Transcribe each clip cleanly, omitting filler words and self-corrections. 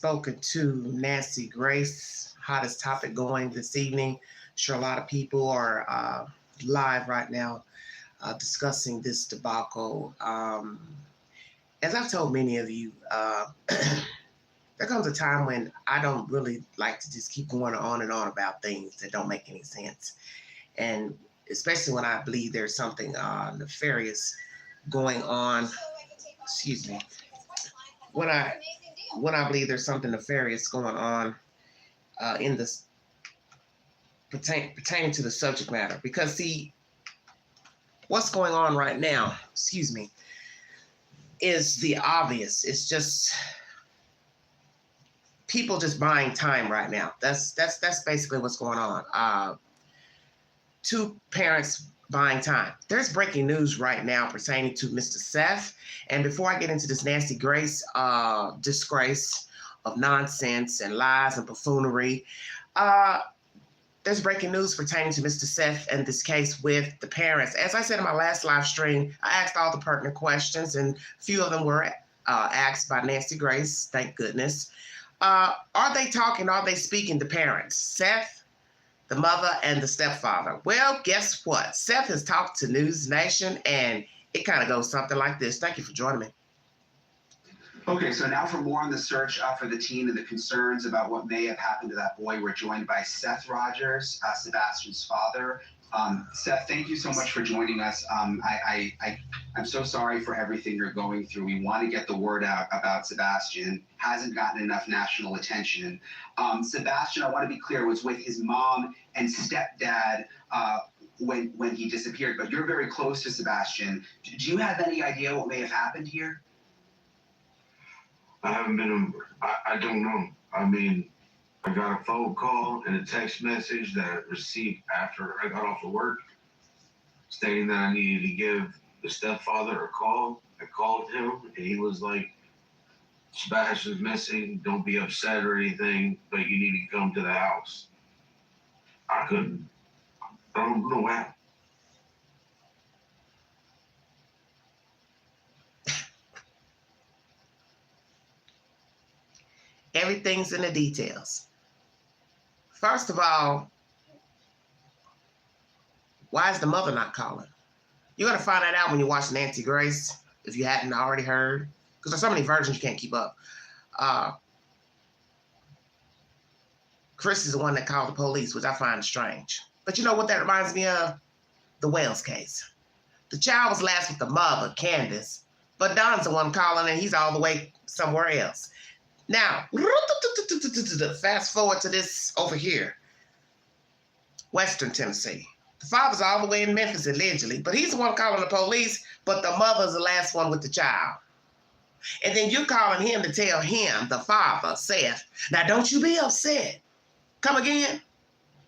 spoken to Nancy Grace, hottest topic going this evening. Sure, a lot of people are live right now discussing this debacle. As I've told many of you, there comes a time when I don't really like to just keep going on and on about things that don't make any sense. And especially when I believe there's something nefarious going on. Excuse me. When I believe there's something nefarious going on in this pertaining to the subject matter, because see, what's going on right now, excuse me, is the obvious. It's just people just buying time right now. That's basically what's going on. Two parents buying time. There's breaking news right now pertaining to Mr. Seth. And before I get into this Nancy Grace disgrace of nonsense and lies and buffoonery, there's breaking news pertaining to Mr. Seth and this case with the parents. As I said in my last live stream, I asked all the pertinent questions, and a few of them were asked by Nancy Grace, thank goodness. Are they talking, are they speaking to parents? Seth, the mother, and the stepfather. Well, guess what? Seth has talked to News Nation, and it kind of goes something like this. Thank you for joining me. Okay, so now for more on the search for the teen and the concerns about what may have happened to that boy, we're joined by Seth Rogers, Sebastian's father. Seth, thank you so much for joining us. I'm so sorry for everything you're going through. We want to get the word out about Sebastian. Hasn't gotten enough national attention. Sebastian, I want to be clear, was with his mom and stepdad when he disappeared, but you're very close to Sebastian. Do you have any idea what may have happened here? I haven't been, I don't know. I mean, I got a phone call and a text message that I received after I got off of work stating that I needed to give the stepfather a call. I called him and he was like, Sebastian's missing, don't be upset or anything, but you need to come to the house. I don't know how. Everything's in the details. First of all, why is the mother not calling? You're going to find that out when you watch Nancy Grace, if you hadn't already heard, because there's so many versions you can't keep up. Chris is the one that called the police, which I find strange. But you know what that reminds me of? The Wells case. The child was last with the mother, Candace, but Don's the one calling and he's all the way somewhere else. Now, fast forward to this over here, Western Tennessee. The father's all the way in Memphis, allegedly, but he's the one calling the police, but the mother's the last one with the child. And then you're calling him to tell him, the father, Seth, now don't you be upset. Come again?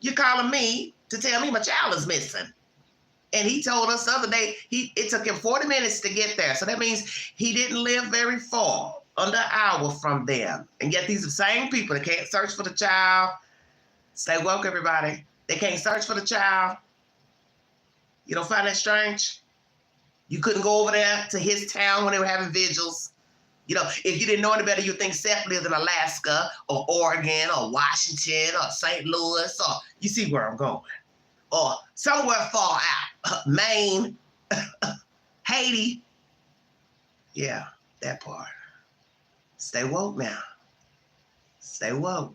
You're calling me to tell me my child is missing. And he told us the other day, it took him 40 minutes to get there. So that means he didn't live very far, under an hour from them. And yet these are the same people that can't search for the child. Stay woke, everybody. They can't search for the child. You don't find that strange? You couldn't go over there to his town when they were having vigils. You know, if you didn't know any better, you'd think Seth lived in Alaska or Oregon or Washington or St. Louis, or you see where I'm going. Or somewhere far out, Maine, Haiti. Yeah, that part. Stay woke now. Stay woke.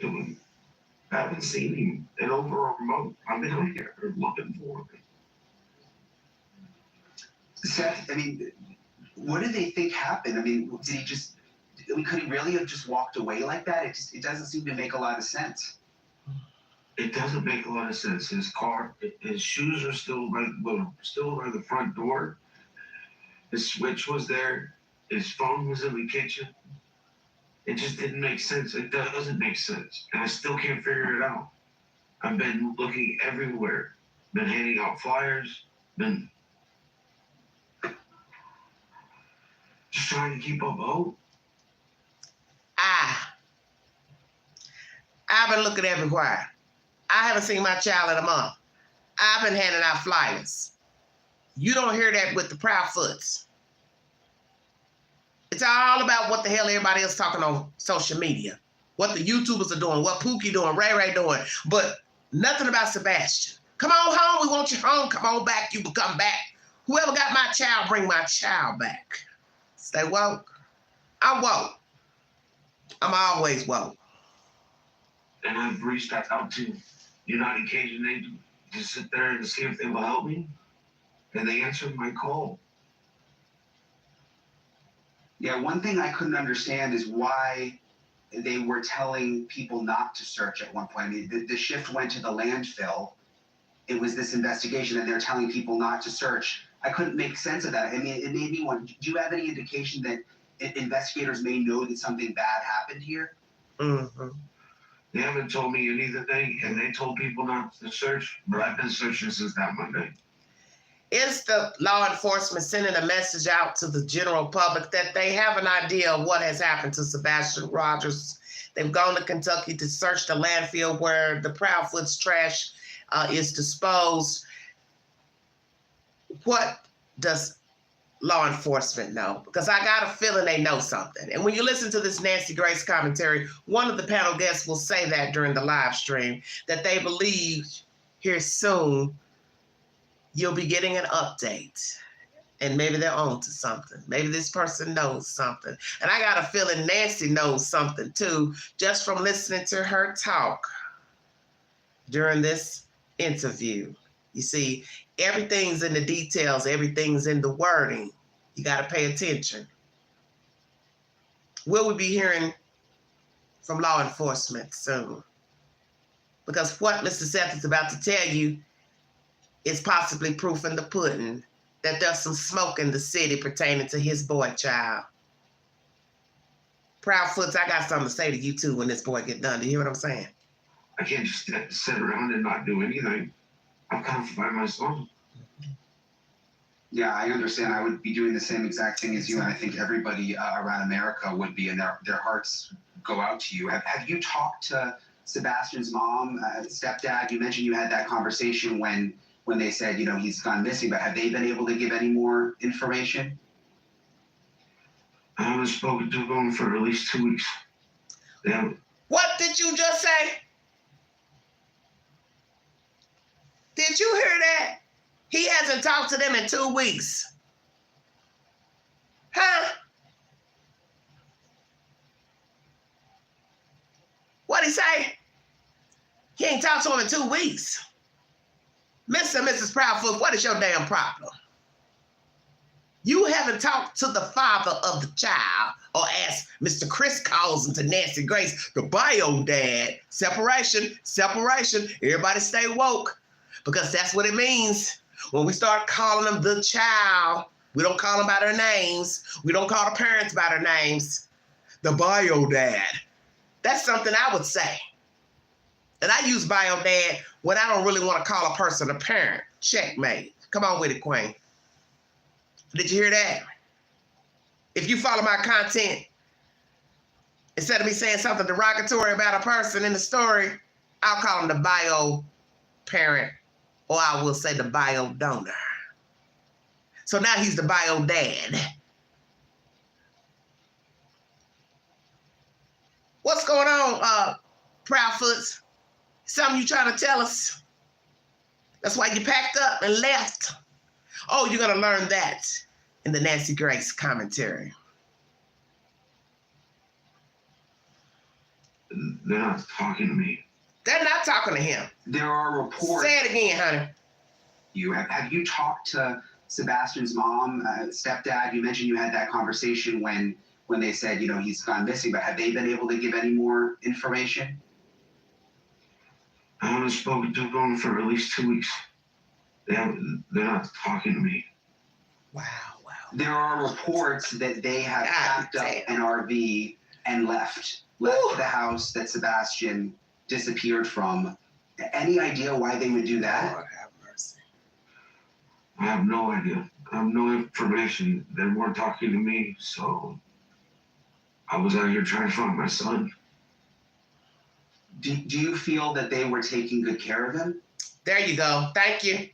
I haven't seen him in over a month. I've been out here looking for him. Seth, I mean, what do they think happened? I mean, did he just, could he really have just walked away like that? It doesn't seem to make a lot of sense. It doesn't make a lot of sense. His car, his shoes are still by the front door. His switch was there. His phone was in the kitchen. It just didn't make sense. It doesn't make sense. And I still can't figure it out. I've been looking everywhere. Been handing out flyers. Been just trying to keep up hope. I've been looking everywhere. I haven't seen my child in a month. I've been handing out flyers. You don't hear that with the PROUDFOOT'S. It's all about what the hell everybody else talking on social media, what the YouTubers are doing, what Pookie doing, Ray Ray doing, but nothing about Sebastian. Come on home, we want you home. Come on back, you will come back. Whoever got my child, bring my child back. Stay woke. I'm woke. I'm always woke. And I've reached out to United Cajun Aid to sit there and see if they will help me. And they answered my call. Yeah, one thing I couldn't understand is why they were telling people not to search at one point. I mean, the shift went to the landfill. It was this investigation, and they're telling people not to search. I couldn't make sense of that. I mean, it made me wonder, do you have any indication that investigators may know that something bad happened here? Mm-hmm. They haven't told me anything, and they told people not to search, but I've been searching since that Monday. Is the law enforcement sending a message out to the general public that they have an idea of what has happened to Sebastian Rogers? They've gone to Kentucky to search the landfill where the Proudfoot's trash is disposed. What does law enforcement know? Because I got a feeling they know something. And when you listen to this Nancy Grace commentary, one of the panel guests will say that during the live stream, that they believe here soon you'll be getting an update. And maybe they're on to something. Maybe this person knows something. And I got a feeling Nancy knows something too, just from listening to her talk during this interview. You see, everything's in the details, everything's in the wording. You got to pay attention. Will we be hearing from law enforcement soon? Because what Mr. Seth is about to tell you is possibly proof in the pudding that there's some smoke in the city pertaining to his boy child. Proudfoots, I got something to say to you too when this boy get done. Do you hear what I'm saying? I can't just sit around and not do anything. I've got to find my son. Yeah, I understand. I would be doing the same exact thing as you, and I think everybody around America would be, and their hearts go out to you. Have you talked to Sebastian's mom, stepdad? You mentioned you had that conversation when they said, he's gone missing, but have they been able to give any more information? I haven't spoken to them for at least 2 weeks. They haven't. What did you just say? Did you hear that? He hasn't talked to them in 2 weeks. Huh? What'd he say? He ain't talked to him in 2 weeks. Mr. and Mrs. Proudfoot, what is your damn problem? You haven't talked to the father of the child, or as Mr. Chris calls him to Nancy Grace, the bio dad. Separation. Everybody stay woke, because that's what it means. When we start calling them the child, we don't call them by their names. We don't call the parents by their names. The bio dad. That's something I would say. And I use bio dad when I don't really want to call a person a parent. Checkmate. Come on with it, Queen. Did you hear that? If you follow my content, instead of me saying something derogatory about a person in the story, I'll call them the bio parent, or I will say the bio donor. So now he's the bio dad. What's going on, Proudfoots? Something you trying to tell us? That's why you packed up and left. Oh, you're going to learn that in the Nancy Grace commentary. They're not talking to me. They're not talking to him. There are reports. Say it again, honey. Have you talked to Sebastian's mom, stepdad? You mentioned you had that conversation when they said, he's gone missing, but have they been able to give any more information? I haven't spoken to them for at least 2 weeks. They're not talking to me. Wow. There are reports that they have packed up an RV and left the house that Sebastian disappeared from. Any idea why they would do that? Lord have mercy. I have no idea. I have no information. They weren't talking to me, so I was out here trying to find my son. Do you feel that they were taking good care of him? There you go. Thank you.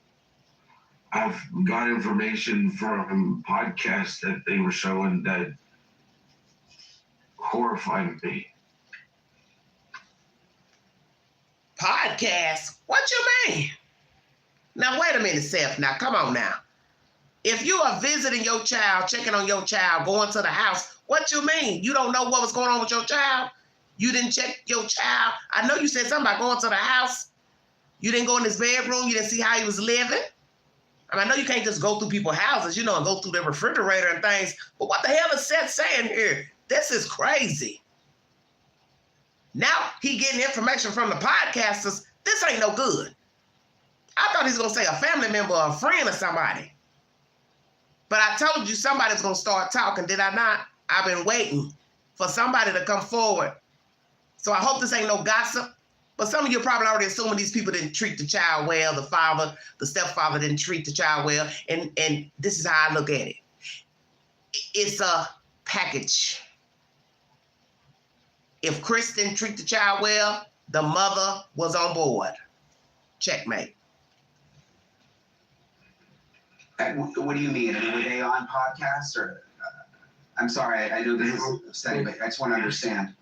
I've got information from podcasts that they were showing that horrified me. Podcast? What you mean? Now, wait a minute, Seth. Now, come on now. If you are visiting your child, checking on your child, going to the house, what you mean? You don't know what was going on with your child? You didn't check your child? I know you said something about going to the house. You didn't go in his bedroom. You didn't see how he was living. I know you can't just go through people's houses, and go through their refrigerator and things. But what the hell is Seth saying here? This is crazy. Now he getting information from the podcasters. This ain't no good. I thought he was going to say a family member or a friend or somebody. But I told you somebody's going to start talking, did I not? I've been waiting for somebody to come forward. So I hope this ain't no gossip. But some of you are probably already assuming these people didn't treat the child well. The father, the stepfather didn't treat the child well. And this is how I look at it. It's a package. If Chris didn't treat the child well, the mother was on board. Checkmate. What do you mean? Were they on podcasts or? I'm sorry, I know this is upsetting, but I just want to understand.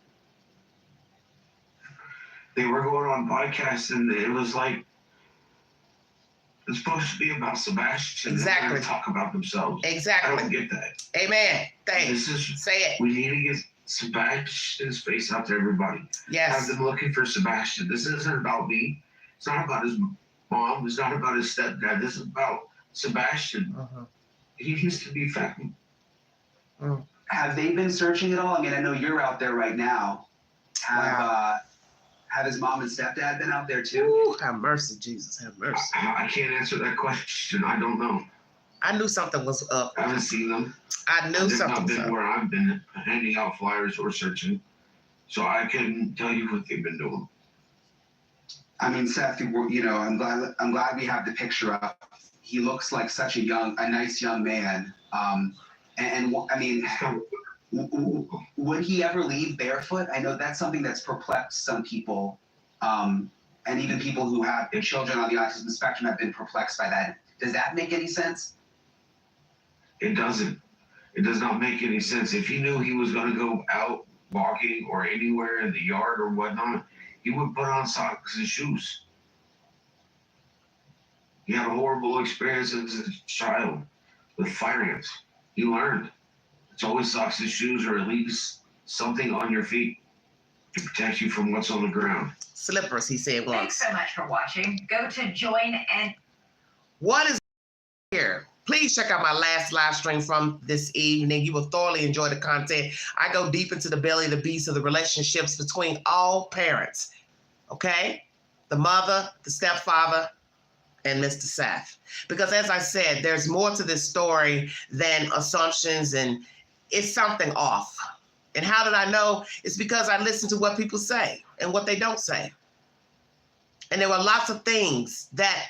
They were going on podcasts, and it was like it's supposed to be about Sebastian. Exactly. They're going to talk about themselves. Exactly. I don't get that. Amen. Thanks. Say it. We need to get Sebastian's face out to everybody. Yes. Have them looking for Sebastian. This isn't about me. It's not about his mom. It's not about his stepdad. This is about Sebastian. Uh-huh. He needs to be found. Have they been searching at all? I mean, I know you're out there right now. Have his mom and stepdad been out there too? Ooh, have mercy, Jesus, have mercy. I can't answer that question. I don't know. I knew something was up. I haven't seen them. I knew They've something not was been up. where I've been handing out flyers or searching. So I couldn't tell you what they've been doing. I mean, Seth, I'm glad we have the picture up. He looks like such a nice young man. And I mean, would he ever leave barefoot? I know that's something that's perplexed some people, and even people who have children on the autism spectrum have been perplexed by that. Does that make any sense? It doesn't. It does not make any sense. If he knew he was going to go out walking or anywhere in the yard or whatnot, he would put on socks and shoes. He had a horrible experience as a child with fire ants. He learned. It's always socks and shoes, or at least something on your feet to protect you from what's on the ground. Slippers, he said once. Thanks so much for watching. Go to join and... What is here? Please check out my last live stream from this evening. You will thoroughly enjoy the content. I go deep into the belly of the beast of the relationships between all parents. Okay? The mother, the stepfather, and Mr. Seth. Because as I said, there's more to this story than assumptions, and it's something off. And how did I know? It's because I listen to what people say and what they don't say. And there were lots of things that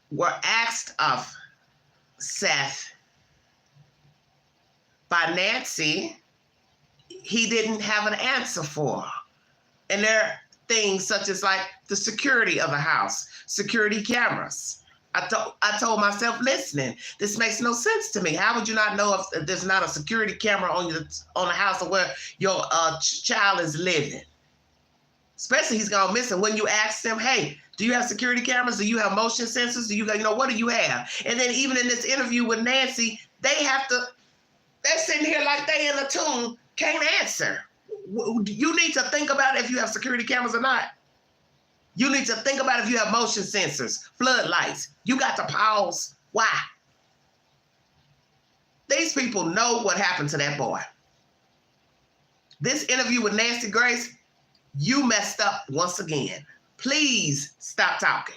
were asked of Seth by Nancy, he didn't have an answer for. And there are things such as like the security of a house, security cameras. I told myself, listening, this makes no sense to me. How would you not know if there's not a security camera on the house or where your child is living? Especially he's gone missing. When you ask them, hey, do you have security cameras? Do you have motion sensors? Do you what do you have? And then even in this interview with Nancy, they're sitting here like they in a tune, can't answer. You need to think about if you have security cameras or not. You need to think about if you have motion sensors, floodlights. You got to pause. Why? These people know what happened to that boy. This interview with Nancy Grace, you messed up once again. Please stop talking.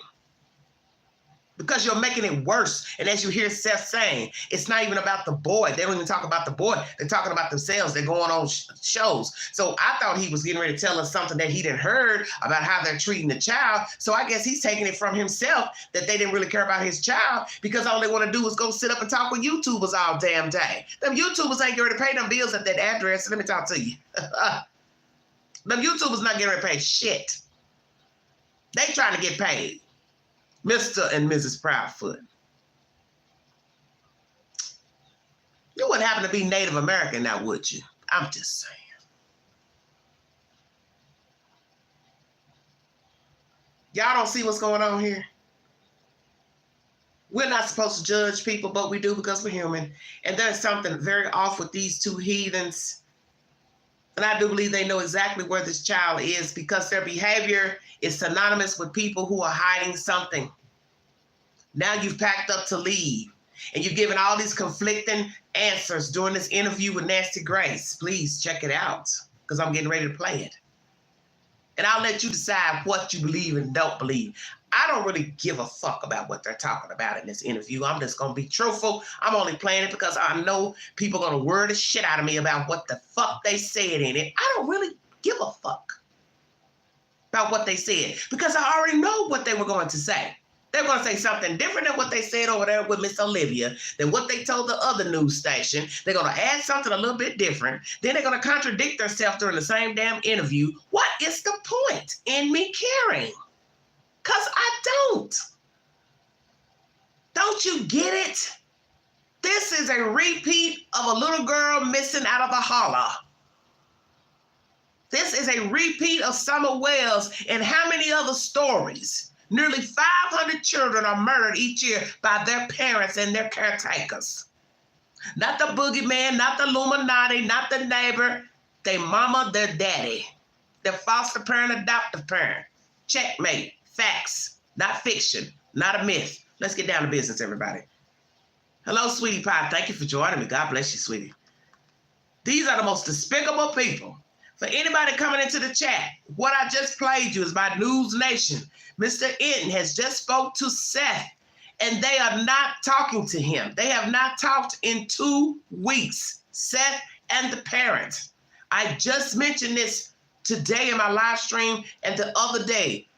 Because you're making it worse. And as you hear Seth saying, it's not even about the boy. They don't even talk about the boy. They're talking about themselves. They're going on shows. So I thought he was getting ready to tell us something that he didn't heard about how they're treating the child. So I guess he's taking it from himself that they didn't really care about his child because all they want to do is go sit up and talk with YouTubers all damn day. Them YouTubers ain't getting ready to pay them bills at that address. Let me talk to you. Them YouTubers not getting ready to pay shit. They trying to get paid. Mr. and Mrs. Proudfoot. You wouldn't happen to be Native American now, would you? I'm just saying. Y'all don't see what's going on here? We're not supposed to judge people, but we do because we're human. And there's something very off with these two heathens. And I do believe they know exactly where this child is because their behavior is synonymous with people who are hiding something. Now you've packed up to leave. And you've given all these conflicting answers during this interview with Nasty Grace. Please check it out because I'm getting ready to play it. And I'll let you decide what you believe and don't believe. I don't really give a fuck about what they're talking about in this interview. I'm just going to be truthful. I'm only playing it because I know people are going to word the shit out of me about what the fuck they said in it. I don't really give a fuck about what they said because I already know what they were going to say. They're going to say something different than what they said over there with Miss Olivia, than what they told the other news station. They're going to add something a little bit different. Then they're going to contradict themselves during the same damn interview. What is the point in me caring? Because I don't. Don't you get it? This is a repeat of a little girl missing out of a holler. This is a repeat of Summer Wells and how many other stories? Nearly 500 children are murdered each year by their parents and their caretakers. Not the boogeyman, not the Illuminati, not the neighbor. Their mama, their daddy. Their foster parent, adoptive parent. Checkmate. Facts. Not fiction. Not a myth. Let's get down to business, everybody. Hello, sweetie pie. Thank you for joining me. God bless you, sweetie. These are the most despicable people. For anybody coming into the chat, what I just played you is by News Nation. Mr. Enton has just spoke to Seth, and they are not talking to him. They have not talked in 2 weeks, Seth and the parents. I just mentioned this today in my live stream and the other day.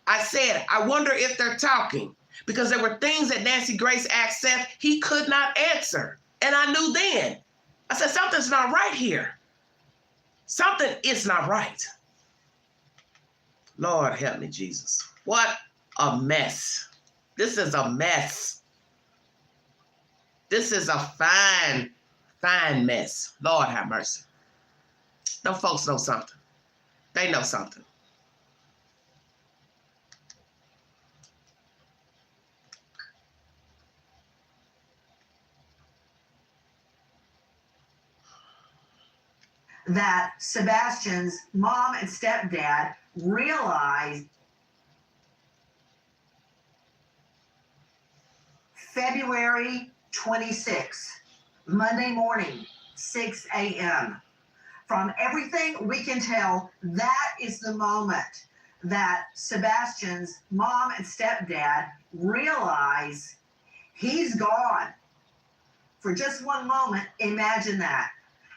I said, I wonder if they're talking because there were things that Nancy Grace asked Seth he could not answer. And I knew then. I said, something's not right here. Something is not right. Lord help me, Jesus. What a mess. This is a mess. This is a fine, fine mess. Lord have mercy. Them folks know something. They know something. That Sebastian's mom and stepdad realized February 26th, Monday morning, 6 a.m. From everything we can tell, that is the moment that Sebastian's mom and stepdad realize he's gone. For just one moment, imagine that.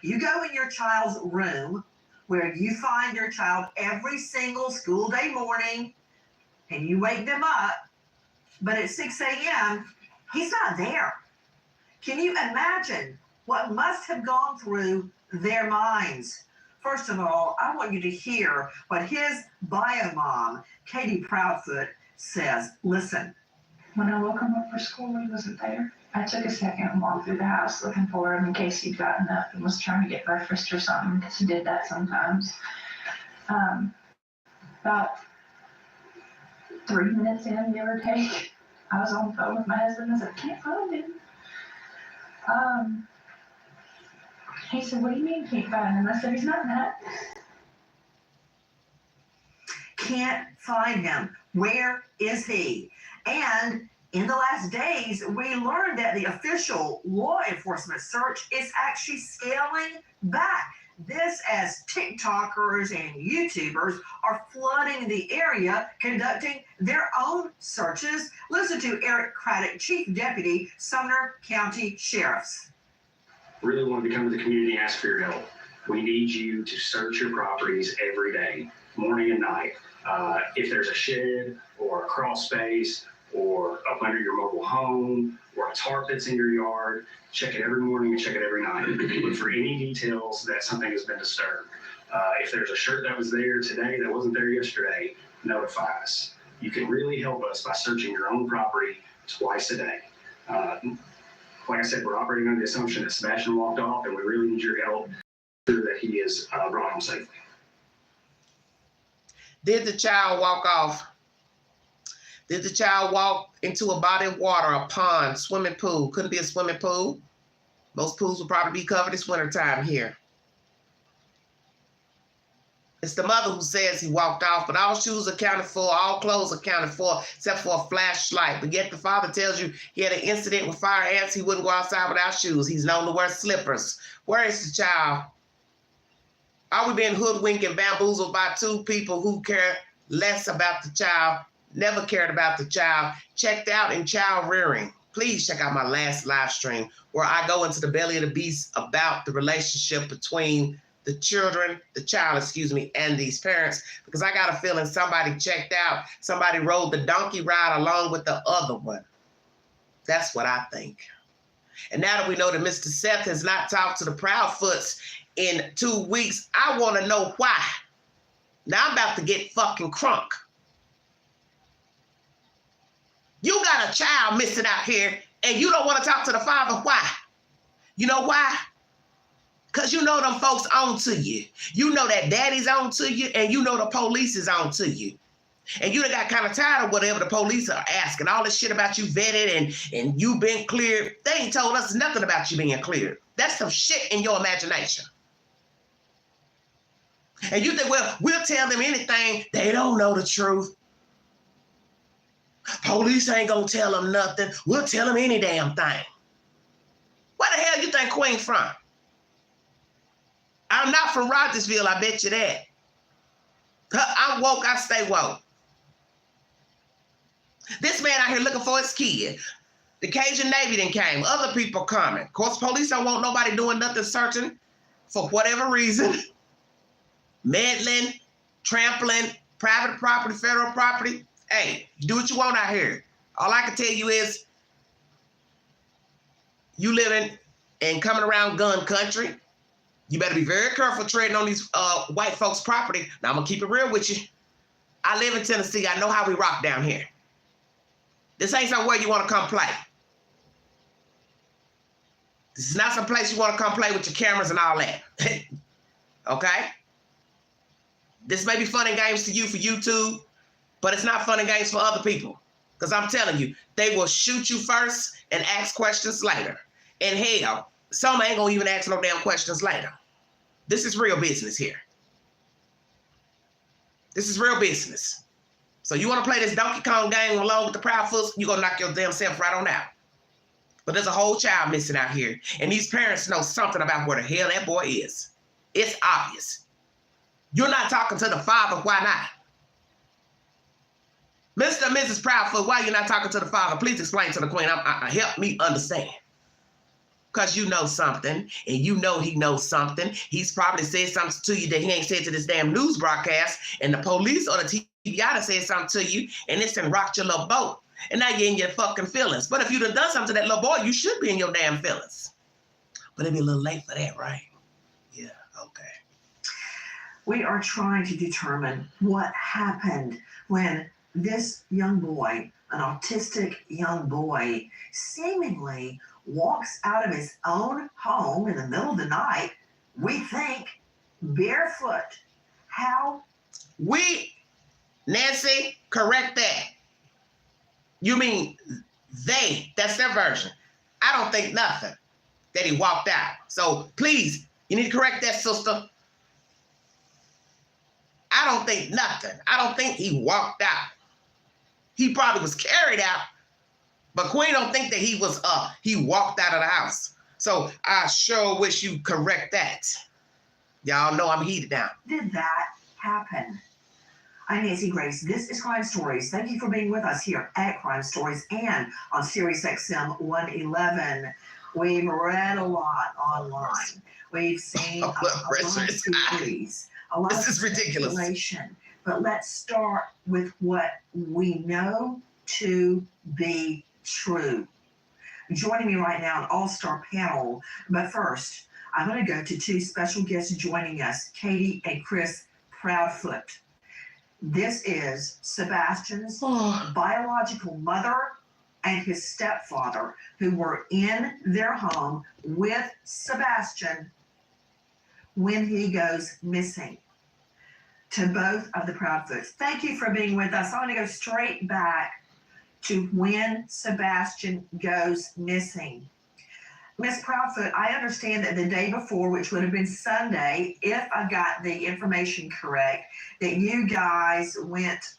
You go in your child's room where you find your child every single school day morning and you wake them up, but at 6 a.m., he's not there. Can you imagine what must have gone through their minds? First of all, I want you to hear what his bio mom, Katie Proudfoot, says. Listen. When I woke him up for school, he wasn't there. I took a second and walked through the house looking for him in case he'd gotten up and was trying to get breakfast or something, because he did that sometimes. About 3 minutes in, give or take, I was on the phone with my husband. I said, I can't find him. He said, what do you mean can't find him? I said, he's not in that. Can't find him. Where is he? And in the last days, we learned that the official law enforcement search is actually scaling back. This as TikTokers and YouTubers are flooding the area, conducting their own searches. Listen to Eric Craddock, Chief Deputy, Sumner County Sheriff's. Really wanted to come to the community and ask for your help. We need you to search your properties every day, morning and night. If there's a shed or a crawl space or up under your mobile home or a tarp that's in your yard, check it every morning and check it every night. Look for any details that something has been disturbed. If there's a shirt that was there today that wasn't there yesterday, notify us. You can really help us by searching your own property twice a day. Like I said, we're operating under the assumption that Sebastian walked off, and we really need your help so that he is brought home safely. Did the child walk off? Did the child walk into a body of water, a pond, swimming pool? Couldn't be a swimming pool. Most pools will probably be covered this wintertime here. It's the mother who says he walked off, but all shoes accounted for, all clothes accounted for, except for a flashlight. But yet the father tells you he had an incident with fire ants. He wouldn't go outside without shoes. He's known to wear slippers. Where is the child? Are we being hoodwinked and bamboozled by two people who care less about the child, never cared about the child, checked out in child rearing? Please check out my last live stream where I go into the belly of the beast about the relationship between the child, and these parents, because I got a feeling somebody checked out, somebody rode the donkey ride along with the other one. That's what I think. And now that we know that Mr. Seth has not talked to the Proudfoots in 2 weeks, I want to know why. Now I'm about to get fucking crunk. You got a child missing out here and you don't want to talk to the father. Why? You know why? Because you know them folks on to you. You know that daddy's on to you, and you know the police is on to you. And you done got kind of tired of whatever the police are asking. All this shit about you vetted and you been cleared. They ain't told us nothing about you being cleared. That's some shit in your imagination. And you think, well, we'll tell them anything. They don't know the truth. Police ain't gonna tell them nothing. We'll tell them any damn thing. Where the hell you think Queen from? I'm not from Rogersville, I bet you that. I'm woke, I stay woke. This man out here looking for his kid. The Cajun Navy then came, other people coming. Of course, police don't want nobody doing nothing searching for whatever reason. Meddling, trampling, private property, federal property. Hey, do what you want out here. All I can tell you is you living and coming around gun country. You better be very careful treading on these white folks' property. Now, I'm going to keep it real with you. I live in Tennessee. I know how we rock down here. This ain't somewhere you want to come play. This is not some place you want to come play with your cameras and all that. Okay? This may be fun and games to you for YouTube, but it's not fun and games for other people. Because I'm telling you, they will shoot you first and ask questions later. And hell, some ain't going to even ask no damn questions later. This is real business here. This is real business. So you want to play this Donkey Kong game along with the Proudfoots, you're going to knock your damn self right on out. But there's a whole child missing out here. And these parents know something about where the hell that boy is. It's obvious. You're not talking to the father. Why not? Mr. and Mrs. Proudfoot, why are you not talking to the father? Please explain to the queen. Help me understand. Because you know something, and you know he knows something. He's probably said something to you that he ain't said to this damn news broadcast, and the police or the TV ought to say something to you, and it's done rocked your little boat. And now you're in your fucking feelings. But if you'd have done something to that little boy, you should be in your damn feelings. But it'd be a little late for that, right? Yeah, okay. We are trying to determine what happened when this young boy, an autistic young boy, seemingly walks out of his own home in the middle of the night, we think, barefoot. How? Nancy, correct that. You mean they, that's their version. I don't think nothing that he walked out. So please, you need to correct that, sister. I don't think nothing. I don't think he walked out. He probably was carried out. But Queen don't think that he walked out of the house. So I sure wish you correct that. Y'all know I'm heated now. Did that happen? I'm Nancy Grace. This is Crime Stories. Thank you for being with us here at Crime Stories and on Sirius XM 111. We've read a lot online. We've seen a lot of theories. This is ridiculous. Speculation. But let's start with what we know to be true. Joining me right now, an all-star panel. But first, I'm going to go to two special guests joining us, Katie and Chris Proudfoot. This is Sebastian's biological mother and his stepfather, who were in their home with Sebastian when he goes missing. To both of the Proudfoots, thank you for being with us. I want to go straight back to when Sebastian goes missing. Miss Proudfoot, I understand that the day before, which would have been Sunday, if I got the information correct, that you guys went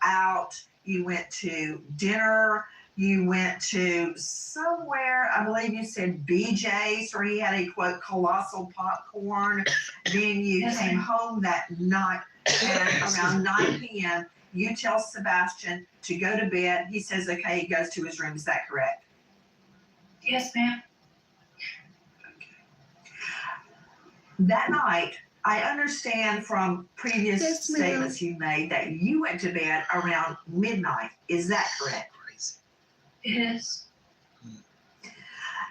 out, you went to dinner, you went to somewhere, I believe you said BJ's, where he had a quote colossal popcorn. Then you came home that night and around 9 p.m. You tell Sebastian to go to bed. He says, okay, he goes to his room. Is that correct? Yes, ma'am. That night, I understand from previous Yes, ma'am. statements you made that you went to bed around midnight. Is that correct? It is.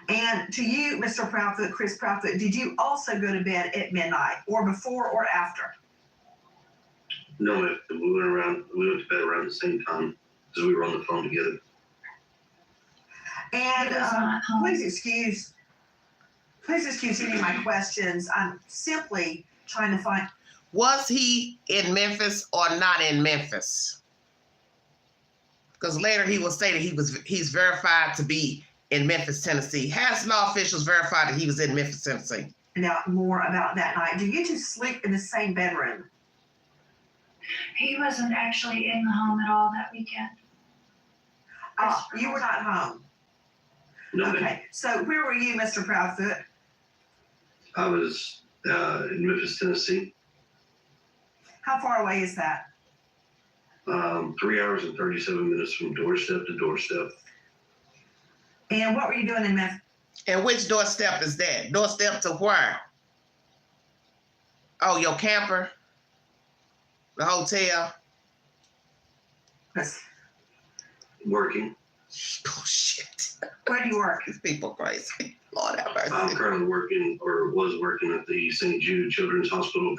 And to you, Mr. Proudfoot, Chris Proudfoot, did you also go to bed at midnight or before or after? No, we went to bed around the same time because we were on the phone together. And He was not home. please excuse any of my questions. I'm simply trying to find. Was he in Memphis or not in Memphis? Because later he will say that he's verified to be in Memphis, Tennessee. Has law officials verified that he was in Memphis, Tennessee? Now, more about that night. Do you two sleep in the same bedroom? He wasn't actually in the home at all that weekend. You were not home. No, ma'am. Okay. So where were you, Mr. Proudfoot? I was in Memphis, Tennessee. How far away is that? 3 hours and 37 minutes from doorstep to doorstep. And what were you doing in Memphis? And which doorstep is that? Doorstep to where? Oh, your camper? The hotel? Working. Oh, shit. Where do you work? These people crazy. Lord have I'm mercy. currently working, or was working, at the St. Jude Children's Hospital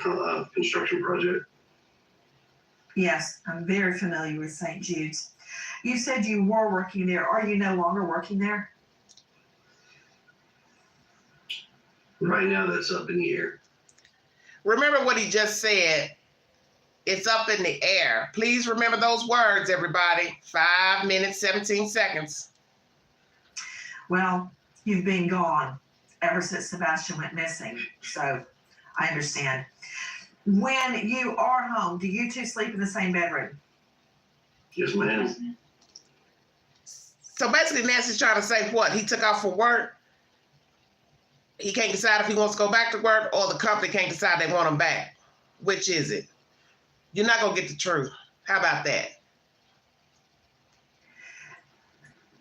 construction project. Yes, I'm very familiar with St. Jude's. You said you were working there. Are you no longer working there? Right now, that's up in the air. Remember what he just said. It's up in the air. Please remember those words, everybody. 5 minutes, 17 seconds. Well, you've been gone ever since Sebastian went missing, so I understand. When you are home, do you two sleep in the same bedroom? Yes, ma'am. Yes, ma'am. So basically, Nancy's trying to say what? He took off for work. He can't decide if he wants to go back to work, or the company can't decide they want him back. Which is it? You're not going to get the truth. How about that?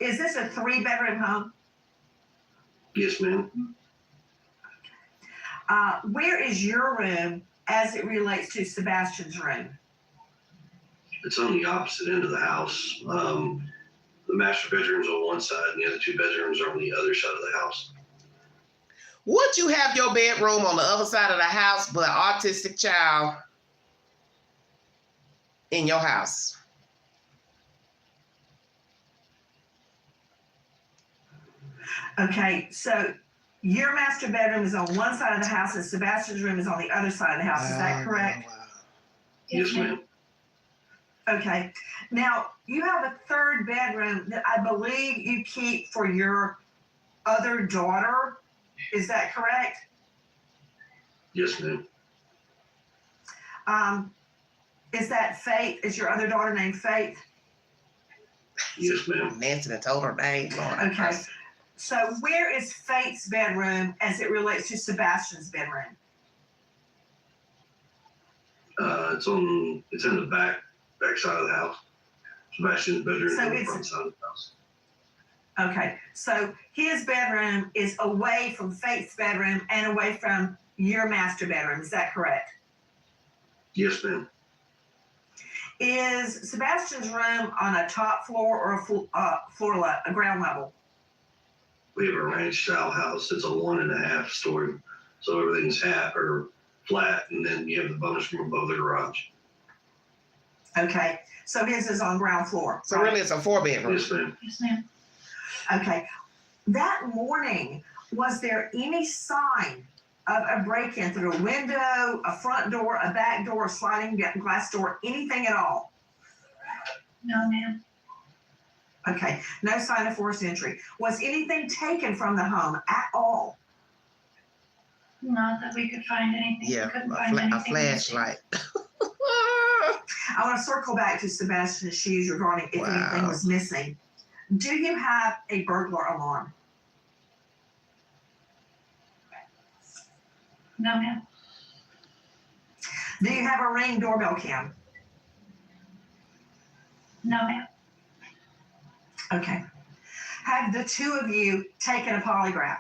Is this a 3-bedroom home? Yes, ma'am. Where is your room as it relates to Sebastian's room? It's on the opposite end of the house. The master bedroom's on one side, and the other 2 bedrooms are on the other side of the house. Would you have your bedroom on the other side of the house, but an autistic child in your house? Okay, so your master bedroom is on one side of the house and Sebastian's room is on the other side of the house. Is that correct? Yes, ma'am. Okay. Now, you have a 3rd bedroom that I believe you keep for your other daughter. Is that correct? Yes, ma'am. Is that Faith? Is your other daughter named Faith? Yes, ma'am. Nancy done told her name. Lord have Okay. mercy. So where is Faith's bedroom as it relates to Sebastian's bedroom? It's in the back side of the house. Sebastian's bedroom is So on the it's- front side of the house. Okay, so his bedroom is away from Faith's bedroom and away from your master bedroom. Is that correct? Yes, ma'am. Is Sebastian's room on a top floor or a ground level? We have a ranch style house. It's a 1.5 story. So everything's half or flat, and then you have the bonus room above the garage. Okay, so his is on ground floor. So right? really, it's a 4-bedroom. Yes, ma'am. Yes, ma'am. Okay. That morning, was there any sign of a break-in through a window, a front door, a back door, a sliding glass door, anything at all? No, ma'am. Okay, no sign of forced entry. Was anything taken from the home at all? Not that we could find anything. Yeah, We couldn't a find anything. flashlight. I want to circle back to Sebastian's shoes regarding if anything Wow. was missing. Do you have a burglar alarm? No, ma'am. Do you have a Ring doorbell cam? No, ma'am. Okay. Have the two of you taken a polygraph?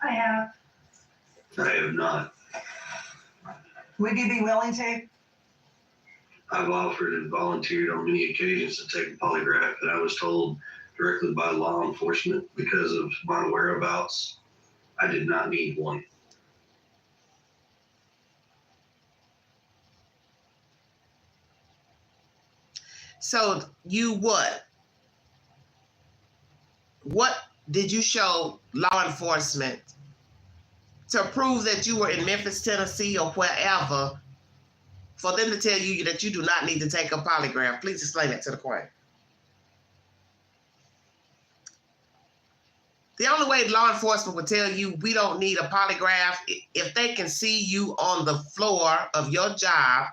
I have. I have not. Would you be willing to? I've offered and volunteered on many occasions to take a polygraph, and I was told directly by law enforcement because of my whereabouts, I did not need one. So you what? What did you show law enforcement to prove that you were in Memphis, Tennessee, or wherever, for them to tell you that you do not need to take a polygraph? Please explain that to the court. The only way law enforcement would tell you we don't need a polygraph if they can see you on the floor of your job,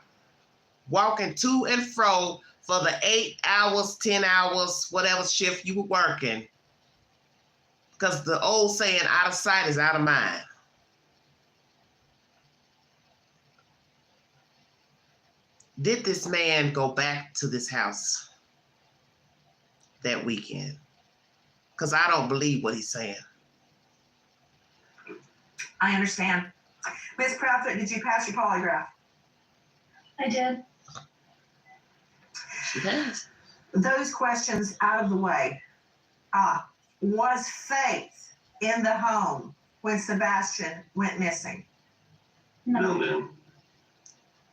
walking to and fro for the 8 hours, 10 hours, whatever shift you were working. Because the old saying, out of sight is out of mind. Did this man go back to this house that weekend? Because I don't believe what he's saying. I understand. Ms. Proudfoot, did you pass your polygraph? I did. She has. Those questions out of the way. Was Faith in the home when Sebastian went missing? No, ma'am.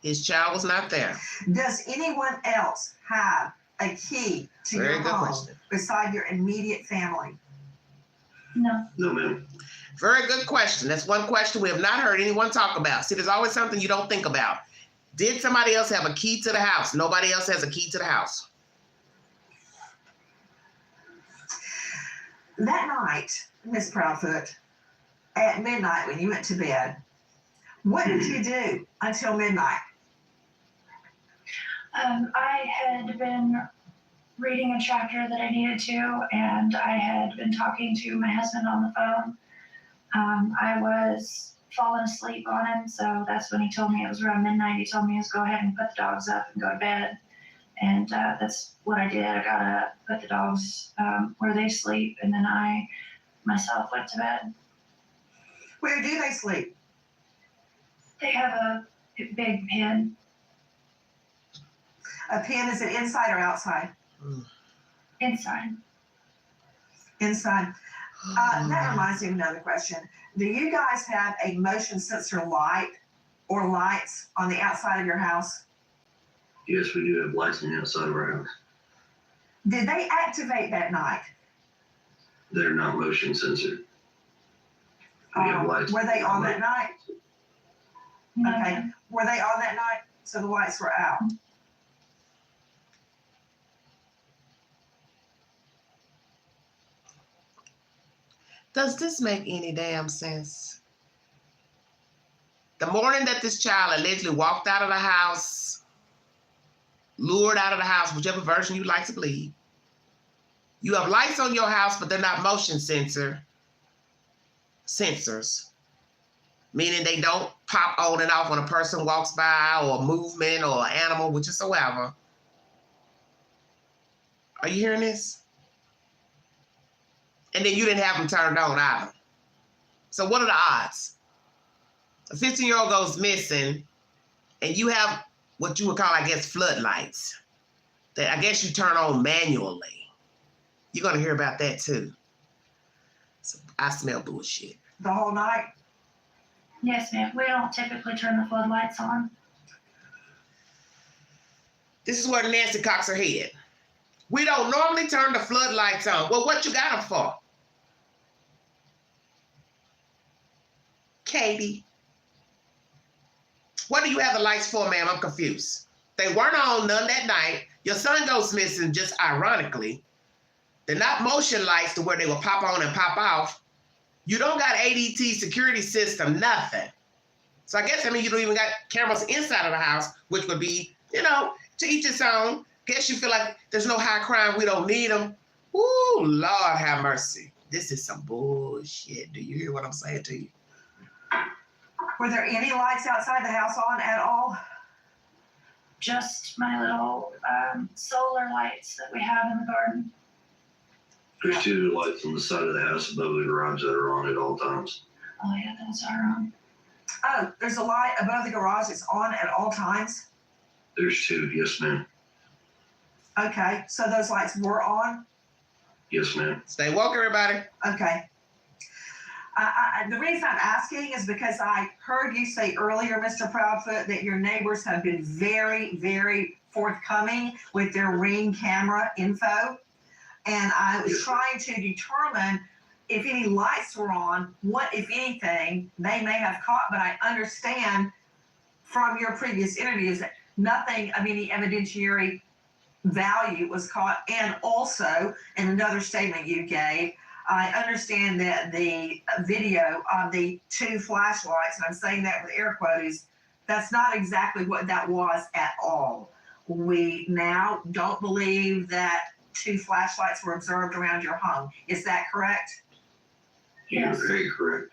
His child was not there. Does anyone else have a key to Very your good home question. beside your immediate family? No. No, ma'am. Very good question. That's one question we have not heard anyone talk about. See, there's always something you don't think about. Did somebody else have a key to the house? Nobody else has a key to the house. That night, Miss Proudfoot, at midnight when you went to bed, what did you do until midnight? I had been reading a chapter that I needed to, and I had been talking to my husband on the phone. I was falling asleep on him, so that's when he told me it was around midnight. He told me to go ahead and put the dogs up and go to bed. And that's what I did. I got up, put the dogs where they sleep, and then I myself went to bed. Where do they sleep? They have a big pen A pen, is it inside or outside? inside. Inside. That reminds me of another question. Do you guys have a motion sensor light or lights on the outside of your house? Yes, we do have lights on the outside of our house. Did they activate that night? They're not motion censored. We have lights. Were they on that night? No, Okay. ma'am. Were they on that night? So the lights were out. Does this make any damn sense? The morning that this child allegedly walked out of the house, lured out of the house, whichever version you like to believe, you have lights on your house, but they're not motion sensors, meaning they don't pop on and off when a person walks by or a movement or an animal, whichsoever. Are you hearing this? And then you didn't have them turned on either. So what are the odds? A 15-year-old goes missing, and you have what you would call, I guess, floodlights that I guess you turn on manually. You're going to hear about that too. So I smell bullshit. The whole night? Yes, ma'am. We don't typically turn the floodlights on. This is where Nancy cocks her head. We don't normally turn the floodlights on. Well, what you got them for? Katie. What do you have the lights for, ma'am? I'm confused. They weren't on none that night. Your son goes missing just ironically. They're not motion lights to where they will pop on and pop off. You don't got ADT security system, nothing. So I guess, I mean, you don't even got cameras inside of the house, which would be, you know, to each its own. Guess you feel like there's no high crime, we don't need them. Ooh, Lord have mercy. This is some bullshit. Do you hear what I'm saying to you? Were there any lights outside the house on at all? Just my little solar lights that we have in the garden. There's two lights on the side of the house above the garage that are on at all times. Oh yeah, those are on. Oh, there's a light above the garage that's on at all times? There's two, yes, ma'am. Okay, so those lights were on? Yes, ma'am. Stay woke, everybody. Okay. The reason I'm asking is because I heard you say earlier, Mr. Proudfoot, that your neighbors have been very, very forthcoming with their Ring camera info. And I was trying to determine if any lights were on, what, if anything, they may have caught. But I understand from your previous interviews that nothing of any evidentiary value was caught. And also, in another statement you gave, I understand that the video of the two flashlights, and I'm saying that with air quotes, that's not exactly what that was at all. We now don't believe that two flashlights were observed around your home. Is that correct? Yes. You're very correct.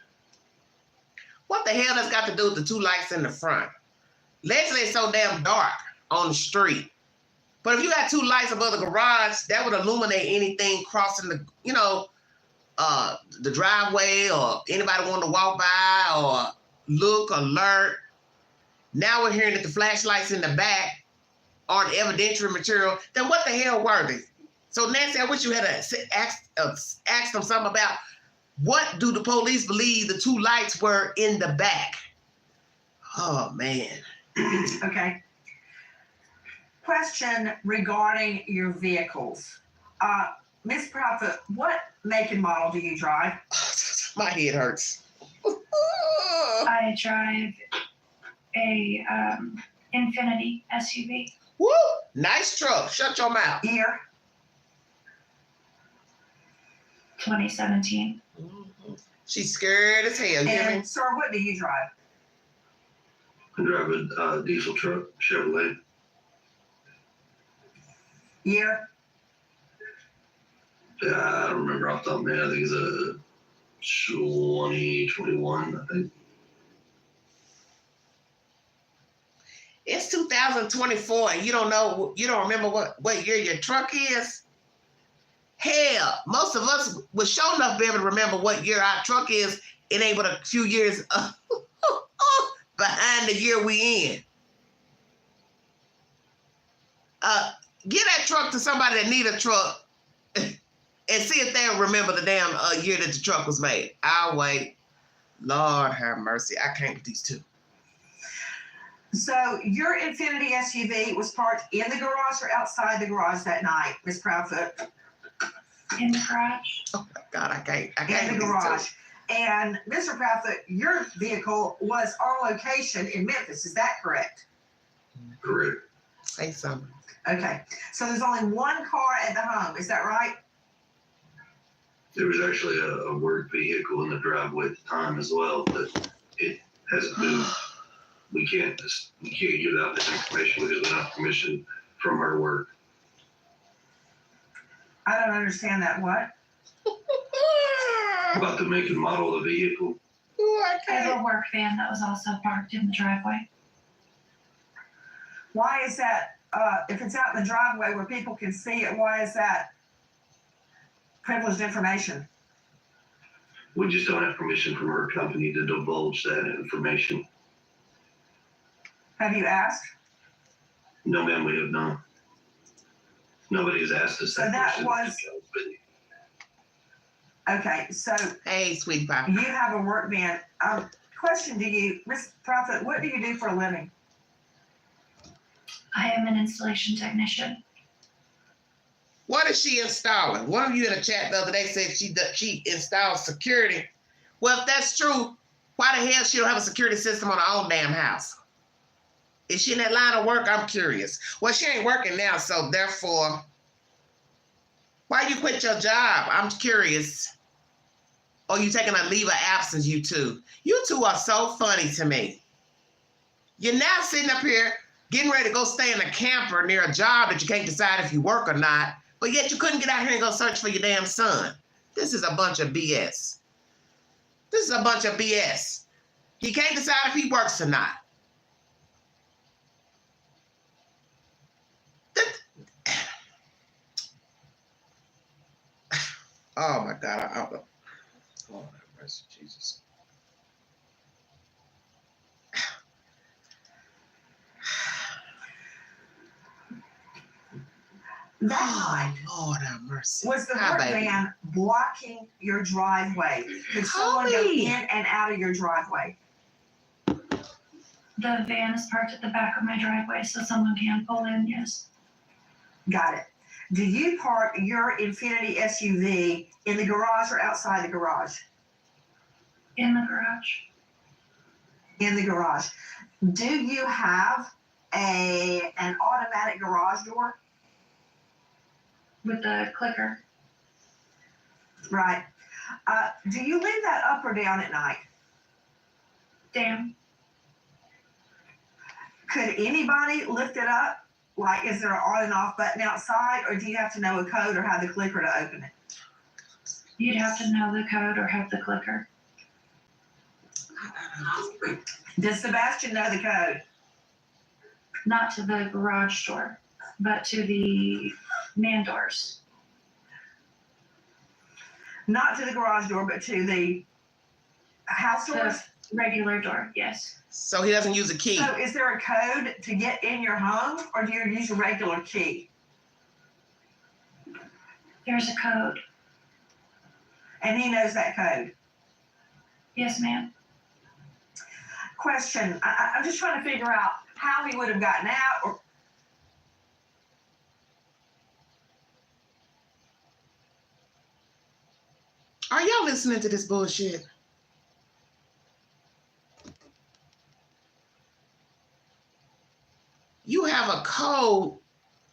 What the hell has got to do with the two lights in the front? Leslie, it's so damn dark on the street. But if you got two lights above the garage, that would illuminate anything crossing the, you know, the driveway, or anybody wanting to walk by or look, alert. Now we're hearing that the flashlights in the back aren't evidentiary material. Then what the hell were they? So Nancy, I wish you had asked them something about what do the police believe the two lights were in the back? Oh, man. Okay. Question regarding your vehicles. Ms. Proudfoot, what make and model do you drive? My head hurts. I drive a Infinity SUV. Woo! Nice truck. Shut your mouth. Year? 2017. She's scared as hell. You hear me? And sir, what do you drive? I drive a diesel truck, Chevrolet. Year? I don't remember off the top of my head. I think it's a 2021, I think. It's 2024 and you don't remember what year your truck is? Hell, most of us would sure enough be able to remember what year our truck is and able a few years behind the year we in. Give that truck to somebody that need a truck and see if they'll remember the damn year that the truck was made. I'll wait. Lord have mercy. I can't with these two. So your Infinity SUV was parked in the garage or outside the garage that night, Ms. Proudfoot? In the garage. Oh my God, I can't In with the these garage. two. And Mr. Proudfoot, your vehicle was on location in Memphis. Is that correct? Correct. Say something. Okay. So there's only one car at the home. Is that right? There was actually a work vehicle in the driveway at the time as well, but it hasn't moved. We can't give out this information because we don't have permission from her work. I don't understand that. What? About the make and model of the vehicle. Ooh, I I have can't. a work van that was also parked in the driveway. Why is that? If it's out in the driveway where people can see it, why is that privileged information? We just don't have permission from her company to divulge that information. Have you asked? No, ma'am, we have not. Nobody has asked us So that that question. Okay, so Hey, sweetie pie. you have a work van. Question to you, Ms. Prophet, what do you do for a living? I am an installation technician. What is she installing? One of you in the chat the other day said she installs security. Well, if that's true, why the hell she don't have a security system on her own damn house? Is she in that line of work? I'm curious. Well, she ain't working now, so therefore, why you quit your job? I'm curious. Or you taking a leave of absence, you two? You two are so funny to me. You're now sitting up here getting ready to go stay in a camper near a job that you can't decide if you work or not, but yet you couldn't get out here and go search for your damn son. This is a bunch of BS. This is a bunch of BS. He can't decide if he works or not. Oh my God, I don't know. Oh, have mercy, Jesus. That Oh, night Lord have mercy. was the Hi, work baby. van blocking your driveway. Could someone go Holly. in and out of your driveway? The van is parked at the back of my driveway, so someone can pull in, yes. Got it. Do you park your Infiniti SUV in the garage or outside the garage? In the garage. In the garage. Do you have an automatic garage door? With the clicker. Right. Do you leave that up or down at night? Damn. Could anybody lift it up? Like, is there an on and off button outside, or do you have to know a code or have the clicker to open it? You'd have to know the code or have the clicker. Does Sebastian know the code? Not to the garage door, but to the man doors. Not to the garage door, but to the house doors? The regular door, yes. So he doesn't use a key. So is there a code to get in your home, or do you use a regular key? There's a code. And he knows that code. Yes, ma'am. Question, I'm just trying to figure out how he would have gotten out, or Are y'all listening to this bullshit? You have a code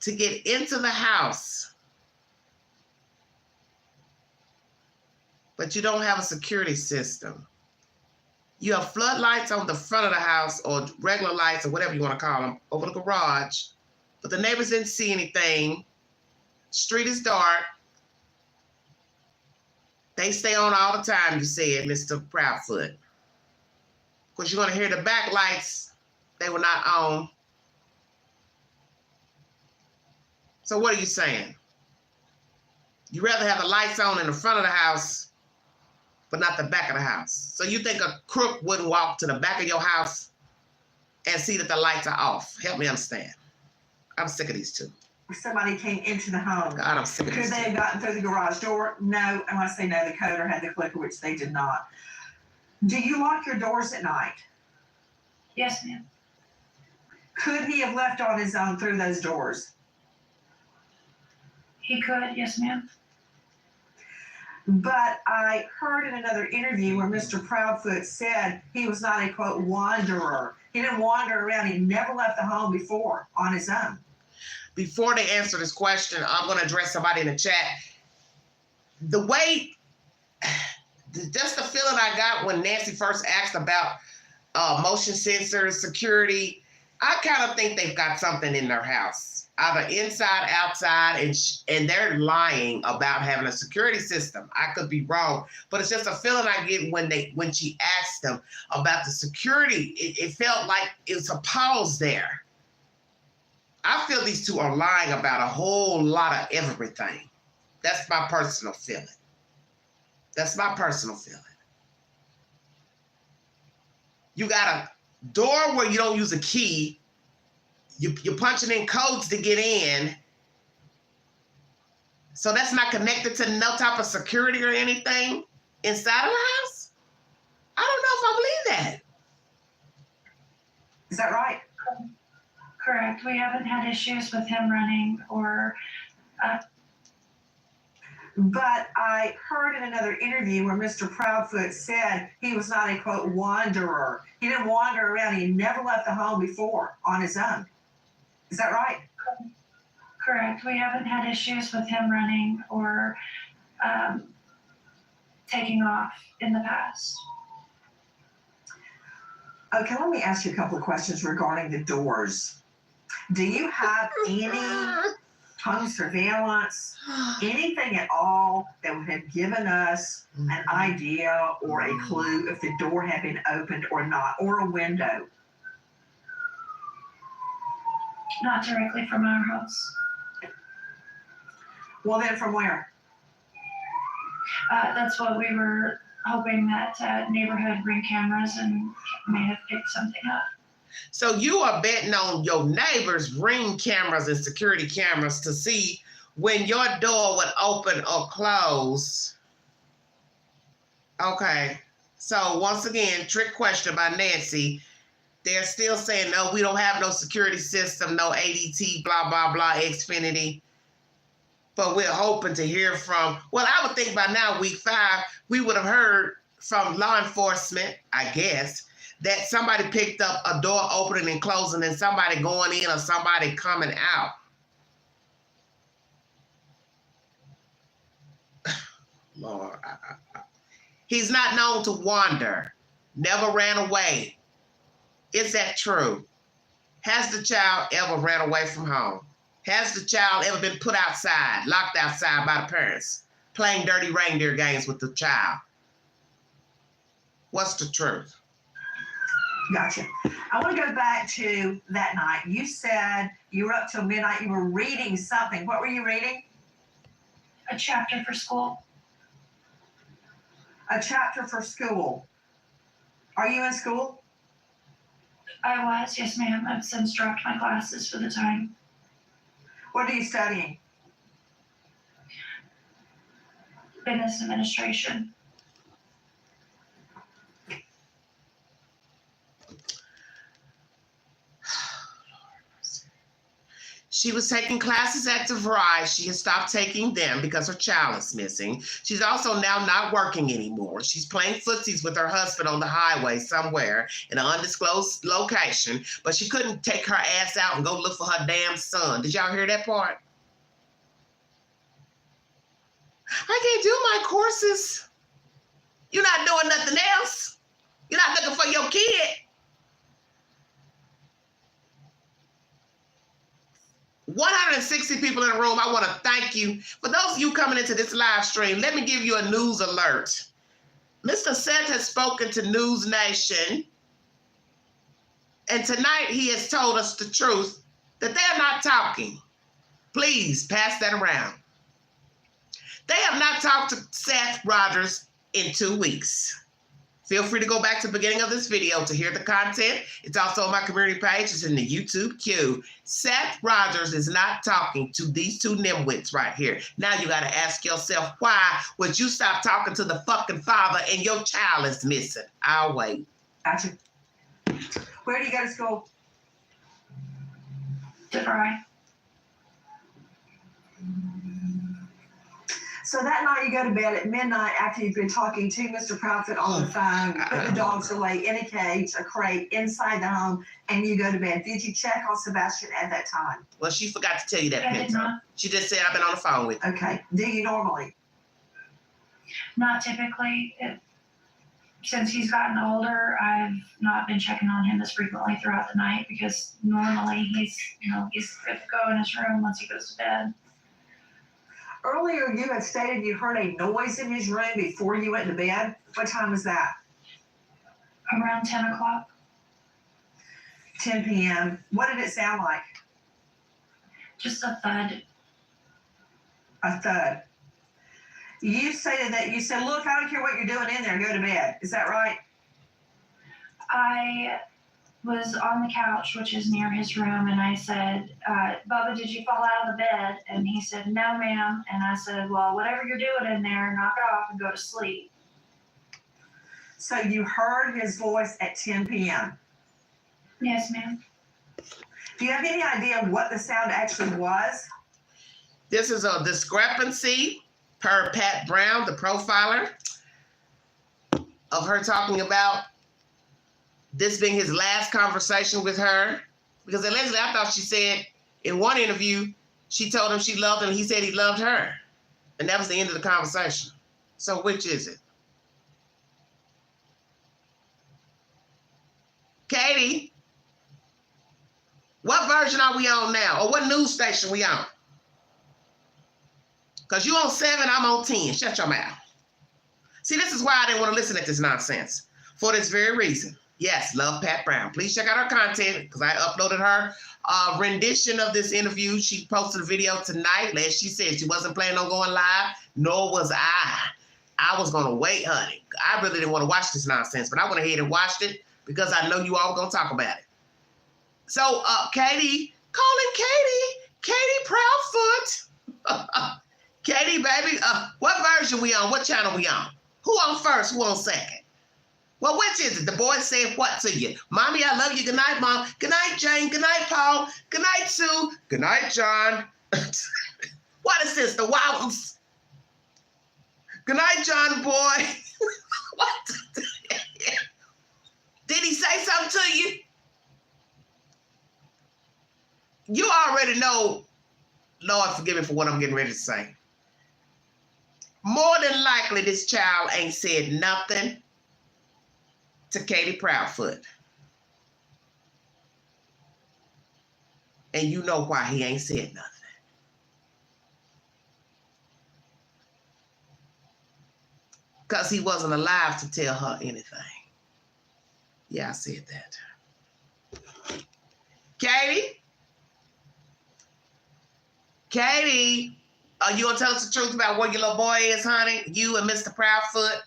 to get into the house, but you don't have a security system. You have floodlights on the front of the house, or regular lights, or whatever you want to call them, over the garage, but the neighbors didn't see anything. Street is dark. They stay on all the time, you said, Mr. Proudfoot. Of course, you're going to hear the back lights. They were not on. So what are you saying? You'd rather have the lights on in the front of the house, but not the back of the house. So you think a crook wouldn't walk to the back of your house and see that the lights are off? Help me understand. I'm sick of these two. somebody came into the home. God, I'm sick of Could these they two. have gotten through the garage door? No, unless they know the code or had the clicker, which they did not. Do you lock your doors at night? Yes, ma'am. Could he have left on his own through those doors? He could, yes, ma'am. But I heard in another interview where Mr. Proudfoot said he was not a, quote, wanderer. He didn't wander around. He never left the home before on his own. Before they answer this question, I'm going to address somebody in the chat. The way, just the feeling I got when Nancy first asked about motion sensors, security, I kind of think they've got something in their house, either inside, outside, and they're lying about having a security system. I could be wrong, but it's just a feeling I get when she asked them about the security. It felt like it was a pause there. I feel these two are lying about a whole lot of everything. That's my personal feeling. That's my personal feeling. You got a door where you don't use a key. You're punching in codes to get in. So that's not connected to no type of security or anything inside of the house? I don't know if I believe that. Is that right? Correct. We haven't had issues with him running or But I heard in another interview where Mr. Proudfoot said he was not a, quote, wanderer. He didn't wander around. He never left the home before on his own. Is that right? Correct. We haven't had issues with him running or taking off in the past. Okay, let me ask you a couple of questions regarding the doors. Do you have any home surveillance, anything at all that would have given us an idea or a clue if the door had been opened or not, or a window? Not directly from our house. Well, then from where? That's what we were hoping that neighborhood Ring cameras and may have picked something up. So you are betting on your neighbors' Ring cameras and security cameras to see when your door would open or close. Okay. So once again, trick question by Nancy. They're still saying, no, we don't have no security system, no ADT, blah, blah, blah, Xfinity. But we're hoping to hear from, well, I would think by now, week 5, we would have heard from law enforcement, I guess, that somebody picked up a door opening and closing and somebody going in or somebody coming out. Lord, he's not known to wander, never ran away. Is that true? Has the child ever ran away from home? Has the child ever been put outside, locked outside by the parents, playing dirty reindeer games with the child? What's the truth? Gotcha. I want to go back to that night. You said you were up till midnight. You were reading something. What were you reading? A chapter for school. A chapter for school. Are you in school? I was, yes ma'am. I've since dropped my classes for the time. What are you studying? Business administration. She was taking classes at DeVry. She has stopped taking them because her child is missing. She's also now not working anymore. She's playing footsies with her husband on the highway somewhere in an undisclosed location, but she couldn't take her ass out and go look for her damn son. Did y'all hear that part? I can't do my courses. You're not doing nothing else. You're not looking for your kid. $160 people in the room. I want to thank you. For those of you coming into this live stream, let me give you a news alert. Mr. Seth has spoken to News Nation, and tonight he has told us the truth that they're not talking. Please pass that around. They have not talked to Seth Rogers in 2 weeks. Feel free to go back to the beginning of this video to hear the content. It's also on my community page. It's in the YouTube queue. Seth Rogers is not talking to these two nimwits right here. Now you got to ask yourself, why would you stop talking to the fucking father and your child is missing? I'll wait. Gotcha. Where do you go to school? DeVry. So that night you go to bed at midnight after you've been talking to Mr. Proudfoot on the phone, you put the dogs away in a cage, a crate, inside the home, and you go to bed. Did you check on Sebastian at that time? Well, she forgot to tell you that, I did Pinto. not. She just said, I've been on the phone with you. Okay. Do you normally? Not typically. Since he's gotten older, I've not been checking on him as frequently throughout the night because normally he's good to go in his room once he goes to bed. Earlier you had stated you heard a noise in his room before you went to bed. What time was that? Around 10 o'clock. 10 p.m. What did it sound like? Just a thud. A thud. You stated that you said, look, I don't care what you're doing in there, go to bed. Is that right? I was on the couch, which is near his room, and I said, Bubba, did you fall out of the bed? And he said, no, ma'am. And I said, well, whatever you're doing in there, knock it off and go to sleep. So you heard his voice at 10 p.m.? Yes, ma'am. Do you have any idea what the sound actually was? This is a discrepancy per Pat Brown, the profiler, of her talking about this being his last conversation with her. Because allegedly, I thought she said in one interview, she told him she loved him, and he said he loved her. And that was the end of the conversation. So which is it? Katie, what version are we on now? Or what news station we on? Because you on 7, I'm on 10. Shut your mouth. See, this is why I didn't want to listen to this nonsense. For this very reason. Yes, love Pat Brown. Please check out her content because I uploaded her rendition of this interview. She posted a video tonight. As she said, she wasn't planning on going live, nor was I. I was going to wait, honey. I really didn't want to watch this nonsense, but I went ahead and watched it because I know you all were going to talk about it. So, Katie, calling Katie Proudfoot. Katie, baby, what version we on? What channel we on? Who on first? Who on second? Well, which is it? The boy said what to you? Mommy, I love you. Good night, Mom. Good night, Jane. Good night, Paul. Good night, Sue. Good night, John. What is this? The Wowums? Good night, John boy. What? Did he say something to you? You already know, Lord forgive me for what I'm getting ready to say. More than likely, this child ain't said nothing to Katie Proudfoot. And you know why he ain't said nothing. Because he wasn't alive to tell her anything. Yeah, I said that. Katie, are you going to tell us the truth about where your little boy is, honey? You and Mr. Proudfoot?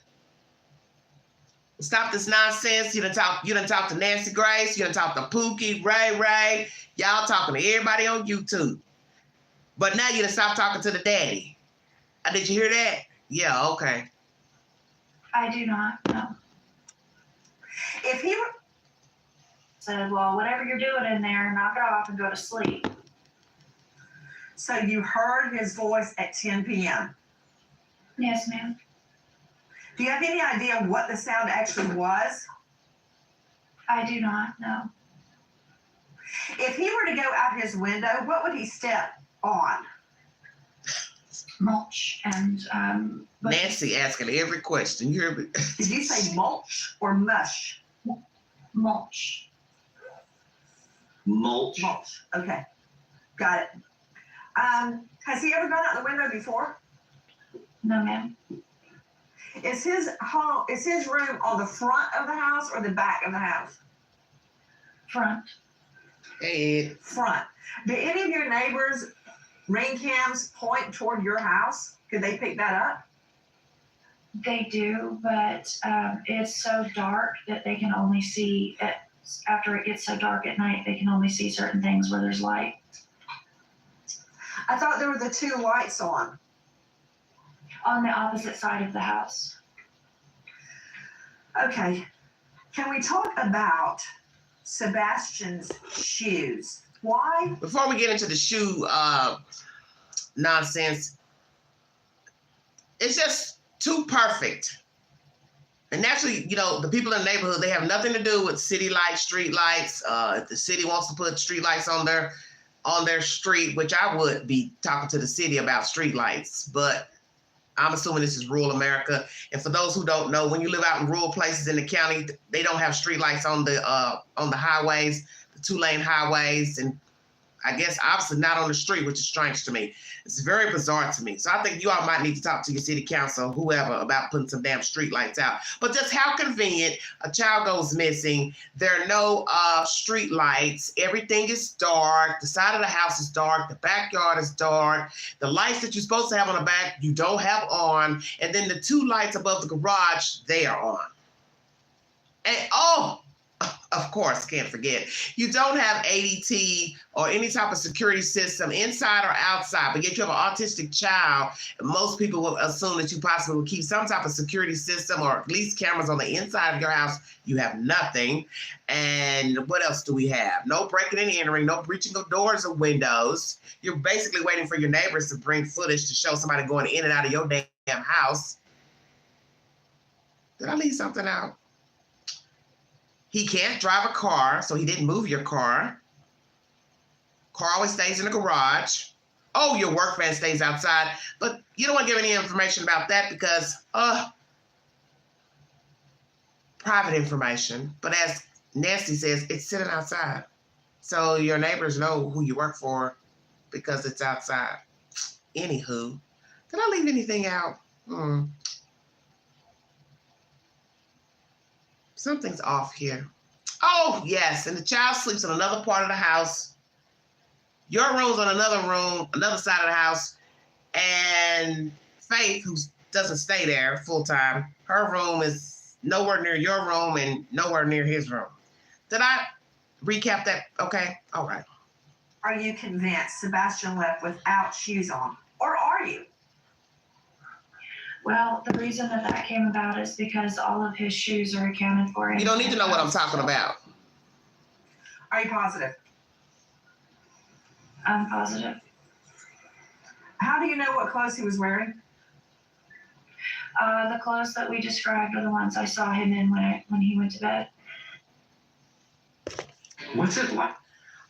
Stop this nonsense. You done talk to Nancy Grace. You done talk to Pookie, Ray. Y'all talking to everybody on YouTube. But now you done stop talking to the daddy. Did you hear that? Yeah, okay. I do not, no. If he were, Said, well, whatever you're doing in there, knock it off and go to sleep. so you heard his voice at 10 p.m. Yes, ma'am. Do you have any idea what the sound actually was? I do not, no. If he were to go out his window, what would he step on? Mulch and Nancy asking every question. You hear me? Did you say mulch or mush? mulch. Mulch. Mulch. Okay, got it. Has he ever gone out the window before? No, ma'am. Is his room on the front of the house or the back of the house? Front. Hey, Front. Do any of your neighbors' ring cams point toward your house? Could they pick that up? They do, but it's so dark that they can only see after it gets so dark at night, they can only see certain things where there's light. I thought there were the two lights on. On the opposite side of the house. Okay. Can we talk about Sebastian's shoes? Why? before we get into the shoe nonsense, it's just too perfect. And naturally, the people in the neighborhood, they have nothing to do with city lights, street lights. If the city wants to put street lights on their street, which I would be talking to the city about street lights, but I'm assuming this is rural America. And for those who don't know, when you live out in rural places in the county, they don't have street lights on the highways, the 2-lane highways, and I guess obviously not on the street, which is strange to me. It's very bizarre to me. So I think you all might need to talk to your city council, whoever, about putting some damn street lights out. But just how convenient, a child goes missing. There are no street lights. Everything is dark. The side of the house is dark. The backyard is dark. The lights that you're supposed to have on the back, you don't have on. And then the 2 lights above the garage, they are on. And of course, can't forget. You don't have ADT or any type of security system inside or outside, but yet you have an autistic child. Most people will assume that you possibly will keep some type of security system or at least cameras on the inside of your house. You have nothing. And what else do we have? No breaking and entering, no breaching of doors or windows. You're basically waiting for your neighbors to bring footage to show somebody going in and out of your damn house. Did I leave something out? He can't drive a car, so he didn't move your car. Car always stays in the garage. Oh, your work van stays outside, but you don't want to give any information about that because private information. But as Nancy says, it's sitting outside. So your neighbors know who you work for because it's outside. Anywho, did I leave anything out? Something's off here. Oh, yes, and the child sleeps in another part of the house. Your room's on another side of the house. And Faith, who doesn't stay there full time, her room is nowhere near your room and nowhere near his room. Did I recap that? Okay, all right. Are you convinced Sebastian left without shoes on? Or are you? Well, the reason that came about is because all of his shoes are accounted for. You don't need to know what I'm talking about. Are you positive? I'm positive. How do you know what clothes he was wearing? The clothes that we described are the ones I saw him in when he went to bed. What's it like?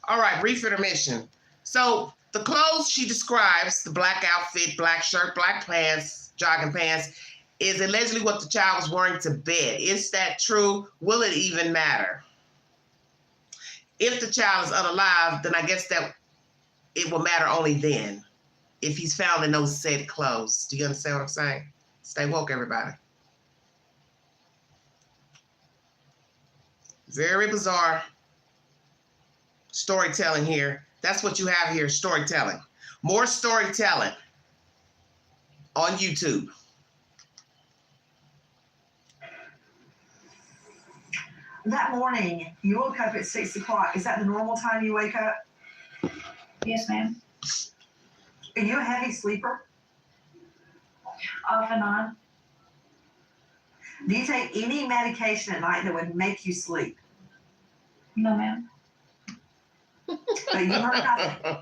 All right, brief intermission. So the clothes she describes, the black outfit, black shirt, black pants, jogging pants, is allegedly what the child was wearing to bed. Is that true? Will it even matter? If the child is unalive, then I guess that it will matter only then, if he's found in those said clothes. Do you understand what I'm saying? Stay woke, everybody. Very bizarre storytelling here. That's what you have here, storytelling. More storytelling on YouTube. That morning, you woke up at 6 o'clock. Is that the normal time you wake up? Yes, ma'am. Are you a heavy sleeper? Off and on. Do you take any medication at night that would make you sleep? No, ma'am. But you heard nothing.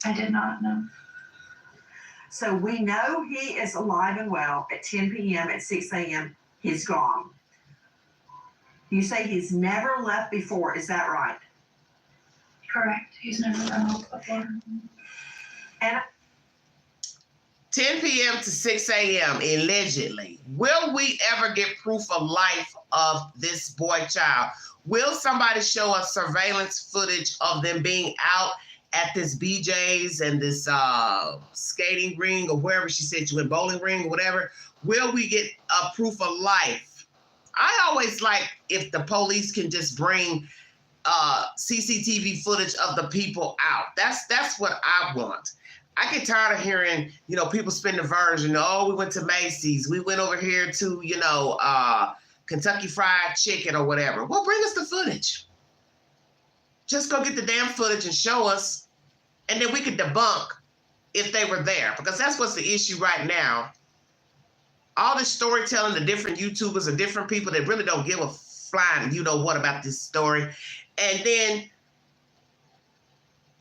I did not know. So we know he is alive and well at 10 p.m. At 6 a.m. He's gone. You say he's never left before. Is that right? Correct. He's never run off before. And 10 p.m. to 6 a.m. allegedly. Will we ever get proof of life of this boy child? Will somebody show us surveillance footage of them being out at this BJ's and this skating ring or wherever she said she went, bowling ring or whatever? Will we get a proof of life? I always like if the police can just bring CCTV footage of the people out. That's what I want. I get tired of hearing, people spin the version. Oh, we went to Macy's. We went over here to, Kentucky Fried Chicken or whatever. Well, bring us the footage. Just go get the damn footage and show us, and then we could debunk if they were there, because that's what's the issue right now. All this storytelling, the different YouTubers or different people that really don't give a flying what about this story, and then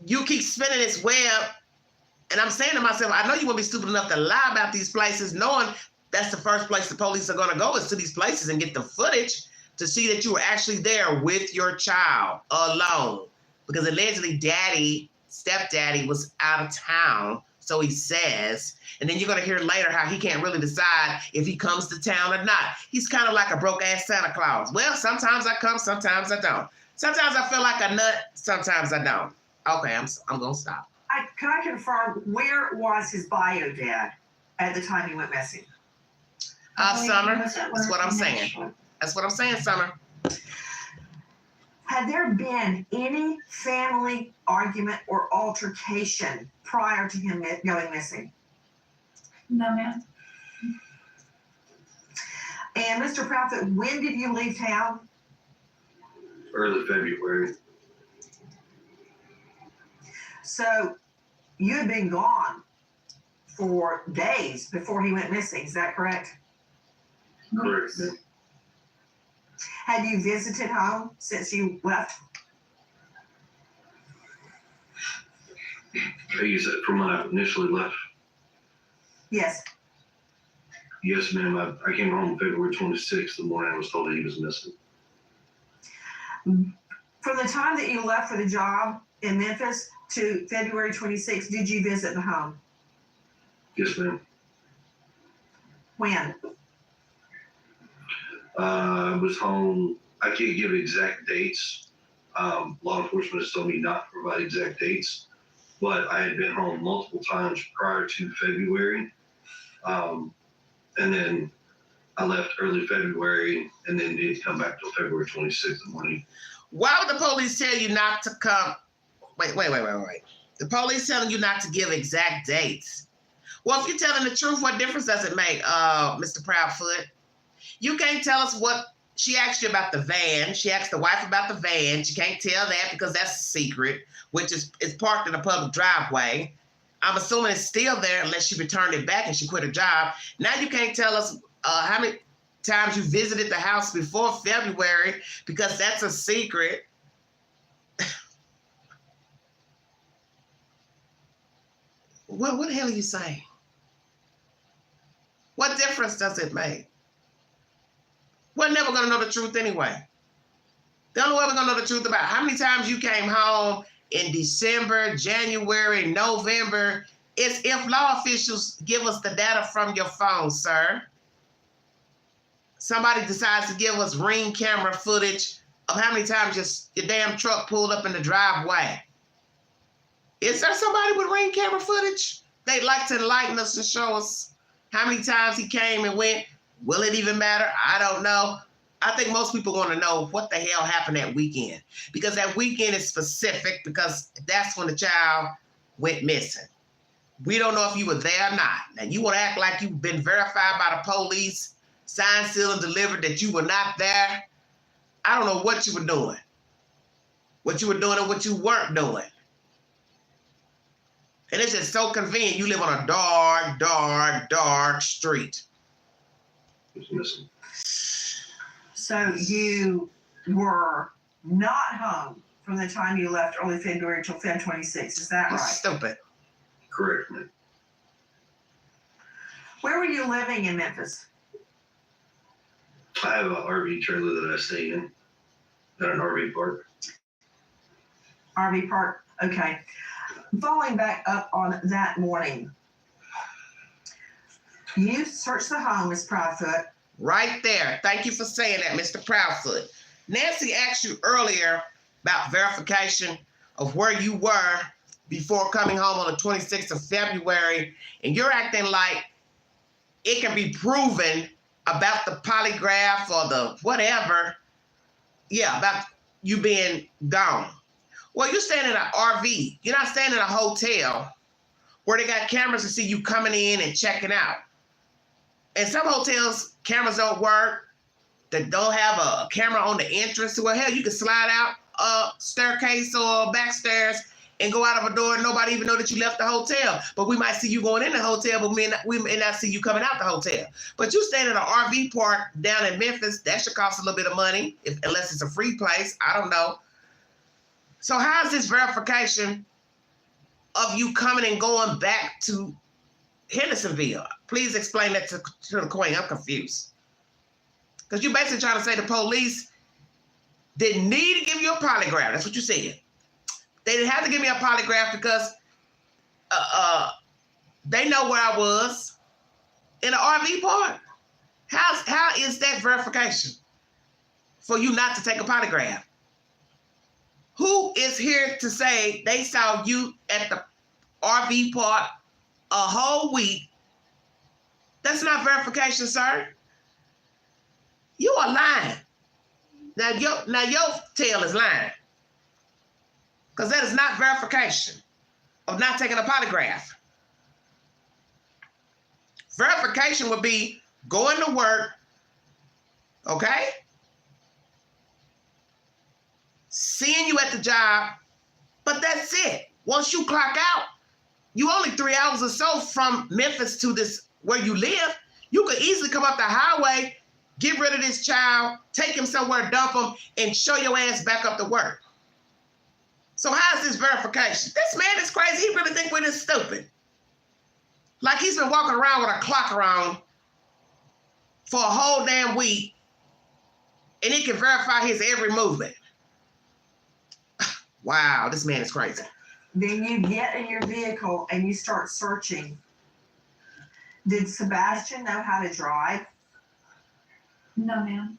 you keep spinning this web, and I'm saying to myself, I know you won't be stupid enough to lie about these places, knowing that's the first place the police are going to go is to these places and get the footage to see that you were actually there with your child alone. Because allegedly stepdaddy was out of town, so he says. And then you're going to hear later how he can't really decide if he comes to town or not. He's kind of like a broke-ass Santa Claus. Well, sometimes I come, sometimes I don't. Sometimes I feel like a nut, sometimes I don't. Okay, I'm going to stop. can I confirm, where was his bio dad at the time he went missing? Summer, that's what I'm saying. That's what I'm saying, Summer. Had there been any family argument or altercation prior to him going missing? No, ma'am. And Mr. Proudfoot, when did you leave town? Early February. So you had been gone for days before he went missing. Is that correct? Correct, ma'am. Have you visited home since you left? You said from when I initially left? Yes. Yes, ma'am. I came home February 26th, the morning I was told that he was missing. From the time that you left for the job in Memphis to February 26th, did you visit the home? Yes, ma'am. When? I was home. I can't give exact dates. Law enforcement has told me not to provide exact dates, but I had been home multiple times prior to February. And then I left early February and then didn't come back till February 26th in the morning. Why would the police tell you not to come? Wait. The police telling you not to give exact dates. Well, if you're telling the truth, what difference does it make, Mr. Proudfoot? You can't tell us what she asked you about the van. She asked the wife about the van. She can't tell that because that's a secret, which is parked in a public driveway. I'm assuming it's still there unless she returned it back and she quit her job. Now you can't tell us how many times you visited the house before February because that's a secret. What the hell are you saying? What difference does it make? We're never going to know the truth anyway. The only way we're going to know the truth about how many times you came home in December, January, November is if law officials give us the data from your phone, sir. Somebody decides to give us ring camera footage of how many times your damn truck pulled up in the driveway. Is there somebody with ring camera footage? They'd like to enlighten us and show us how many times he came and went. Will it even matter? I don't know. I think most people want to know what the hell happened that weekend, because that weekend is specific because that's when the child went missing. We don't know if you were there or not. Now, you want to act like you've been verified by the police, signed, sealed, and delivered that you were not there. I don't know what you were doing. What you were doing and what you weren't doing. And it's just so convenient. You live on a dark street. He was missing. So you were not home from the time you left early February till Feb 26. Is that right? Stupid. Correct, ma'am. Where were you living in Memphis? I have an RV trailer that I stay in at an RV park. RV park. Okay. Following back up on that morning, you searched the home, Ms. Proudfoot. Right there. Thank you for saying that, Mr. Proudfoot. Nancy asked you earlier about verification of where you were before coming home on the 26th of February, and you're acting like it can be proven about the polygraph or the whatever. Yeah, about you being gone. Well, you're staying in an RV. You're not staying in a hotel where they got cameras to see you coming in and checking out. And some hotels, cameras don't work. They don't have a camera on the entrance. Well, hell, you can slide out a staircase or back stairs and go out of a door and nobody even know that you left the hotel. But we might see you going in the hotel, but we may not see you coming out the hotel. But you staying in an RV park down in Memphis, that should cost a little bit of money, unless it's a free place. I don't know. So how is this verification of you coming and going back to Hendersonville? Please explain that to the queen. I'm confused. Because you're basically trying to say the police didn't need to give you a polygraph. That's what you said. They didn't have to give me a polygraph because they know where I was in an RV park. How is that verification for you not to take a polygraph? Who is here to say they saw you at the RV park a whole week? That's not verification, sir. You are lying. Now your tail is lying. Because that is not verification of not taking a polygraph. Verification would be going to work, okay? seeing you at the job, but that's it. Once you clock out, you only 3 hours or so from Memphis to this where you live. You could easily come up the highway, get rid of this child, take him somewhere, dump him, and show your ass back up to work. So how's this verification? This man is crazy. He really think we're this stupid. Like he's been walking around with a clock around for a whole damn week, and he can verify his every movement. Wow, this man is crazy. Then you get in your vehicle and you start searching. Did Sebastian know how to drive? No, ma'am.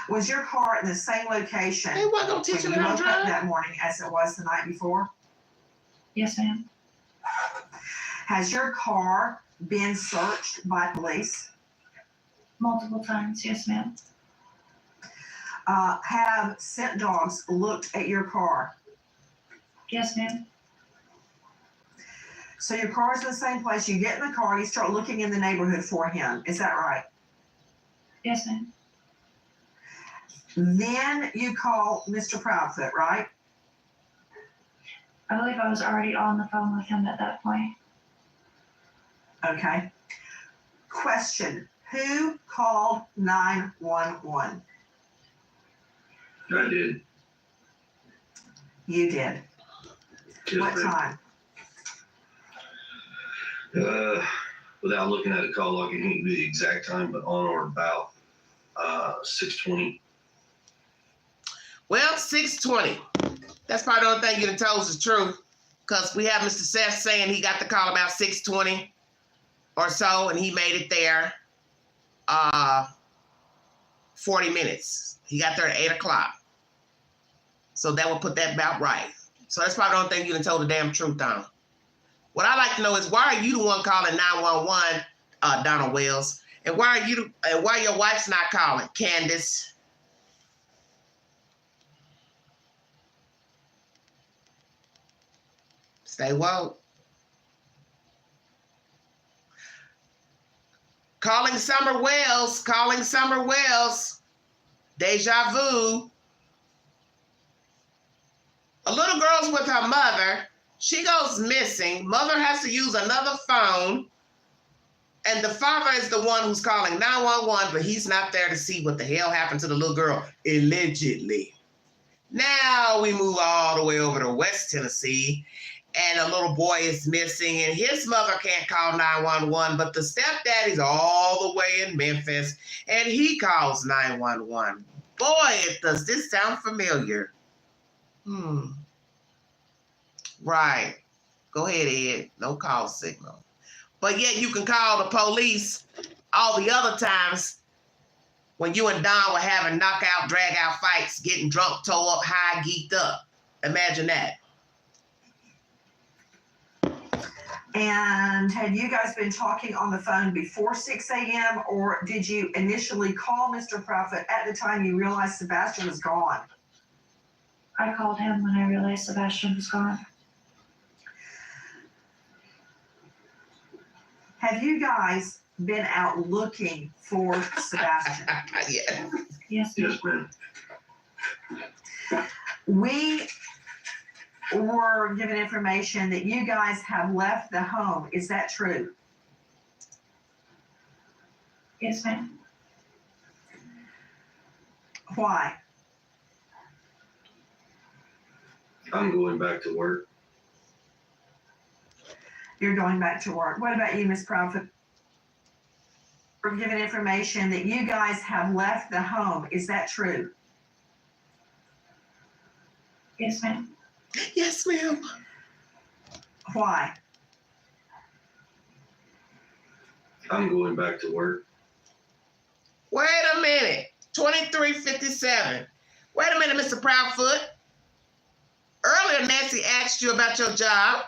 Was your car in the same location They wasn't gonna teach when him you how to woke up drive. that morning as it was the night before? Yes, ma'am. Has your car been searched by police? Multiple times. Yes, ma'am. Have scent dogs looked at your car? Yes, ma'am. So your car's in the same place. You get in the car, you start looking in the neighborhood for him. Is that right? Yes, ma'am. Then you call Mr. Proudfoot, right? I believe I was already on the phone with him at that point. Okay. Question. Who called 911? I did. You did. Yes, What ma'am. time? Without looking at a call log, it can't be the exact time, but on or about 6:20. Well, 6:20. That's probably the only thing you done told us the truth, because we have Mr. Seth saying he got the call about 6:20 or so, and he made it there 40 minutes. He got there at 8 o'clock. So that would put that about right. So that's probably the only thing you done told the damn truth on. What I like to know is, why are you the one calling 911, Donald Wells? And why your wife's not calling, Candace? Stay woke. Calling Summer Wells. Deja vu. A little girl's with her mother. She goes missing. Mother has to use another phone. And the father is the one who's calling 911, but he's not there to see what the hell happened to the little girl, allegedly. Now we move all the way over to West Tennessee, and a little boy is missing, and his mother can't call 911, but the stepdaddy's all the way in Memphis, and he calls 911. Boy, does this sound familiar. Right. Go ahead, Ed. No call signal. But yet you can call the police all the other times when you and Don were having knockout, drag-out fights, getting drunk, toe up, high, geeked up. Imagine that. And had you guys been talking on the phone before 6 a.m. or did you initially call Mr. Proudfoot at the time you realized Sebastian was gone? I called him when I realized Sebastian was gone. Have you guys been out looking for Sebastian? Yeah. Yes, ma'am. Yes, ma'am. We were given information that you guys have left the home. Is that true? Yes, ma'am. Why? I'm going back to work. You're going back to work. What about you, Ms. Proudfoot? We're given information that you guys have left the home. Is that true? Yes, ma'am. Yes, ma'am. Why? I'm going back to work. Wait a minute. 2357. Wait a minute, Mr. Proudfoot. Earlier, Nancy asked you about your job,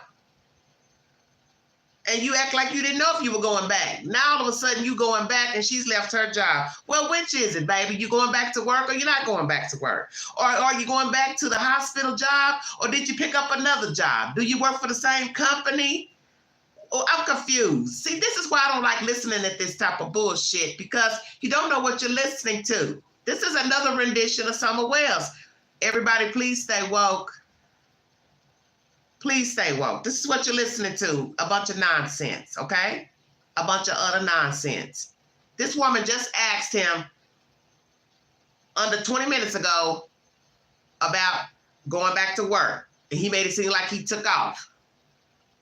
and you act like you didn't know if you were going back. Now, all of a sudden, you going back, and she's left her job. Well, which is it, baby? You going back to work, or you're not going back to work? Or are you going back to the hospital job, or did you pick up another job? Do you work for the same company? Oh, I'm confused. See, this is why I don't like listening at this type of bullshit, because you don't know what you're listening to. This is another rendition of Summer Wells. Everybody, please stay woke. Please stay woke. This is what you're listening to. A bunch of nonsense, okay? A bunch of utter nonsense. This woman just asked him under 20 minutes ago about going back to work. And he made it seem like he took off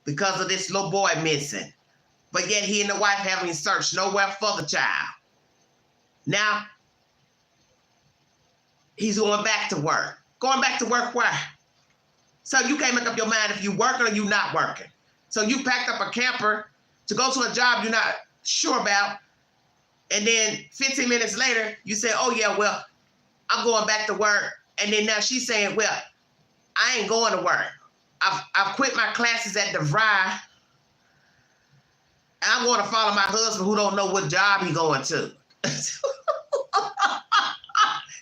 because of this little boy missing. But yet he and the wife haven't searched nowhere for the child. Now, he's going back to work. Going back to work where? So you can't make up your mind if you're working or you're not working. So you packed up a camper to go to a job you're not sure about. And then 15 minutes later, you say, oh yeah, well, I'm going back to work. And then now she's saying, well, I ain't going to work. I've quit my classes at DeVry. And I'm going to follow my husband who don't know what job he's going to.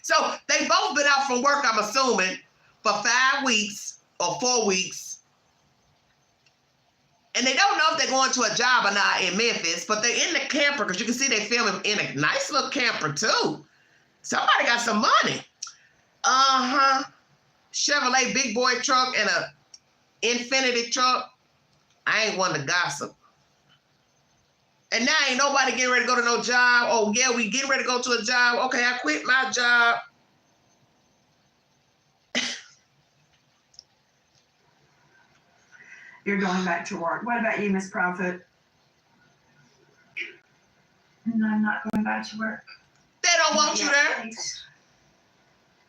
So they both been out from work, I'm assuming, for 5 weeks or 4 weeks. And they don't know if they're going to a job or not in Memphis, but they're in the camper because you can see they filming in a nice little camper too. Somebody got some money. Chevrolet big boy truck and a Infinity truck. I ain't one to gossip. And now ain't nobody getting ready to go to no job. Oh yeah, we getting ready to go to a job. Okay, I quit my job. You're going back to work. What about you, Miss Prophet? No, I'm not going back to work. They don't want you there.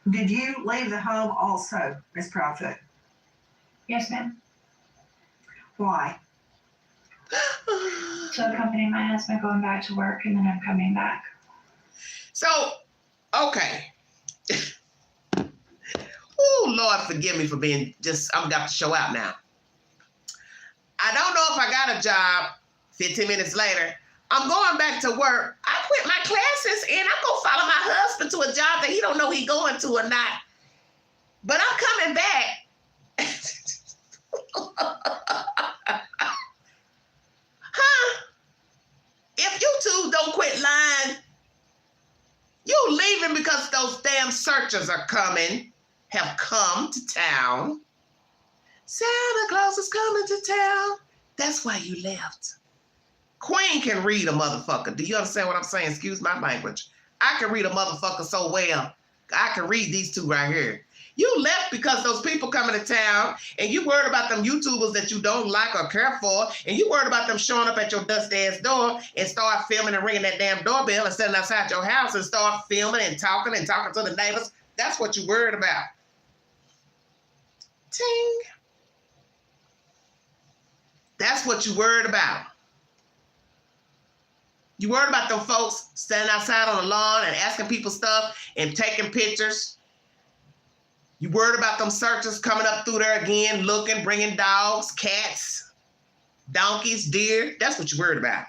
Did you leave the home also, Miss Prophet? Yes, ma'am. Why? To accompany my husband going back to work, and then I'm coming back. So, okay. Oh, Lord, forgive me for being I'm got to show out now. I don't know if I got a job 15 minutes later. I'm going back to work. I quit my classes and I'm going to follow my husband to a job that he don't know he going to or not. But I'm coming back. Huh? If you two don't quit lying, you leaving because those damn searchers have come to town. Santa Claus is coming to town. That's why you left. Queen can read a motherfucker. Do you understand what I'm saying? Excuse my language. I can read a motherfucker so well. I can read these two right here. You left because those people coming to town and you worried about them YouTubers that you don't like or care for, and you worried about them showing up at your dusty-ass door and start filming and ringing that damn doorbell and sitting outside your house and start filming and talking to the neighbors. That's what you worried about. Ting. That's what you worried about. You worried about them folks standing outside on the lawn and asking people stuff and taking pictures. You worried about them searchers coming up through there again, looking, bringing dogs, cats, donkeys, deer. That's what you worried about.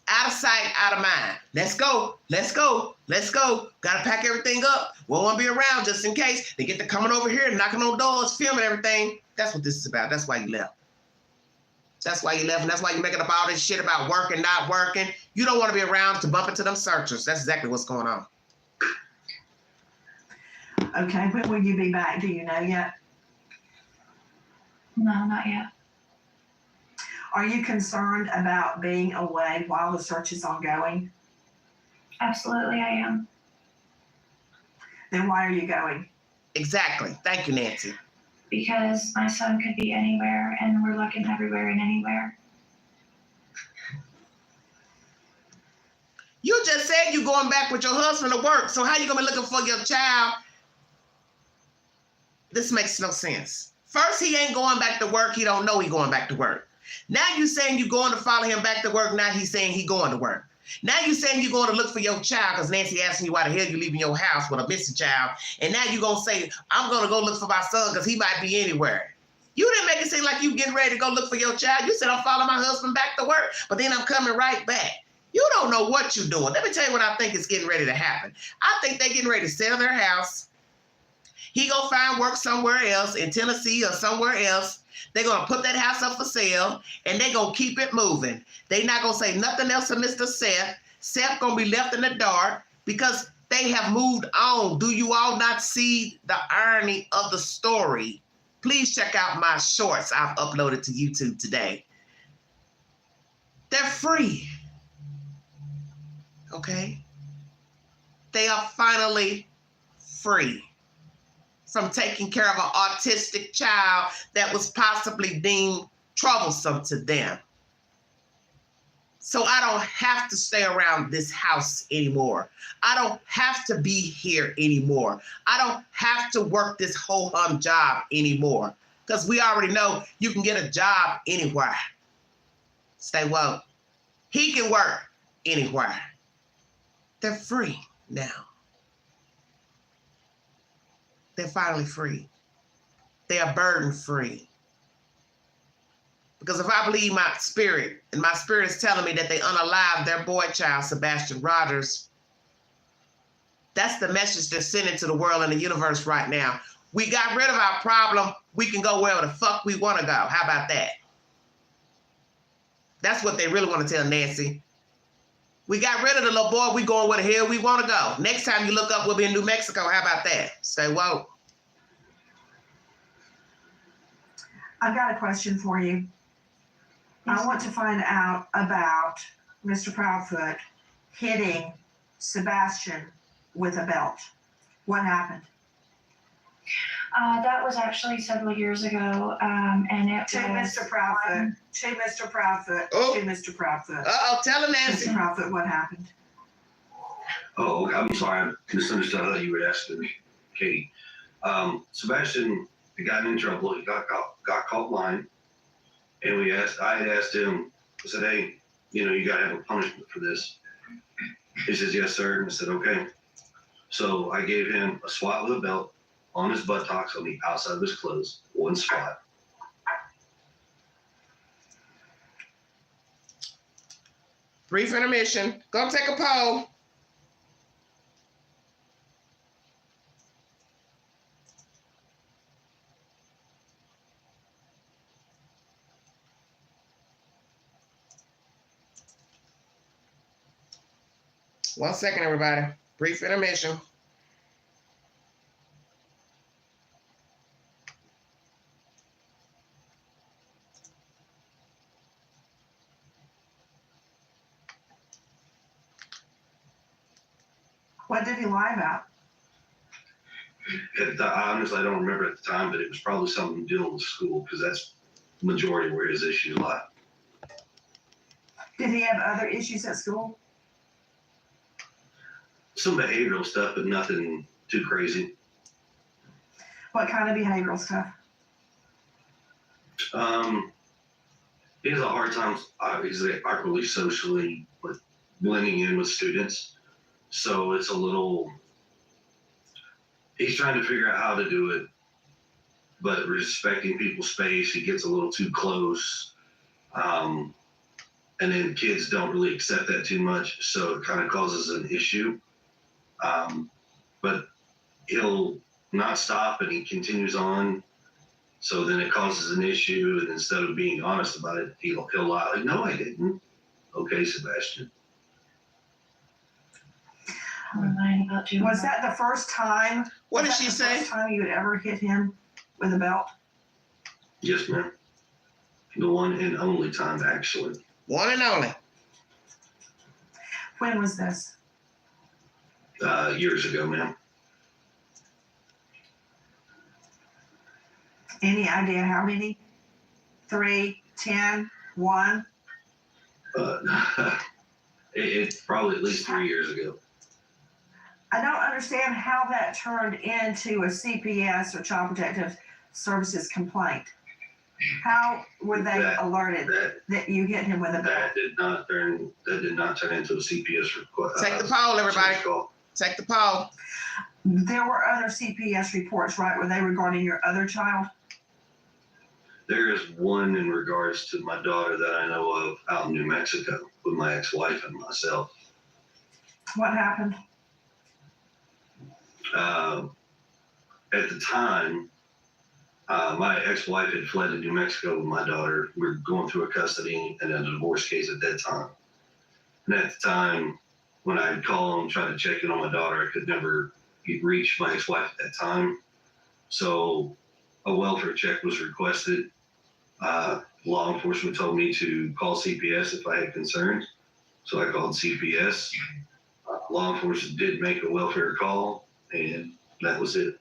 Out of sight, out of mind. Let's go. Let's go. Let's go. Got to pack everything up. We don't want to be around just in case. They get to coming over here, knocking on doors, filming everything. That's what this is about. That's why you left. That's why you left, and that's why you're making up all this shit about working, not working. You don't want to be around to bump into them searchers. That's exactly what's going on. Okay, when will you be back? Do you know yet? No, not yet. Are you concerned about being away while the search is ongoing? Absolutely, I am. Then why are you going? Exactly. Thank you, Nancy. Because my son could be anywhere, and we're looking everywhere and anywhere. You just said you're going back with your husband to work, so how you gonna be looking for your child? This makes no sense. First, he ain't going back to work. He don't know he going back to work. Now you saying you going to follow him back to work. Now he's saying he going to work. Now you saying you're going to look for your child because Nancy asking you why the hell you leaving your house with a missing child. And now you're going to say, I'm going to go look for my son because he might be anywhere. You didn't make it seem like you getting ready to go look for your child. You said, I'm following my husband back to work, but then I'm coming right back. You don't know what you're doing. Let me tell you what I think is getting ready to happen. I think they're getting ready to sell their house. He gonna find work somewhere else in Tennessee or somewhere else. They're gonna put that house up for sale and they're gonna keep it moving. They're not gonna say nothing else to Mr. Seth. Seth gonna be left in the dark because They have moved on. Do you all not see the irony of the story? Please check out my shorts I've uploaded to YouTube today. They're free. Okay? They are finally free from taking care of an autistic child that was possibly deemed troublesome to them. So I don't have to stay around this house anymore. I don't have to be here anymore. I don't have to work this ho-hum job anymore. Because we already know you can get a job anywhere. Stay woke. He can work anywhere. They're free now. They're finally free. They are burden free. Because if I believe my spirit, and my spirit is telling me that they unalived their boy child, Sebastian Rogers, that's the message they're sending to the world and the universe right now. We got rid of our problem. We can go wherever the fuck we want to go. How about that? That's what they really want to tell Nancy. We got rid of the little boy. We going where the hell we want to go. Next time you look up, we'll be in New Mexico. How about that? Stay woke. I've got a question for you. I want to find out about Mr. Proudfoot hitting Sebastian with a belt. What happened? That was actually several years ago, and it To was Mr. Proudfoot. To Mr. Proudfoot. Oh. To Mr. Proudfoot. Uh-oh, tell him, Nancy. Mr. Proudfoot, what happened? Oh, I'm sorry. I misunderstood. I thought you were asking me, Katie. Sebastian got in trouble. He got caught lying. And I had asked him, I said, hey, you got to have a punishment for this. He says, yes, sir. And I said, okay. So I gave him a swat with a belt on his buttocks on the outside of his clothes, one spot. Brief intermission. Go take a poll. One second, everybody. Brief intermission. What did he lie about? Honestly, I don't remember at the time, but it was probably something dealing with school because that's the majority where his issues lie. Did he have other issues at school? Some behavioral stuff, but nothing too crazy. What kind of behavioral stuff? He has a hard time, he's awkwardly socially blending in with students. So it's a little, he's trying to figure out how to do it, but respecting people's space. He gets a little too close. And then kids don't really accept that too much. So it kind of causes an issue. But he'll not stop and he continues on. So then it causes an issue. And instead of being honest about it, he'll lie. Like, no, I didn't. Okay, Sebastian. I'm lying about doing Was that the first time? What did was she that the say? First time you had ever hit him with a belt? Yes, ma'am. The one and only time, actually. One and only. When was this? Years ago, ma'am. Any idea how many? 3, 10, 1? It's probably at least 3 years ago. I don't understand how that turned into a CPS or Child Protective Services complaint. How were they alerted that you hit him with a belt? That did not turn into a CPS request. Take the poll, everybody. Call. Take the poll. There were other CPS reports, right? Were they regarding your other child? There is one in regards to my daughter that I know of out in New Mexico with my ex-wife and myself. What happened? At the time, my ex-wife had fled to New Mexico with my daughter. We were going through a custody and a divorce case at that time. And at the time, when I'd call and try to check in on my daughter, I could never reach my ex-wife at that time. So a welfare check was requested. Law enforcement told me to call CPS if I had concerns. So I called CPS. Law enforcement did make a welfare call, and that was it.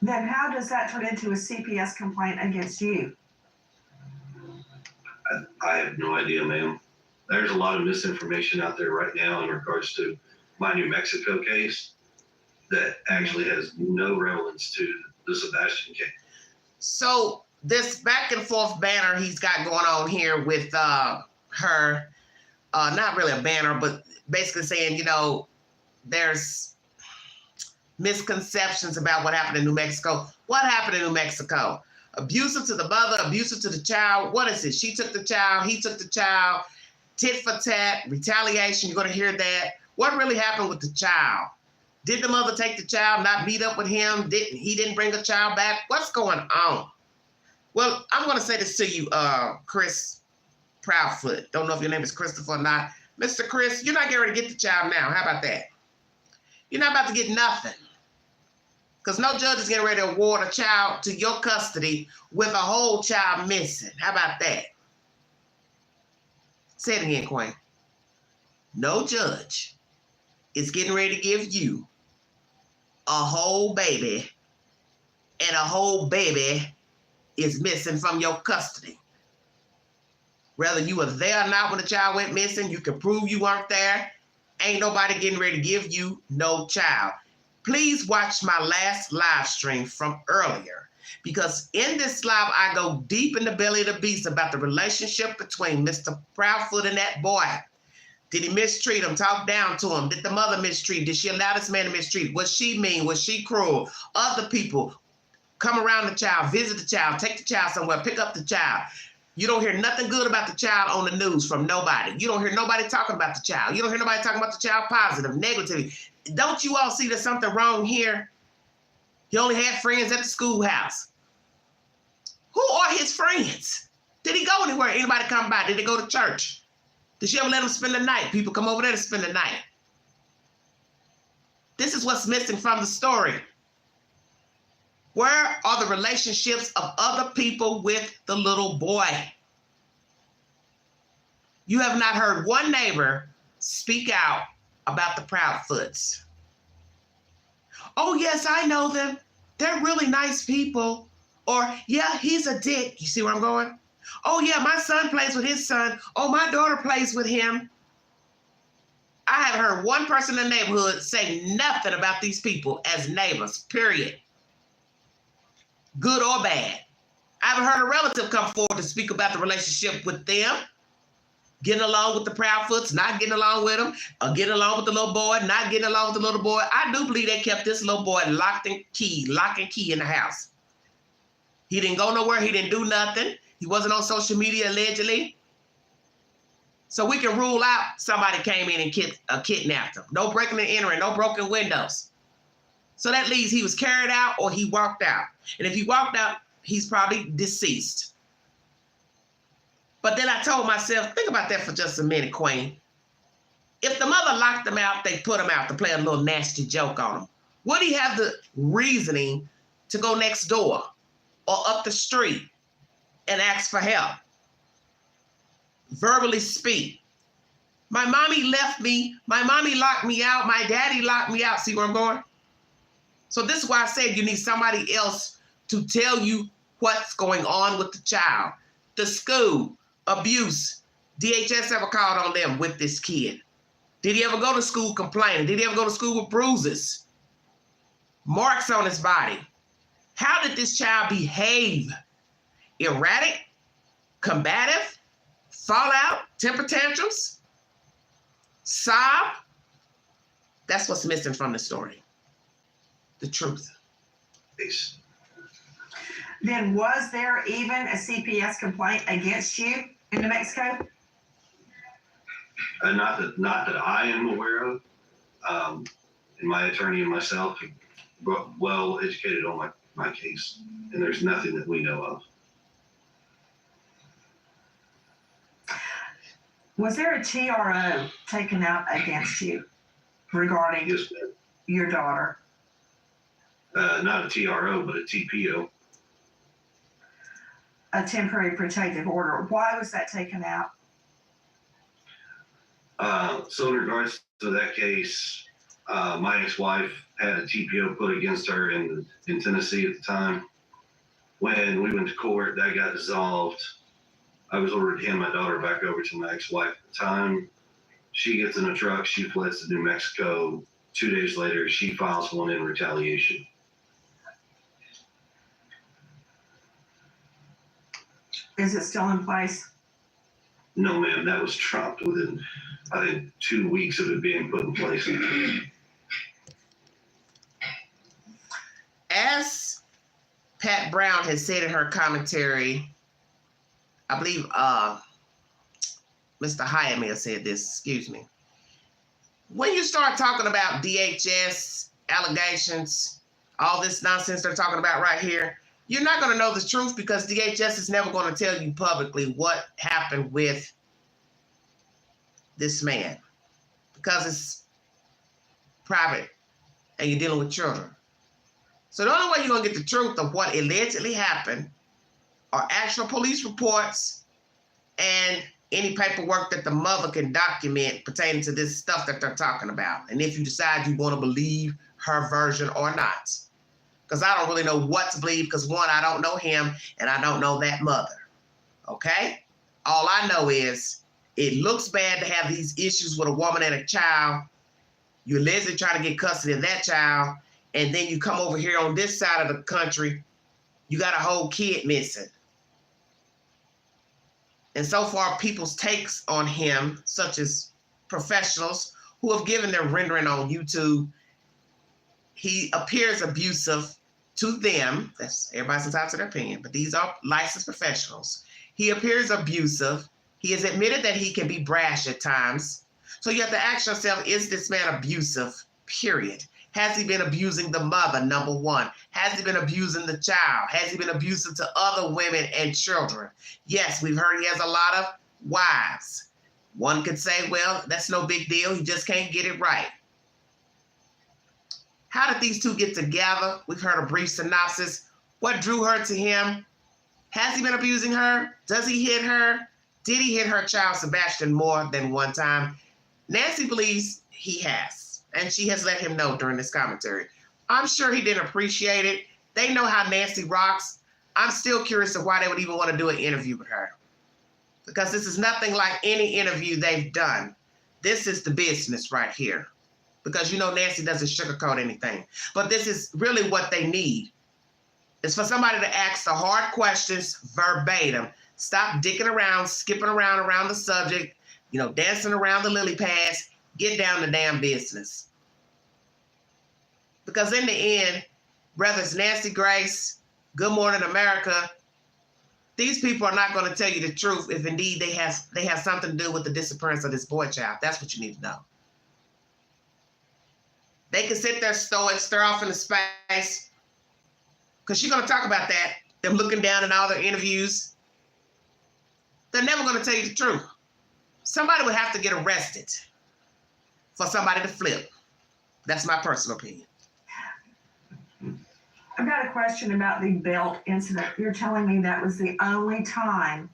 Then how does that turn into a CPS complaint against you? I have no idea, ma'am. There's a lot of misinformation out there right now in regards to my New Mexico case that actually has no relevance to the Sebastian case. So this back and forth banner he's got going on here with her, not really a banner, but basically saying, there's misconceptions about what happened in New Mexico. What happened in New Mexico? Abusive to the mother, abusive to the child. What is it? She took the child, he took the child, tit for tat, retaliation. You're going to hear that. What really happened with the child? Did the mother take the child, not meet up with him? He didn't bring the child back? What's going on? Well, I'm going to say this to you, Chris Proudfoot. Don't know if your name is Christopher or not. Mr. Chris, you're not getting ready to get the child now. How about that? You're not about to get nothing. Because no judge is getting ready to award a child to your custody with a whole child missing. How about that? Say it again, Queen. No judge is getting ready to give you a whole baby, and a whole baby is missing from your custody. Whether you were there or not when the child went missing, you can prove you weren't there. Ain't nobody getting ready to give you no child. Please watch my last live stream from earlier, because in this live, I go deep in the belly of the beast about the relationship between Mr. Proudfoot and that boy. Did he mistreat him, talk down to him? Did the mother mistreat? Did she allow this man to mistreat? Was she mean? Was she cruel? Other people come around the child, visit the child, take the child somewhere, pick up the child. You don't hear nothing good about the child on the news from nobody. You don't hear nobody talking about the child. You don't hear nobody talking about the child positive, negatively. Don't you all see there's something wrong here? He only had friends at the schoolhouse. Who are his friends? Did he go anywhere? Anybody come by? Did they go to church? Did she ever let him spend the night? People come over there to spend the night. This is what's missing from the story. Where are the relationships of other people with the little boy? You have not heard one neighbor speak out about the Proudfoots. Oh, yes, I know them. They're really nice people. Or, yeah, he's a dick. You see where I'm going? Oh, yeah, my son plays with his son. Oh, my daughter plays with him. I haven't heard one person in the neighborhood say nothing about these people as neighbors, period. Good or bad. I haven't heard a relative come forward to speak about the relationship with them. Getting along with the Proudfoots, not getting along with them, or getting along with the little boy, not getting along with the little boy. I do believe they kept this little boy lock and key in the house. He didn't go nowhere. He didn't do nothing. He wasn't on social media, allegedly. So we can rule out somebody came in and kidnapped him. No breaking and entering, no broken windows. So that leaves he was carried out or he walked out. And if he walked out, he's probably deceased. But then I told myself, think about that for just a minute, Queen. If the mother locked him out, they put him out to play a little nasty joke on him. Would he have the reasoning to go next door or up the street and ask for help? Verbally speak. My mommy left me. My mommy locked me out. My daddy locked me out. See where I'm going? So this is why I said you need somebody else to tell you what's going on with the child. The school, abuse. DHS ever called on them with this kid? Did he ever go to school complaining? Did he ever go to school with bruises? Marks on his body. How did this child behave? Erratic? Combative? Fall out? Temper tantrums? Sob? That's what's missing from the story. The truth. Peace. Then was there even a CPS complaint against you in New Mexico? Not that I am aware of. And my attorney and myself are well educated on my case, and there's nothing that we know of. Was there a TRO taken out against you regarding Yes, ma'am. your daughter? Not a TRO, but a TPO. A temporary protective order. Why was that taken out? So in regards to that case, my ex-wife had a TPO put against her in Tennessee at the time. When we went to court, that got dissolved. I was ordered to hand my daughter back over to my ex-wife at the time. She gets in a truck, she fleds to New Mexico. 2 days later, she files one in retaliation. Is it still in place? No, ma'am, that was dropped within, I think, 2 weeks of it being put in place. As Pat Brown has said in her commentary, I believe Mr. Hyatt may have said this, excuse me. When you start talking about DHS allegations, all this nonsense they're talking about right here, you're not going to know the truth because DHS is never going to tell you publicly what happened with this man because it's private and you're dealing with children. So the only way you're going to get the truth of what allegedly happened are actual police reports and any paperwork that the mother can document pertaining to this stuff that they're talking about. And if you decide you want to believe her version or not. Because I don't really know what to believe because, one, I don't know him and I don't know that mother. Okay? All I know is it looks bad to have these issues with a woman and a child. You're allegedly trying to get custody of that child. And then you come over here on this side of the country, you got a whole kid missing. And so far, people's takes on him, such as professionals who have given their rendering on YouTube, he appears abusive to them. That's everybody's entitled to their opinion, but these are licensed professionals. He appears abusive. He has admitted that he can be brash at times. So you have to ask yourself, is this man abusive? Period. Has he been abusing the mother? Number one. Has he been abusing the child? Has he been abusive to other women and children? Yes, we've heard he has a lot of wives. One could say, well, that's no big deal. He just can't get it right. How did these two get together? We've heard a brief synopsis. What drew her to him? Has he been abusing her? Does he hit her? Did he hit her child, Sebastian, more than one time? Nancy believes he has, and she has let him know during this commentary. I'm sure he didn't appreciate it. They know how Nancy rocks. I'm still curious of why they would even want to do an interview with her. Because this is nothing like any interview they've done. This is the business right here. Because you know Nancy doesn't sugarcoat anything. But this is really what they need. It's for somebody to ask the hard questions verbatim. Stop dicking around, skipping around the subject, dancing around the lily pads. Get down to damn business. Because in the end, whether it's Nancy Grace, Good Morning America, these people are not going to tell you the truth if indeed they have something to do with the disappearance of this boy child. That's what you need to know. They can sit there stoic, stare off into space, because she's going to talk about that, them looking down in all their interviews. They're never going to tell you the truth. Somebody would have to get arrested for somebody to flip. That's my personal opinion. I've got a question about the belt incident. You're telling me that was the only time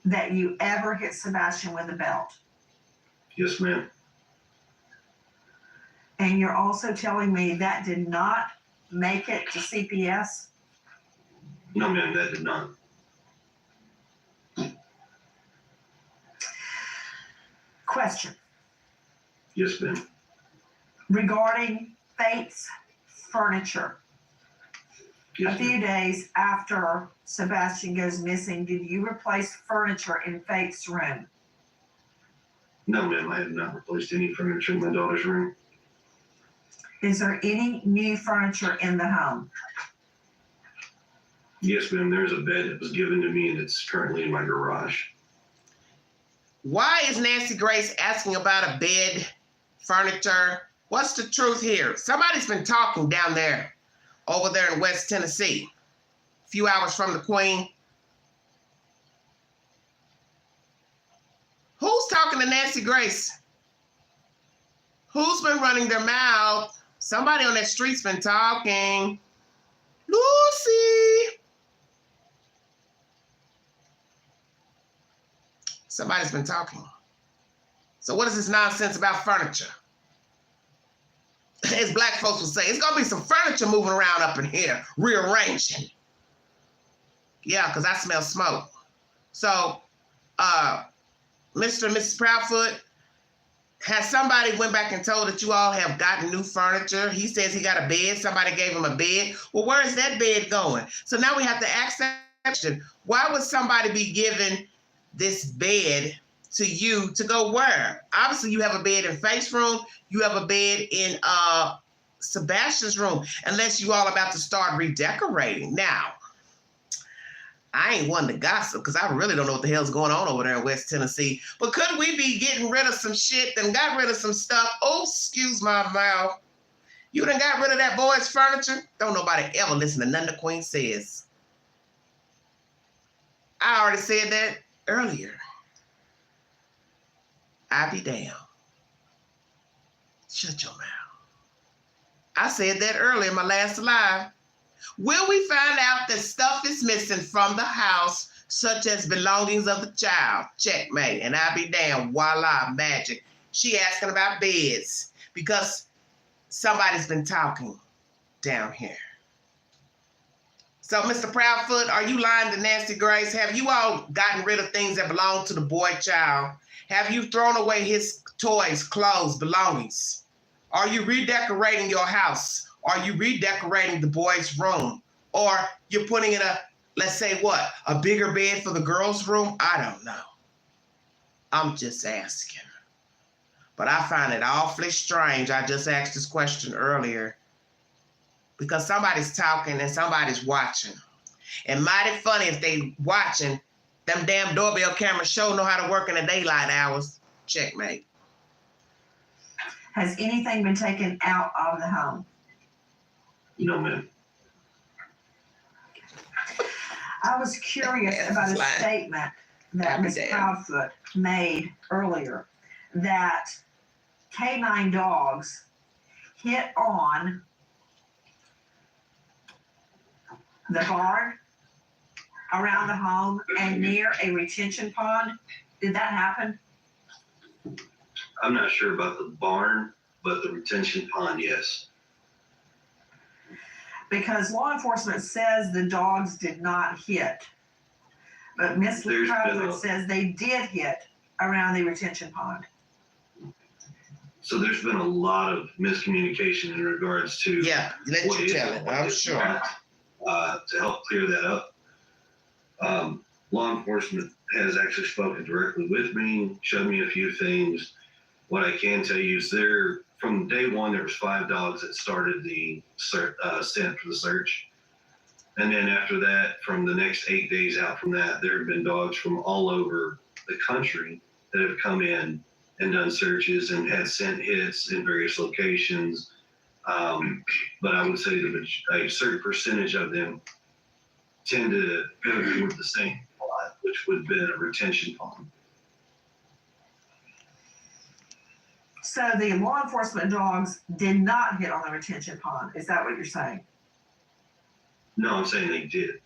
that you ever hit Sebastian with a belt. Yes, ma'am. And you're also telling me that did not make it to CPS? No, ma'am, that did not. Question. Yes, ma'am. Regarding Fate's furniture. Yes, A few ma'am. days after Sebastian goes missing, did you replace furniture in Fate's room? No, ma'am, I have not replaced any furniture in my daughter's room. Is there any new furniture in the home? Yes, ma'am, there's a bed that was given to me and it's currently in my garage. Why is Nancy Grace asking about a bed, furniture? What's the truth here? Somebody's been talking down there, over there in West Tennessee, a few hours from the Queen. Who's talking to Nancy Grace? Who's been running their mouth? Somebody on that street's been talking. Lucy. Somebody's been talking. So what is this nonsense about furniture? As black folks would say, it's gonna be some furniture moving around up in here, rearranging. Yeah, because I smell smoke. So, Mr. and Mrs. Proudfoot, has somebody went back and told that you all have gotten new furniture? He says he got a bed. Somebody gave him a bed. Well, where is that bed going? So now we have to ask that question. Why would somebody be giving this bed to you to go where? Obviously, you have a bed in Faith's room. You have a bed in Sebastian's room, unless you all about to start redecorating. Now, I ain't one to gossip because I really don't know what the hell's going on over there in West Tennessee. But could we be getting rid of some shit and got rid of some stuff? Oh, excuse my mouth. You done got rid of that boy's furniture? Don't nobody ever listen to nothing the Queen says. I already said that earlier. I be damned. Shut your mouth. I said that earlier in my last live. Will we find out that stuff is missing from the house, such as belongings of the child? Checkmate. And I be damned. Voila, magic. She asking about beds because somebody's been talking down here. So, Mr. Proudfoot, are you lying to Nancy Grace? Have you all gotten rid of things that belong to the boy child? Have you thrown away his toys, clothes, belongings? Are you redecorating your house? Are you redecorating the boy's room? Or you're putting in a, let's say what, a bigger bed for the girl's room? I don't know. I'm just asking. But I find it awfully strange. I just asked this question earlier because somebody's talking and somebody's watching. And mighty funny if they watching, them damn doorbell cameras sure know how to work in the daylight hours. Checkmate. Has anything been taken out of the home? No, ma'am. I was curious about a statement that Ms. Proudfoot made earlier that canine dogs hit on the barn around the home and near a retention pond. Did that happen? I'm not sure about the barn, but the retention pond, yes. Because law enforcement says the dogs did not hit. But Ms. Proudfoot says they did hit around the retention pond. So there's been a lot of miscommunication in regards to let you tell it. I'm sure. To help clear that up, law enforcement has actually spoken directly with me, showed me a few things. What I can tell you is from day one, there was 5 dogs that started the scent for the search. And then after that, from the next 8 days out from that, there have been dogs from all over the country that have come in and done searches and had scent hits in various locations. But I would say that a certain percentage of them tend to go toward the same spot, which would have been a retention pond. So the law enforcement dogs did not hit on the retention pond. Is that what you're saying? No, I'm saying they did.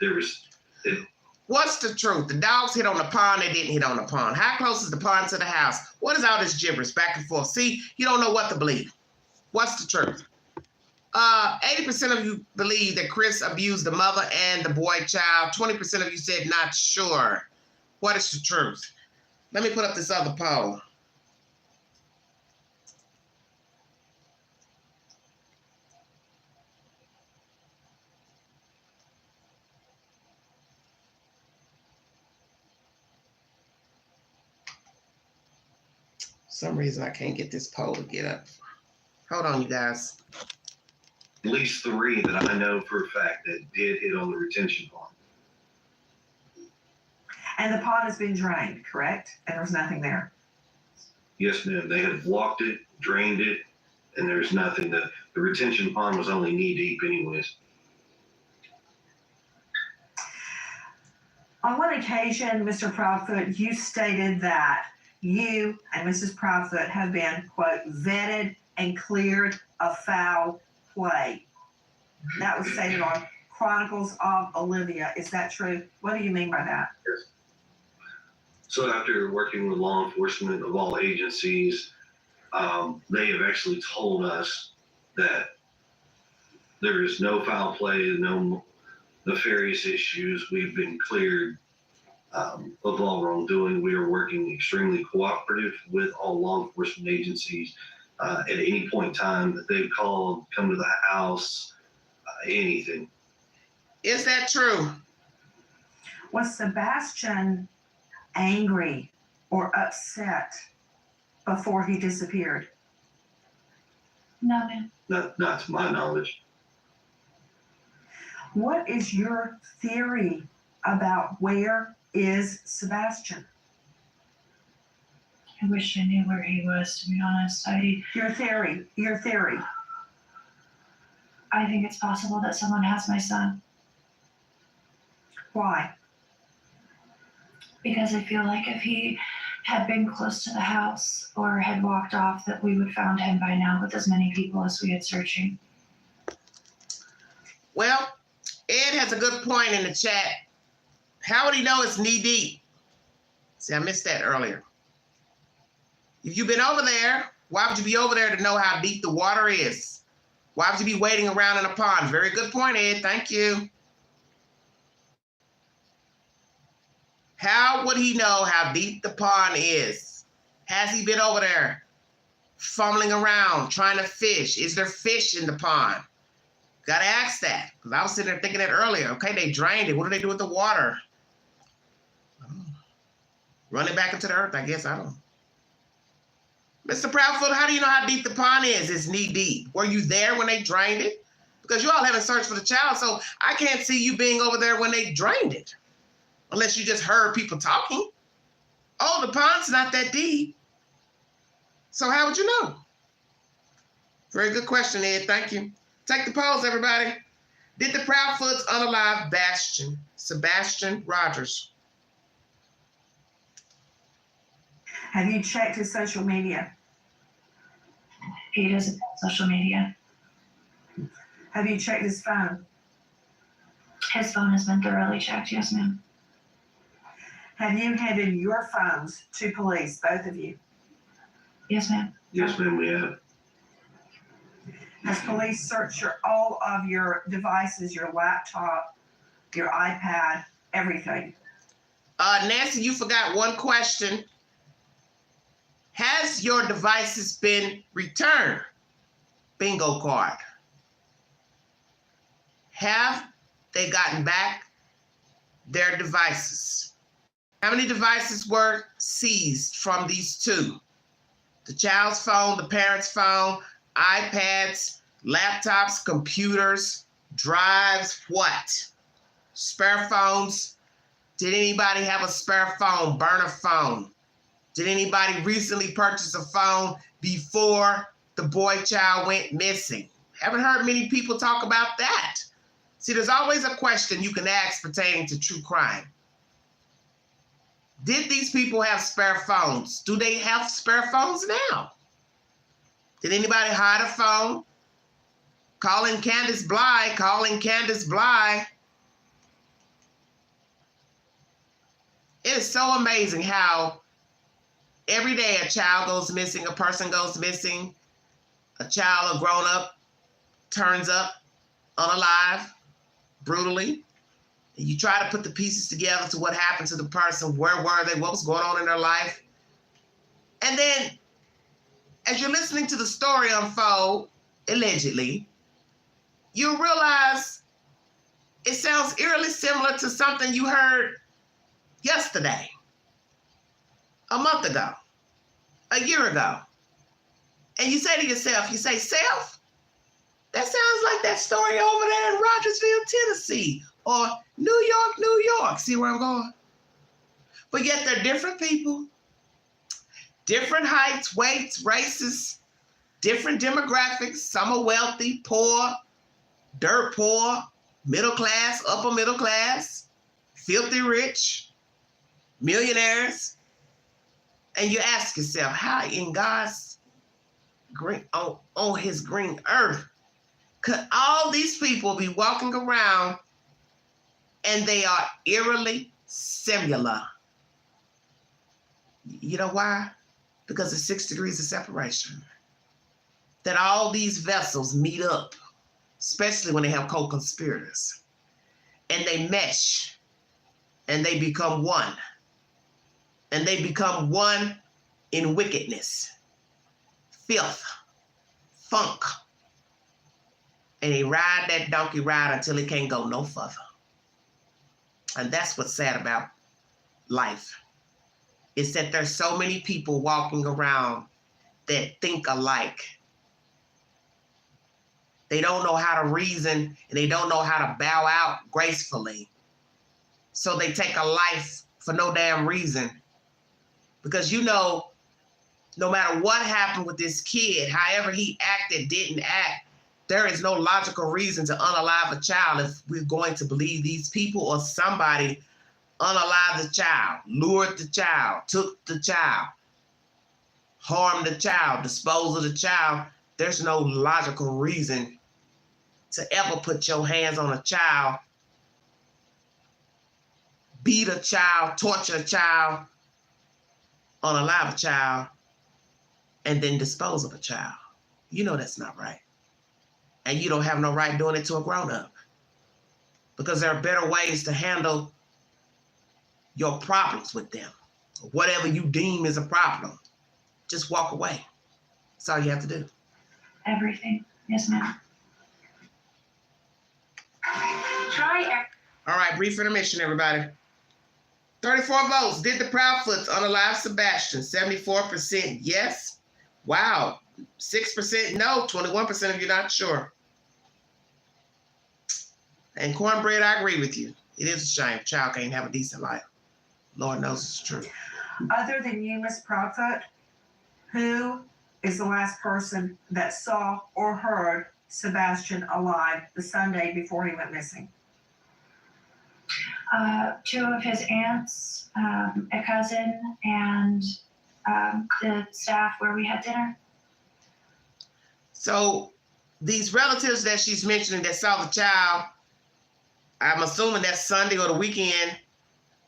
What's the truth? The dogs hit on the pond, they didn't hit on the pond. How close is the pond to the house? What is all this gibberish back and forth? See, you don't know what to believe. What's the truth? 80% of you believe that Chris abused the mother and the boy child. 20% of you said not sure. What is the truth? Let me put up this other poll. For some reason I can't get this poll to get up. Hold on, you guys. At least 3 that I know for a fact that did hit on the retention pond. And the pond has been drained, correct? And there's nothing there. Yes, ma'am. They had blocked it, drained it, and there's nothing. The retention pond was only knee deep anyways. On one occasion, Mr. Proudfoot, you stated that you and Mrs. Proudfoot have been, quote, vetted and cleared of foul play. That was stated on Chronicles of Olivia. Is that true? What do you mean by that? Yes. So after working with law enforcement of all agencies, they have actually told us that there is no foul play, no nefarious issues. We've been cleared of all wrongdoing. We are working extremely cooperative with all law enforcement agencies at any point in time that they've called, come to the house, anything. Is that true? Was Sebastian angry or upset before he disappeared? No, ma'am. Not to my knowledge. What is your theory about where is Sebastian? I wish I knew where he was, to be honest. Your theory. I think it's possible that someone has my son, Why? because I feel like if he had been close to the house or had walked off, that we would found him by now with as many people as we had searching. Well, Ed has a good point in the chat. How would he know it's knee deep? See, I missed that earlier. If you've been over there, why would you be over there to know how deep the water is? Why would you be waiting around in a pond? Very good point, Ed. Thank you. How would he know how deep the pond is? Has he been over there fumbling around, trying to fish? Is there fish in the pond? Gotta ask that, because I was sitting there thinking that earlier. Okay, they drained it. What do they do with the water? Run it back into the earth, I guess. I don't know. Mr. Proudfoot, how do you know how deep the pond is? It's knee deep. Were you there when they drained it? Because you all haven't searched for the child, so I can't see you being over there when they drained it. Unless you just heard people talking. Oh, the pond's not that deep. So how would you know? Very good question, Ed. Thank you. Take the polls, everybody. Did the Proudfoots unalive Sebastian Rogers? Have you checked his social media? He doesn't have social media. Have you checked his phone? His phone has been thoroughly checked, yes, ma'am. Have you handed your phones to police, both of you? Yes, ma'am. Yes, ma'am, we have. Has police searched all of your devices, your laptop, your iPad, everything? Nancy, you forgot one question. Has your devices been returned? Bingo card. Have they gotten back their devices? How many devices were seized from these two? The child's phone, the parent's phone, iPads, laptops, computers, drives, what? Spare phones? Did anybody have a spare phone, burner phone? Did anybody recently purchase a phone before the boy child went missing? Haven't heard many people talk about that. See, there's always a question you can ask pertaining to true crime. Did these people have spare phones? Do they have spare phones now? Did anybody hide a phone? Calling Candace Bly. It is so amazing how every day a child goes missing, a person goes missing, a child, a grown-up, turns up unalive, brutally. And you try to put the pieces together to what happened to the person, where were they, what was going on in their life. And then, as you're listening to the story unfold, allegedly, you realize it sounds eerily similar to something you heard yesterday, a month ago, a year ago. And you say to yourself, Seth, that sounds like that story over there in Rogersville, Tennessee, or New York. See where I'm going? But yet they're different people, different heights, weights, races, different demographics. Some are wealthy, poor, dirt poor, middle class, upper middle class, filthy rich, millionaires. And you ask yourself, how in God's green, on his green earth, could all these people be walking around and they are eerily similar? You know why? Because it's 6 degrees of separation. That all these vessels meet up, especially when they have co-conspirators, and they mesh, and they become one. And they become one in wickedness, filth, funk. And they ride that donkey ride until it can't go no further. And that's what's sad about life. Is that there's so many people walking around that think alike. They don't know how to reason, and they don't know how to bow out gracefully. So they take a life for no damn reason. Because no matter what happened with this kid, however he acted, didn't act, there is no logical reason to unalive a child if we're going to believe these people or somebody unalived the child, lured the child, took the child, harmed the child, disposed of the child. There's no logical reason to ever put your hands on a child, beat a child, torture a child, unalive a child, and then dispose of a child. You know that's not right. And you don't have no right doing it to a grown-up. Because there are better ways to handle your problems with them. Whatever you deem is a problem, just walk away. That's all you have to do. Everything. Yes, ma'am. All right, brief intermission, everybody. 34 votes. Did the Proudfoots unalive Sebastian? 74% yes. Wow. 6% no. 21% of you not sure. And Cornbread, I agree with you. It is a shame a child can't have a decent life. Lord knows it's true. Other than you, Miss Proudfoot, who is the last person that saw or heard Sebastian alive the Sunday before he went missing? 2 of his aunts, a cousin, and the staff where we had dinner. So these relatives that she's mentioning that saw the child, I'm assuming that's Sunday or the weekend.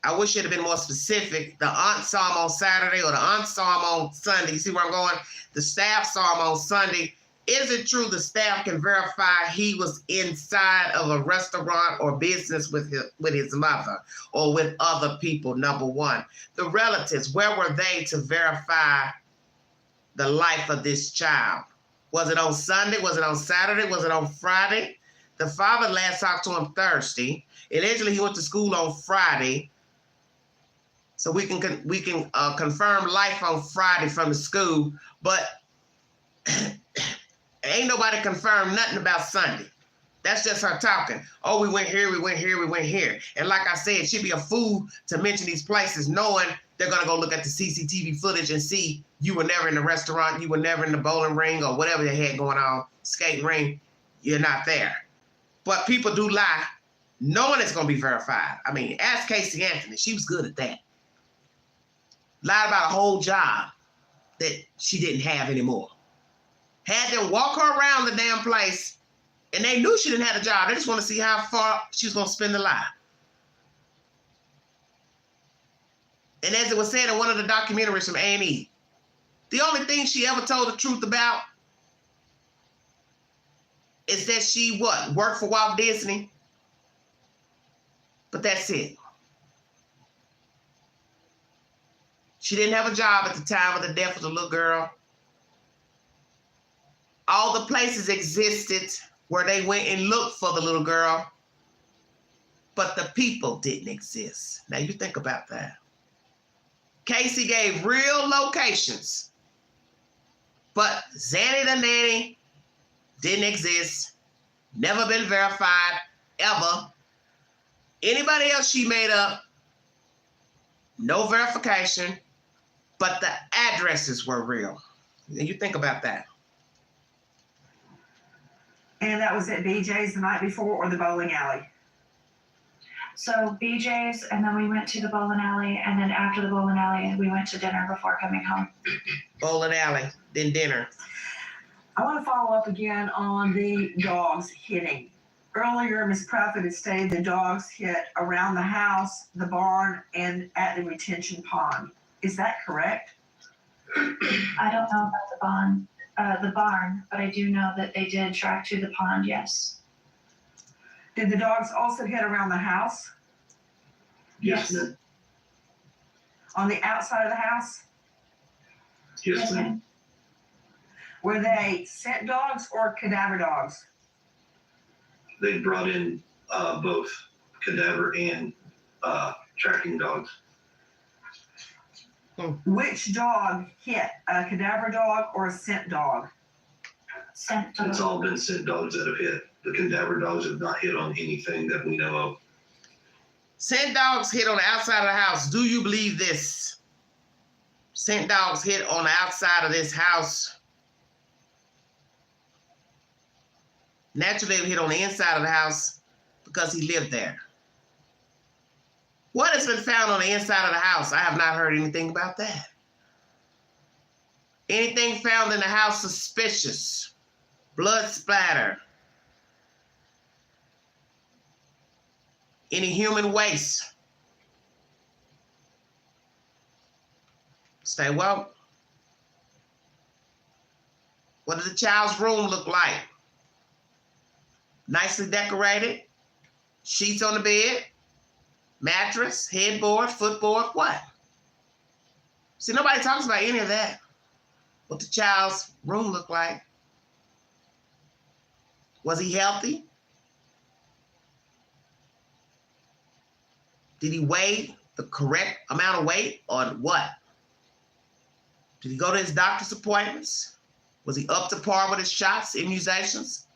I wish it had been more specific. The aunt saw him on Saturday or the aunt saw him on Sunday. You see where I'm going? The staff saw him on Sunday. Is it true the staff can verify he was inside of a restaurant or business with his mother or with other people, number one? The relatives, where were they to verify the life of this child? Was it on Sunday? Was it on Saturday? Was it on Friday? The father last talked to him Thursday. Allegedly, he went to school on Friday. So we can confirm life on Friday from the school, but ain't nobody confirmed nothing about Sunday. That's just her talking. Oh, we went here, we went here, we went here. And like I said, she'd be a fool to mention these places knowing they're going to go look at the CCTV footage and see you were never in the restaurant, you were never in the bowling ring or whatever they had going on, skating ring, you're not there. But people do lie knowing it's going to be verified. I mean, ask Casey Anthony. She was good at that. Lied about a whole job that she didn't have anymore. Had them walk her around the damn place, and they knew she didn't have a job. They just want to see how far she was going to spend the lie. And as it was said in one of the documentaries from A&E, the only thing she ever told the truth about is that she, worked for Walt Disney? But that's it. She didn't have a job at the time of the death of the little girl. All the places existed where they went and looked for the little girl, but the people didn't exist. Now you think about that. Casey gave real locations, but Zanny the nanny didn't exist, never been verified, ever. Anybody else she made up, no verification, but the addresses were real. And you think about that. And that was at BJ's the night before or the bowling alley? So BJ's, and then we went to the bowling alley, and then after the bowling alley, we went to dinner before coming home. Bowling alley, then dinner. I want to follow up again on the dogs hitting. Earlier, Ms. Proudfoot had stated the dogs hit around the house, the barn, and at the retention pond. Is that correct? I don't know about the barn, but I do know that they did track to the pond, yes. Did the dogs also hit around the house? Yes, Yes. ma'am. On the outside of the house? Yes, ma'am. Were they scent dogs or cadaver dogs? They brought in both cadaver and tracking dogs. Which dog hit, a cadaver dog or a scent dog? Scent It's dog. all been scent dogs that have hit. The cadaver dogs have not hit on anything that we know of. Scent dogs hit on the outside of the house. Do you believe this? Scent dogs hit on the outside of this house. Naturally, they would hit on the inside of the house because he lived there. What has been found on the inside of the house? I have not heard anything about that. Anything found in the house suspicious? Blood splatter? Any human waste? Stay woke. What did the child's room look like? Nicely decorated? Sheets on the bed? Mattress? Headboard? Footboard? What? See, nobody talks about any of that. What the child's room looked like. Was he healthy? Did he weigh the correct amount of weight or what? Did he go to his doctor's appointments? Was he up to par with his shots, immunizations?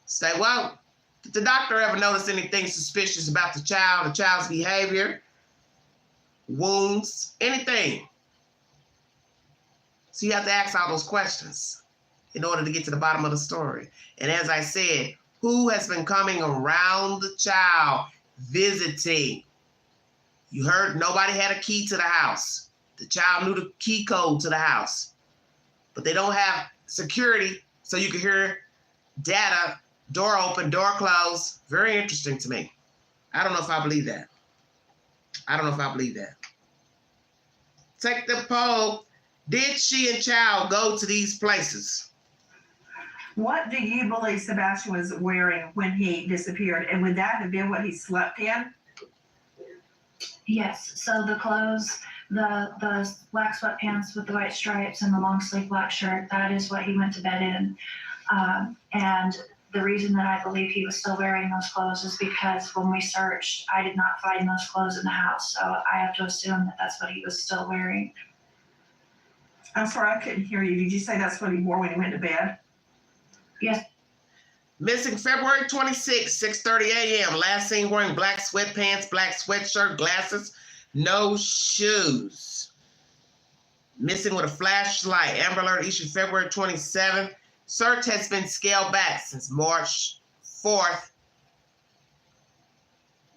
Say, well, did the doctor ever notice anything suspicious about the child's behavior, wounds, anything? So you have to ask all those questions in order to get to the bottom of the story. And as I said, who has been coming around the child visiting? You heard nobody had a key to the house. The child knew the key code to the house, but they don't have security, so you can hear data, door open, door closed. Very interesting to me. I don't know if I believe that. I don't know if I believe that. Take the poll. Did she and child go to these places? What do you believe Sebastian was wearing when he disappeared? And would that have been what he slept in? Yes, so the clothes, the black sweatpants with the white stripes and the long sleeve black shirt, that is what he went to bed in. And the reason that I believe he was still wearing those clothes is because when we searched, I did not find those clothes in the house. So I have to assume that that's what he was still wearing. I'm sorry, I couldn't hear you. Did you say that's what he wore when he went to bed? Yes. Missing February 26, 6:30 a.m. Last seen wearing black sweatpants, black sweatshirt, glasses, no shoes. Missing with a flashlight. Amber Alert issued February 27th. Search has been scaled back since March 4th.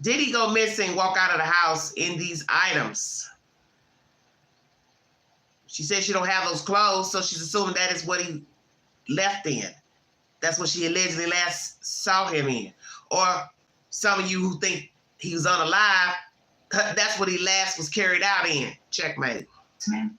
Did he go missing, walk out of the house in these items? She said she don't have those clothes, so she's assuming that is what he left in. That's what she allegedly last saw him in. Or some of you who think he was unalive, that's what he last was carried out in. Checkmate. Yes, ma'am.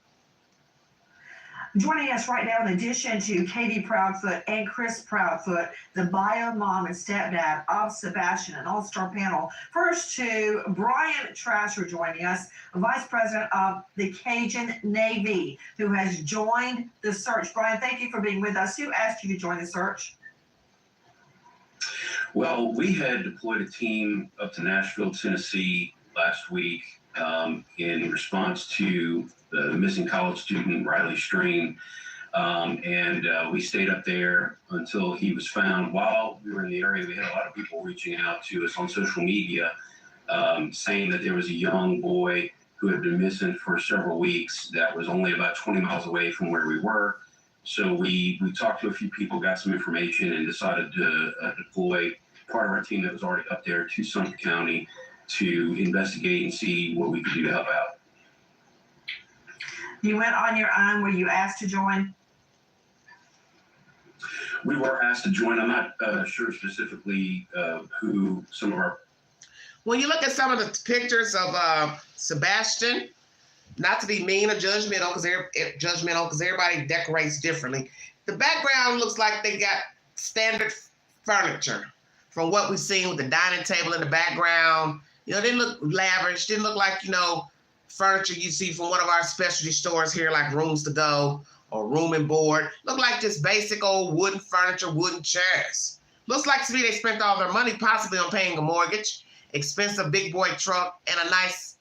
Joining us right now, in addition to Katie Proudfoot and Chris Proudfoot, the bio mom and stepdad of Sebastian, an all-star panel. First to Brian Trasher joining us, Vice President of the Cajun Navy, who has joined the search. Brian, thank you for being with us. Who asked you to join the search? Well, we had deployed a team up to Nashville, Tennessee last week in response to the missing college student, Riley Stream. And we stayed up there until he was found. While we were in the area, we had a lot of people reaching out to us on social media saying that there was a young boy who had been missing for several weeks that was only about 20 miles away from where we were. So we talked to a few people, got some information, and decided to deploy part of our team that was already up there to Sumter County to investigate and see what we can do to help out. You went on your own. Were you asked to join? We were asked to join. I'm not sure specifically who some of our. When you look at some of the pictures of Sebastian, not to be mean or judgmental, because everybody decorates differently. The background looks like they got standard furniture from what we've seen with the dining table in the background. You know, didn't look lavish, didn't look like, you know, furniture you see from one of our specialty stores here, like Rooms to Go or Room and Board. Looked like just basic old wooden furniture, wooden chairs. Looks like to me they spent all their money possibly on paying a mortgage, expensive big boy truck, and a nice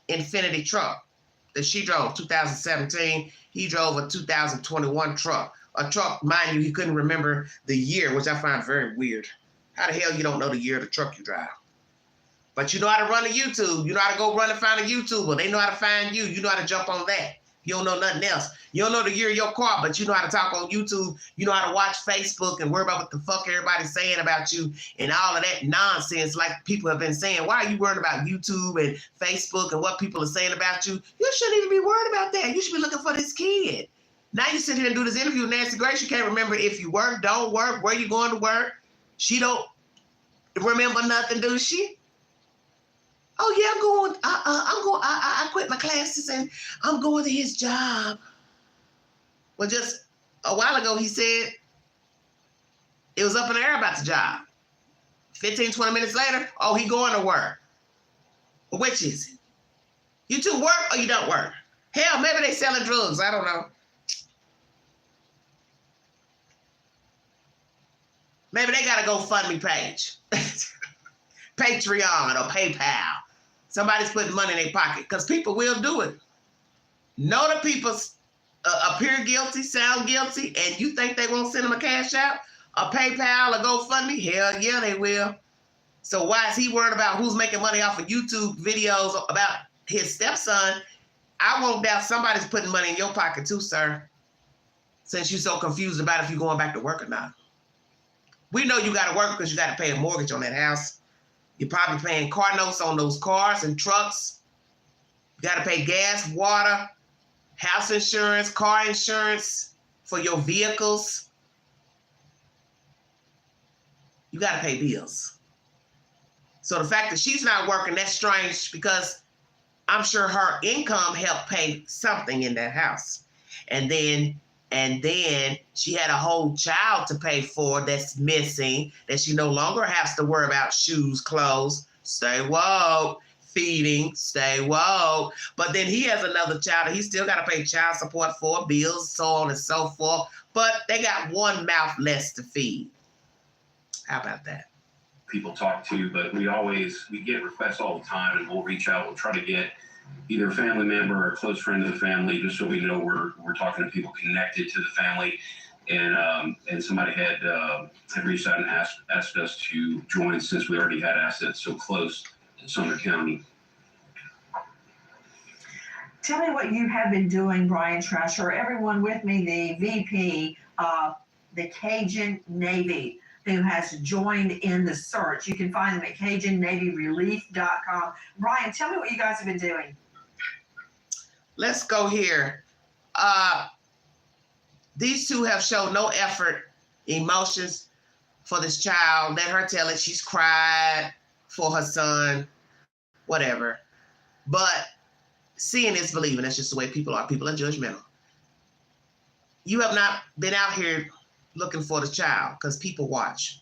Infinity truck that she drove, 2017. He drove a 2021 truck. A truck, mind you, he couldn't remember the year, which I find very weird. How the hell you don't know the year of the truck you drive? But you know how to run a YouTube. You know how to go run and find a YouTuber. They know how to find you. You know how to jump on that. You don't know nothing else. You don't know the year of your car, but you know how to talk on YouTube. You know how to watch Facebook and worry about what the fuck everybody's saying about you and all of that nonsense like people have been saying. Why are you worried about YouTube and Facebook and what people are saying about you? You shouldn't even be worried about that. You should be looking for this kid. Now you sit here and do this interview with Nancy Grace. You can't remember if you work, don't work, where you going to work. She don't remember nothing, do she? Oh yeah, I quit my classes and I'm going to his job. Well, just a while ago, he said it was up in the air about the job. 15, 20 minutes later, oh, he going to work. Well, which is it? You two work or you don't work? Hell, maybe they selling drugs. I don't know. Maybe they got a GoFundMe page. Patreon or PayPal. Somebody's putting money in their pocket because people will do it. Know the people appear guilty, sound guilty, and you think they won't send them a cash out, a PayPal, or GoFundMe? Hell yeah, they will. So why is he worried about who's making money off of YouTube videos about his stepson? I won't doubt somebody's putting money in your pocket too, sir, since you're so confused about if you're going back to work or not. We know you got to work because you got to pay a mortgage on that house. You're probably paying car notes on those cars and trucks. You got to pay gas, water, house insurance, car insurance for your vehicles. You got to pay bills. So the fact that she's not working, that's strange because I'm sure her income helped pay something in that house. And then she had a whole child to pay for that's missing, that she no longer has to worry about shoes, clothes, stay woke, feeding, stay woke. But then he has another child and he still got to pay child support for, bills, so on and so forth. But they got one mouth less to feed. How about that? People talk to, but we get requests all the time, and we'll reach out. We'll try to get either a family member or a close friend of the family, just so we know we're talking to people connected to the family. And somebody had reached out and asked us to join since we already had assets so close to Sumner County. Tell me what you have been doing, Brian Trasher. Everyone with me, the VP of the Cajun Navy, who has joined in the search. You can find them at CajunNavyRelief.com. Brian, tell me what you guys have been doing. Let's go here. These two have shown no effort, emotions for this child. Let her tell it. She's cried for her son, whatever. But seeing is believing. That's just the way people are. People are judgmental. You have not been out here looking for the child because people watch.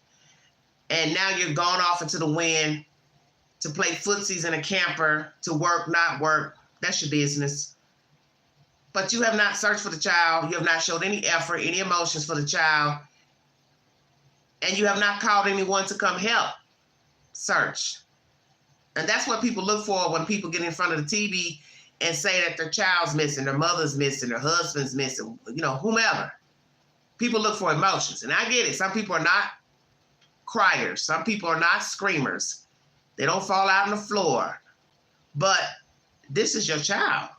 And now you're gone off into the wind to play footsies in a camper, to work, not work. That's your business. But you have not searched for the child. You have not showed any effort, any emotions for the child. And you have not called anyone to come help search. And that's what people look for when people get in front of the TV and say that their child's missing, their mother's missing, their husband's missing, whomever. People look for emotions. And I get it. Some people are not criers. Some people are not screamers. They don't fall out on the floor. But this is your child.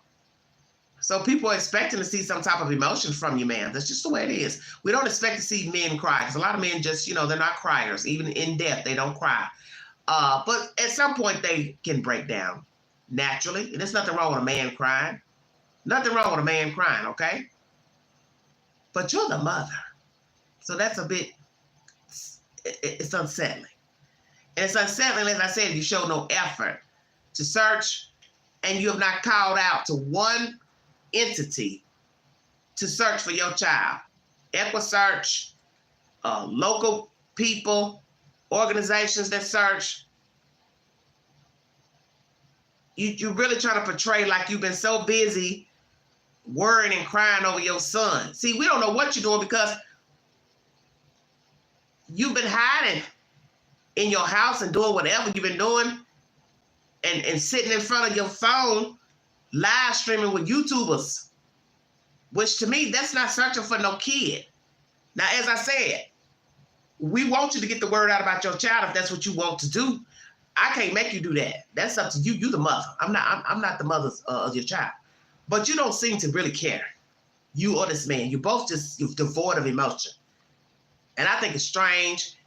So people are expecting to see some type of emotion from you, man. That's just the way it is. We don't expect to see men cry because a lot of men just, they're not criers. Even in death, they don't cry. But at some point they can break down naturally. And there's nothing wrong with a man crying. Nothing wrong with a man crying, okay? But you're the mother. So that's a bit, it's unsettling. And it's unsettling, as I said, you show no effort to search, and you have not called out to one entity to search for your child. EquiSearch, local people, organizations that search. You're really trying to portray like you've been so busy worrying and crying over your son. See, we don't know what you're doing because you've been hiding in your house and doing whatever you've been doing and sitting in front of your phone, live streaming with YouTubers, which to me, that's not searching for no kid. Now, as I said, we want you to get the word out about your child if that's what you want to do. I can't make you do that. That's up to you. You the mother. I'm not the mother of your child. But you don't seem to really care. You or this man. You're both you're devoid of emotion. And I think it's strange.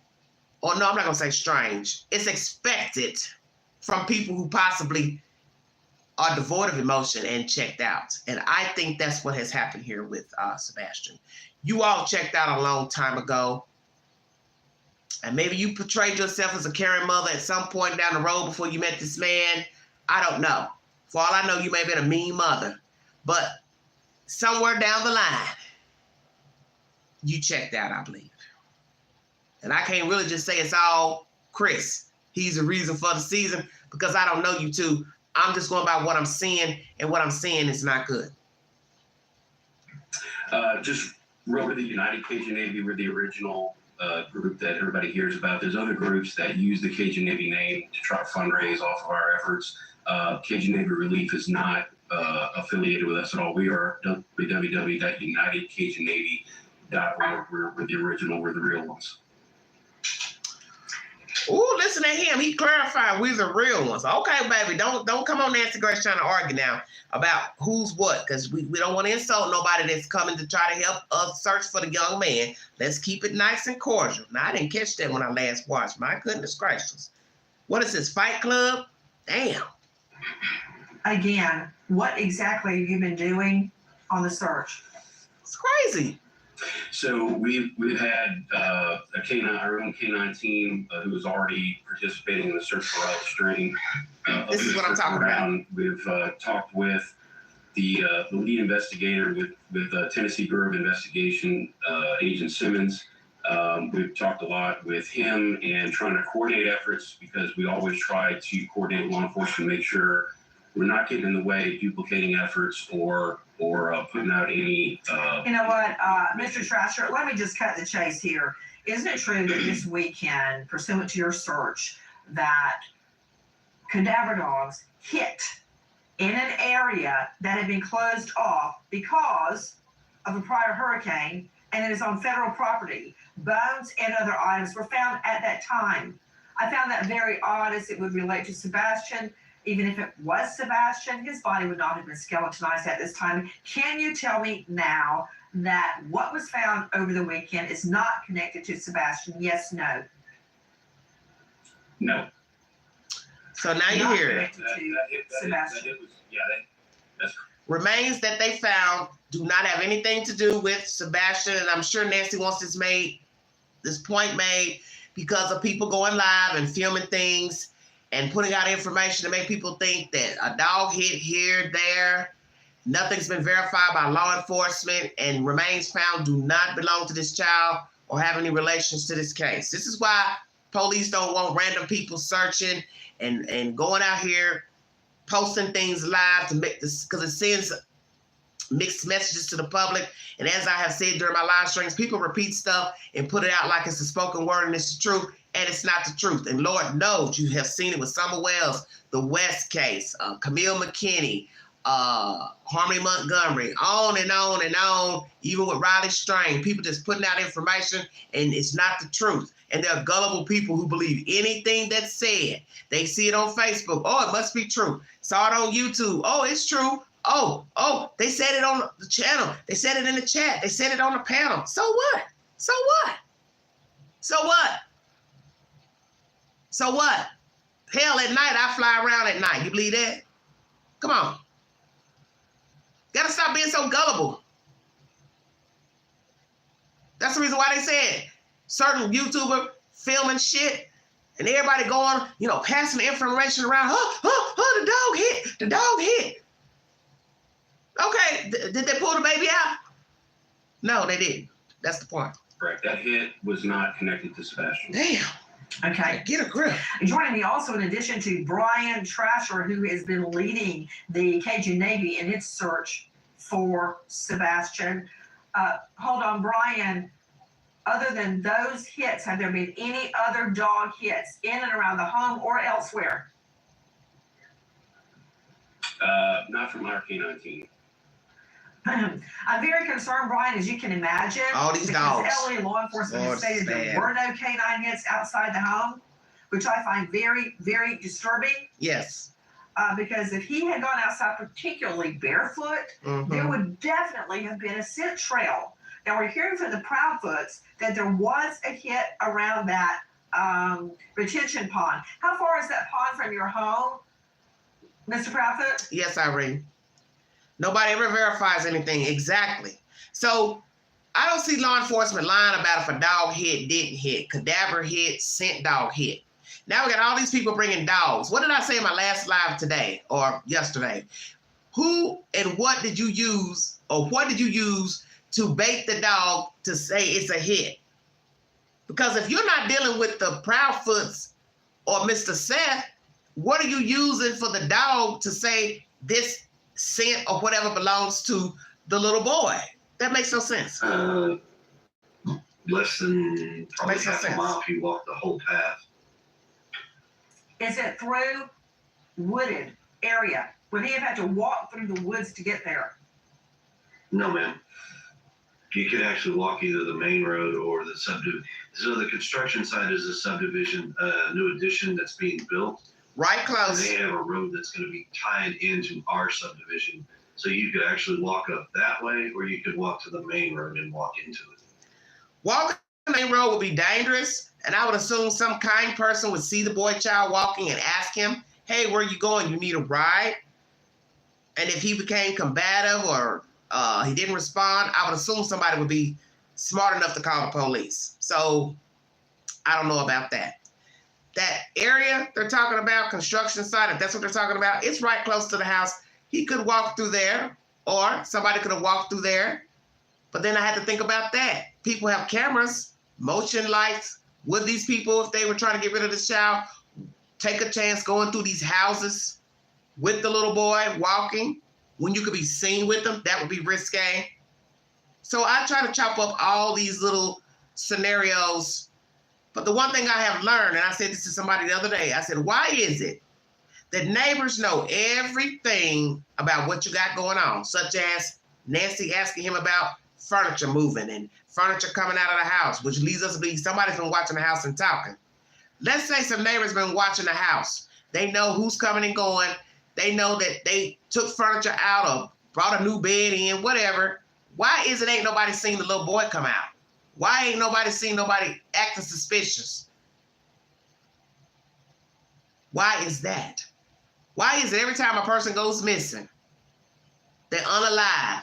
Or no, I'm not going to say strange. It's expected from people who possibly are devoid of emotion and checked out. And I think that's what has happened here with Sebastian. You all checked out a long time ago. And maybe you portrayed yourself as a caring mother at some point down the road before you met this man. I don't know. For all I know, you may have been a mean mother. But somewhere down the line, you checked out, I believe. And I can't really just say it's all Chris. He's the reason for the season because I don't know you two. I'm just going by what I'm seeing, and what I'm seeing is not good. Just real the United Cajun Navy were the original group that everybody hears about. There's other groups that use the Cajun Navy name to try to fundraise off of our efforts. Cajun Navy Relief is not affiliated with us at all. We are www.unitedcajunnavy.org. We're the original. We're the real ones. Ooh, listen to him. He clarified we're the real ones. Okay, baby, don't come on Nancy Grace trying to argue now about who's what, because we don't want to insult nobody that's coming to try to help us search for the young man. Let's keep it nice and cordial. Now, I didn't catch that when I last watched. My goodness gracious. What is this, Fight Club? Damn. Again, what exactly have you been doing on the search? It's crazy. So we've had a canine, our own canine team who is already participating in the search for Riley String. This is what I'm talking about. We've talked with the lead investigator with Tennessee Bureau of Investigation, Agent Simmons. We've talked a lot with him and trying to coordinate efforts because we always try to coordinate law enforcement, make sure we're not getting in the way, duplicating efforts or putting out any. You know what, Mr. Trasher, let me just cut the chase here. Isn't it true that this weekend, pursuant to your search, that cadaver dogs hit in an area that had been closed off because of a prior hurricane, and it is on federal property? Bones and other items were found at that time. I found that very odd as it would relate to Sebastian. Even if it was Sebastian, his body would not have been skeletonized at this time. Can you tell me now that what was found over the weekend is not connected to Sebastian? Yes, no? No. So now you Not hear it. connected to Sebastian. That's Remains that they found do not have anything to do with Sebastian, and I'm sure Nancy wants this point made because of people going live and filming things and putting out information to make people think that a dog hit here, there. Nothing's been verified by law enforcement, and remains found do not belong to this child or have any relations to this case. This is why police don't want random people searching and going out here posting things live to make this, because it sends mixed messages to the public. And as I have said during my live streams, people repeat stuff and put it out like it's a spoken word and it's the truth, and it's not the truth. And Lord knows you have seen it with Summer Wells, the West case, Camille McKinney, Harmony Montgomery, on and on and on, even with Riley String. People just putting out information and it's not the truth. And there are gullible people who believe anything that's said. They see it on Facebook. Oh, it must be true. Saw it on YouTube. Oh, it's true. Oh, they said it on the channel. They said it in the chat. They said it on the panel. So what? So what? So what? So what? Hell, at night, I fly around at night. You believe that? Come on. Gotta stop being so gullible. That's the reason why they said certain YouTuber filming shit and everybody going, you know, passing the information around. The dog hit. The dog hit. Okay, did they pull the baby out? No, they didn't. That's the point. Correct. That hit was not connected to Sebastian. Damn. Okay. Get a grip. Joining me also, in addition to Brian Trasher, who has been leading the Cajun Navy in its search for Sebastian. Hold on, Brian. Other than those hits, have there been any other dog hits in and around the home or elsewhere? Not from our K-19. I'm very concerned, Brian, as you can imagine. All these dogs. Because LA law enforcement has stated there were no canine hits outside the home, which I find very, very disturbing. Yes. Because if he had gone outside, particularly barefoot, there would definitely have been a scent trail. Now, we're hearing from the Proudfoots that there was a hit around that retention pond. How far is that pond from your home, Mr. Proudfoot? Yes, Irene. Nobody ever verifies anything exactly. So I don't see law enforcement lying about if a dog hit, didn't hit, cadaver hit, scent dog hit. Now we got all these people bringing dogs. What did I say in my last live today or yesterday? Who and what did you use, or what did you use to bait the dog to say it's a hit? Because if you're not dealing with the Proudfoots or Mr. Seth, what are you using for the dog to say this scent or whatever belongs to the little boy? That makes no sense. Less than probably half a mile if you walk the whole path. Is it through wooded area? Would he have had to walk through the woods to get there? No, ma'am. You could actually walk either the main road or the subdivision. So the construction site is a subdivision, new addition that's being built. Right And close. they have a road that's going to be tied into our subdivision. So you could actually walk up that way, or you could walk to the main road and walk into it. Walking the main road would be dangerous, and I would assume some kind person would see the boy child walking and ask him, hey, where you going? You need a ride? And if he became combative or he didn't respond, I would assume somebody would be smart enough to call the police. So I don't know about that. That area they're talking about, construction site, if that's what they're talking about, it's right close to the house. He could walk through there, or somebody could have walked through there. But then I had to think about that. People have cameras, motion lights. Would these people, if they were trying to get rid of this child, take a chance going through these houses with the little boy walking when you could be seen with them? That would be risque. So I try to chop up all these little scenarios. But the one thing I have learned, and I said this to somebody the other day, I said, why is it that neighbors know everything about what you got going on, such as Nancy asking him about furniture moving and furniture coming out of the house, which leads us to believe somebody's been watching the house and talking. Let's say some neighbors been watching the house. They know who's coming and going. They know that they took furniture out or brought a new bed in, whatever. Why is it ain't nobody seen the little boy come out? Why ain't nobody seen nobody acting suspicious? Why is that? Why is it every time a person goes missing, they're unalive,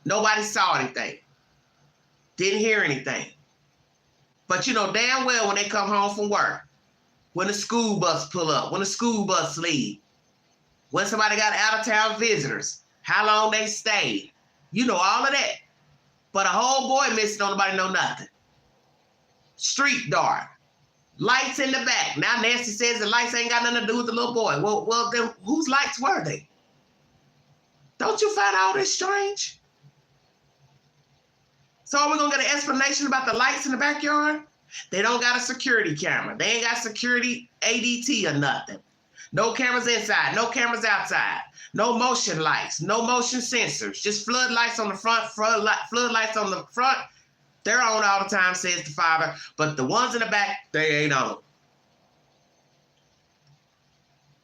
nobody saw anything, didn't hear anything? But you know damn well when they come home from work, when the school bus pull up, when the school bus leave, when somebody got out of town visitors, how long they stayed, you know all of that. But a whole boy missing, don't nobody know nothing. Street dark. Lights in the back. Now Nancy says the lights ain't got nothing to do with the little boy. Well, then whose lights were they? Don't you find all this strange? So are we gonna get an explanation about the lights in the backyard? They don't got a security camera. They ain't got security ADT or nothing. No cameras inside, no cameras outside. No motion lights, no motion sensors, just floodlights on the front, floodlights on the front. They're on all the time, says the father, but the ones in the back, they ain't on.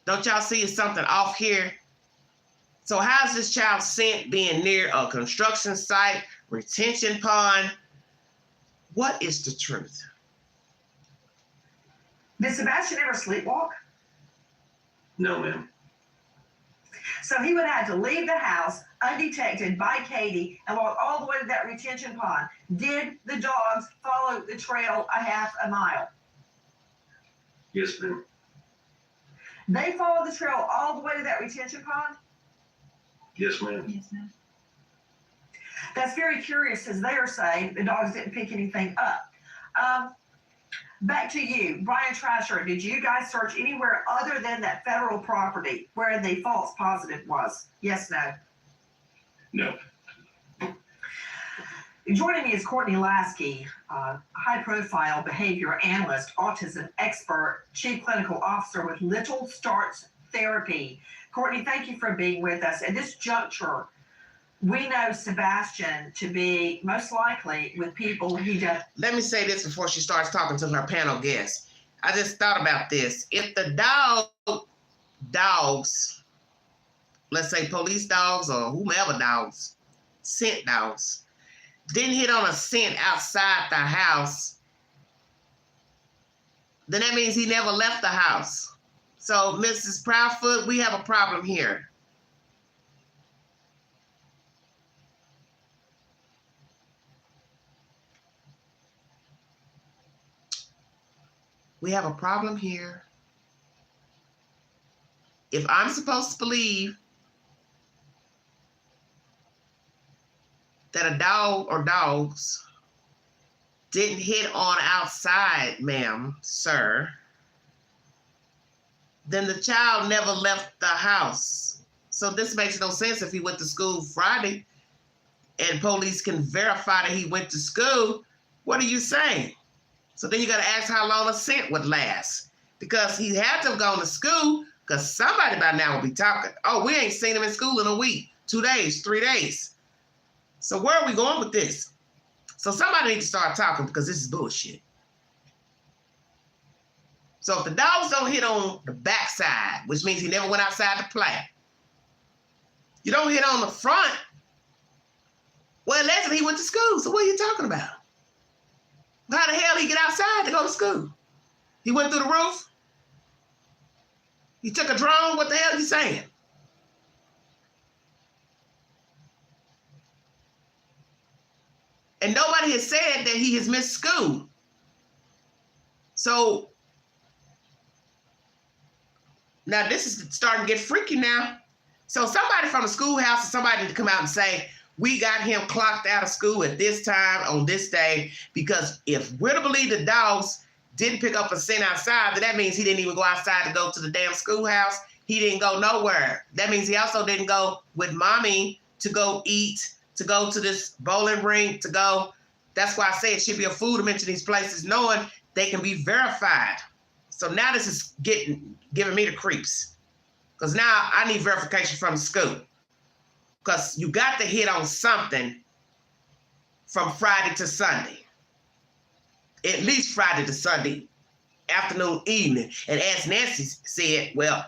Don't y'all see it's something off here? So how's this child scent being near a construction site, retention pond? What is the truth? Did Sebastian ever sleepwalk? No, ma'am. So he would have to leave the house undetected by Katie and walk all the way to that retention pond. Did the dogs follow the trail a half a mile? Yes, ma'am. They followed the trail all the way to that retention pond? Yes, ma'am. Yes, ma'am. That's very curious, as they are saying the dogs didn't pick anything up. Back to you, Brian Trasher. Did you guys search anywhere other than that federal property where the false positive was? Yes, no? No. Joining me is Courtney Lasky, high-profile behavior analyst, autism expert, chief clinical officer with Little Starts Therapy. Courtney, thank you for being with us. At this juncture, we know Sebastian to be most likely with people he does. Let me say this before she starts talking to her panel guests. I just thought about this. If the dogs, let's say police dogs or whomever dogs, scent dogs, didn't hit on a scent outside the house, then that means he never left the house. So, Mrs. Proudfoot, we have a problem here. We have a problem here. If I'm supposed to believe that a dog or dogs didn't hit on outside, ma'am, sir, then the child never left the house. So this makes no sense if he went to school Friday and police can verify that he went to school. What are you saying? So then you got to ask how long a scent would last, because he had to have gone to school, because somebody by now will be talking. Oh, we ain't seen him in school in a week, 2 days, 3 days. So where are we going with this? So somebody needs to start talking, because this is bullshit. So if the dogs don't hit on the backside, which means he never went outside to play, you don't hit on the front, well, allegedly he went to school. So what are you talking about? How the hell he get outside to go to school? He went through the roof? He took a drone? What the hell are you saying? And nobody has said that he has missed school. So now this is starting to get freaky now. So somebody from the schoolhouse or somebody need to come out and say, we got him clocked out of school at this time on this day, because if we're to believe the dogs didn't pick up a scent outside, then that means he didn't even go outside to go to the damn schoolhouse. He didn't go nowhere. That means he also didn't go with mommy to go eat, to go to this bowling rink, to go. That's why I say it should be a fool to mention these places, knowing they can be verified. So now this is giving me the creeps, because now I need verification from the school. Because you got to hit on something from Friday to Sunday. At least Friday to Sunday, afternoon, evening. And as Nancy said, well,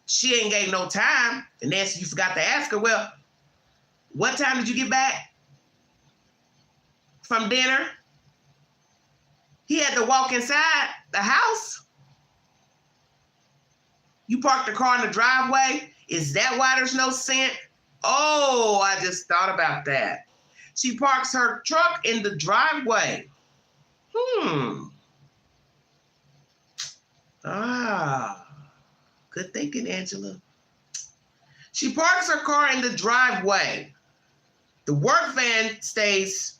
she ain't gave no time. And Nancy, you forgot to ask her, well, what time did you get back from dinner? He had to walk inside the house. You parked the car in the driveway. Is that why there's no scent? Oh, I just thought about that. She parks her truck in the driveway. Good thinking, Angela. She parks her car in the driveway. The work van stays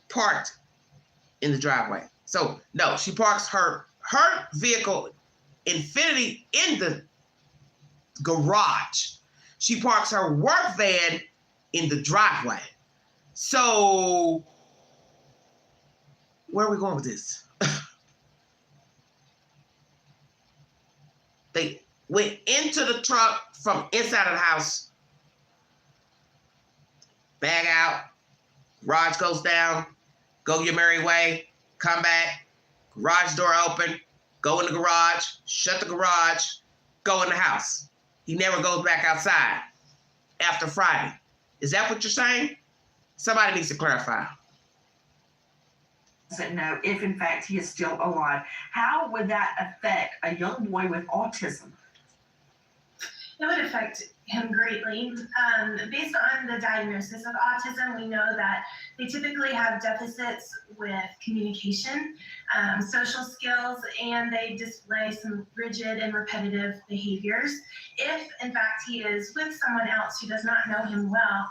parked in the driveway. So, no, she parks her vehicle, Infinity, in the garage. She parks her work van in the driveway. So, where are we going with this? They went into the truck from inside of the house, bag out, garage goes down, go your merry way, come back, garage door open, go in the garage, shut the garage, go in the house. He never goes back outside after Friday. Is that what you're saying? Somebody needs to clarify. Doesn't know if in fact he is still alive. How would that affect a young boy with autism? It would affect him greatly. Based on the diagnosis of autism, we know that they typically have deficits with communication, social skills, and they display some rigid and repetitive behaviors. If, in fact, he is with someone else who does not know him well,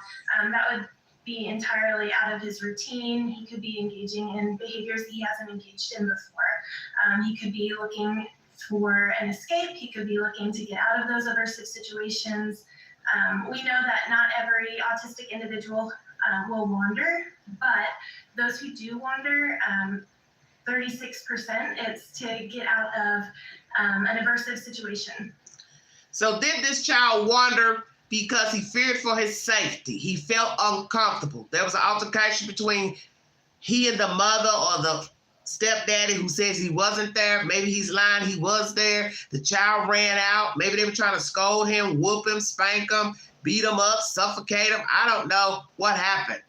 that would be entirely out of his routine. He could be engaging in behaviors he hasn't engaged in before. He could be looking for an escape. He could be looking to get out of those aversive situations. We know that not every autistic individual will wander, but those who do wander, 36%, it's to get out of an aversive situation. So did this child wander because he feared for his safety? He felt uncomfortable. There was an altercation between he and the mother or the stepdaddy who says he wasn't there. Maybe he's lying, he was there. The child ran out. Maybe they were trying to scold him, whoop him, spank him, beat him up, suffocate him. I don't know what happened.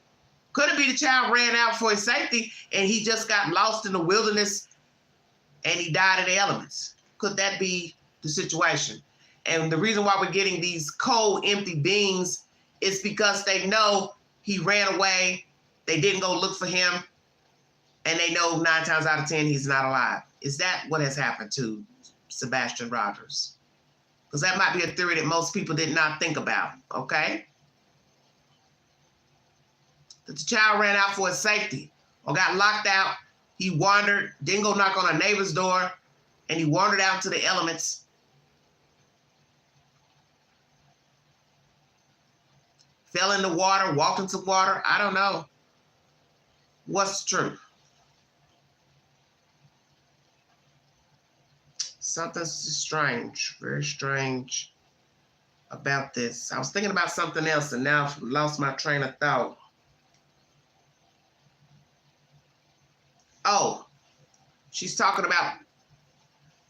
Could it be the child ran out for his safety and he just got lost in the wilderness and he died in the elements? Could that be the situation? And the reason why we're getting these cold, empty beings is because they know he ran away. They didn't go look for him. And they know 9 times out of 10 he's not alive. Is that what has happened to Sebastian Rogers? Because that might be a theory that most people did not think about, okay? That the child ran out for his safety or got locked out. He wandered, didn't go knock on a neighbor's door, and he wandered out into the elements. Fell in the water, walked into water. I don't know. What's true? Something's strange, very strange about this. I was thinking about something else and now I've lost my train of thought. Oh, she's talking about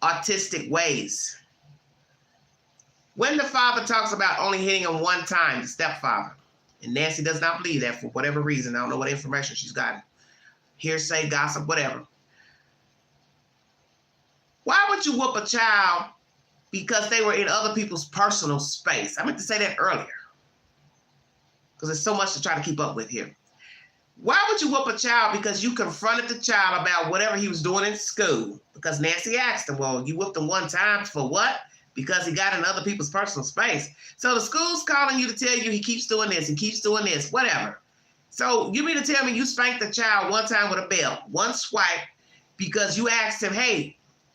autistic ways. When the father talks about only hitting him one time, the stepfather, and Nancy does not believe that for whatever reason. I don't know what information she's gotten. Hearsay, gossip, whatever. Why would you whoop a child because they were in other people's personal space? I meant to say that earlier because there's so much to try to keep up with here. Why would you whoop a child because you confronted the child about whatever he was doing in school? Because Nancy asked him, well, you whooped him one time for what? Because he got in other people's personal space. So the school's calling you to tell you he keeps doing this, he keeps doing this, whatever. So you mean to tell me you spanked the child one time with a belt, one swipe, because you asked him, hey,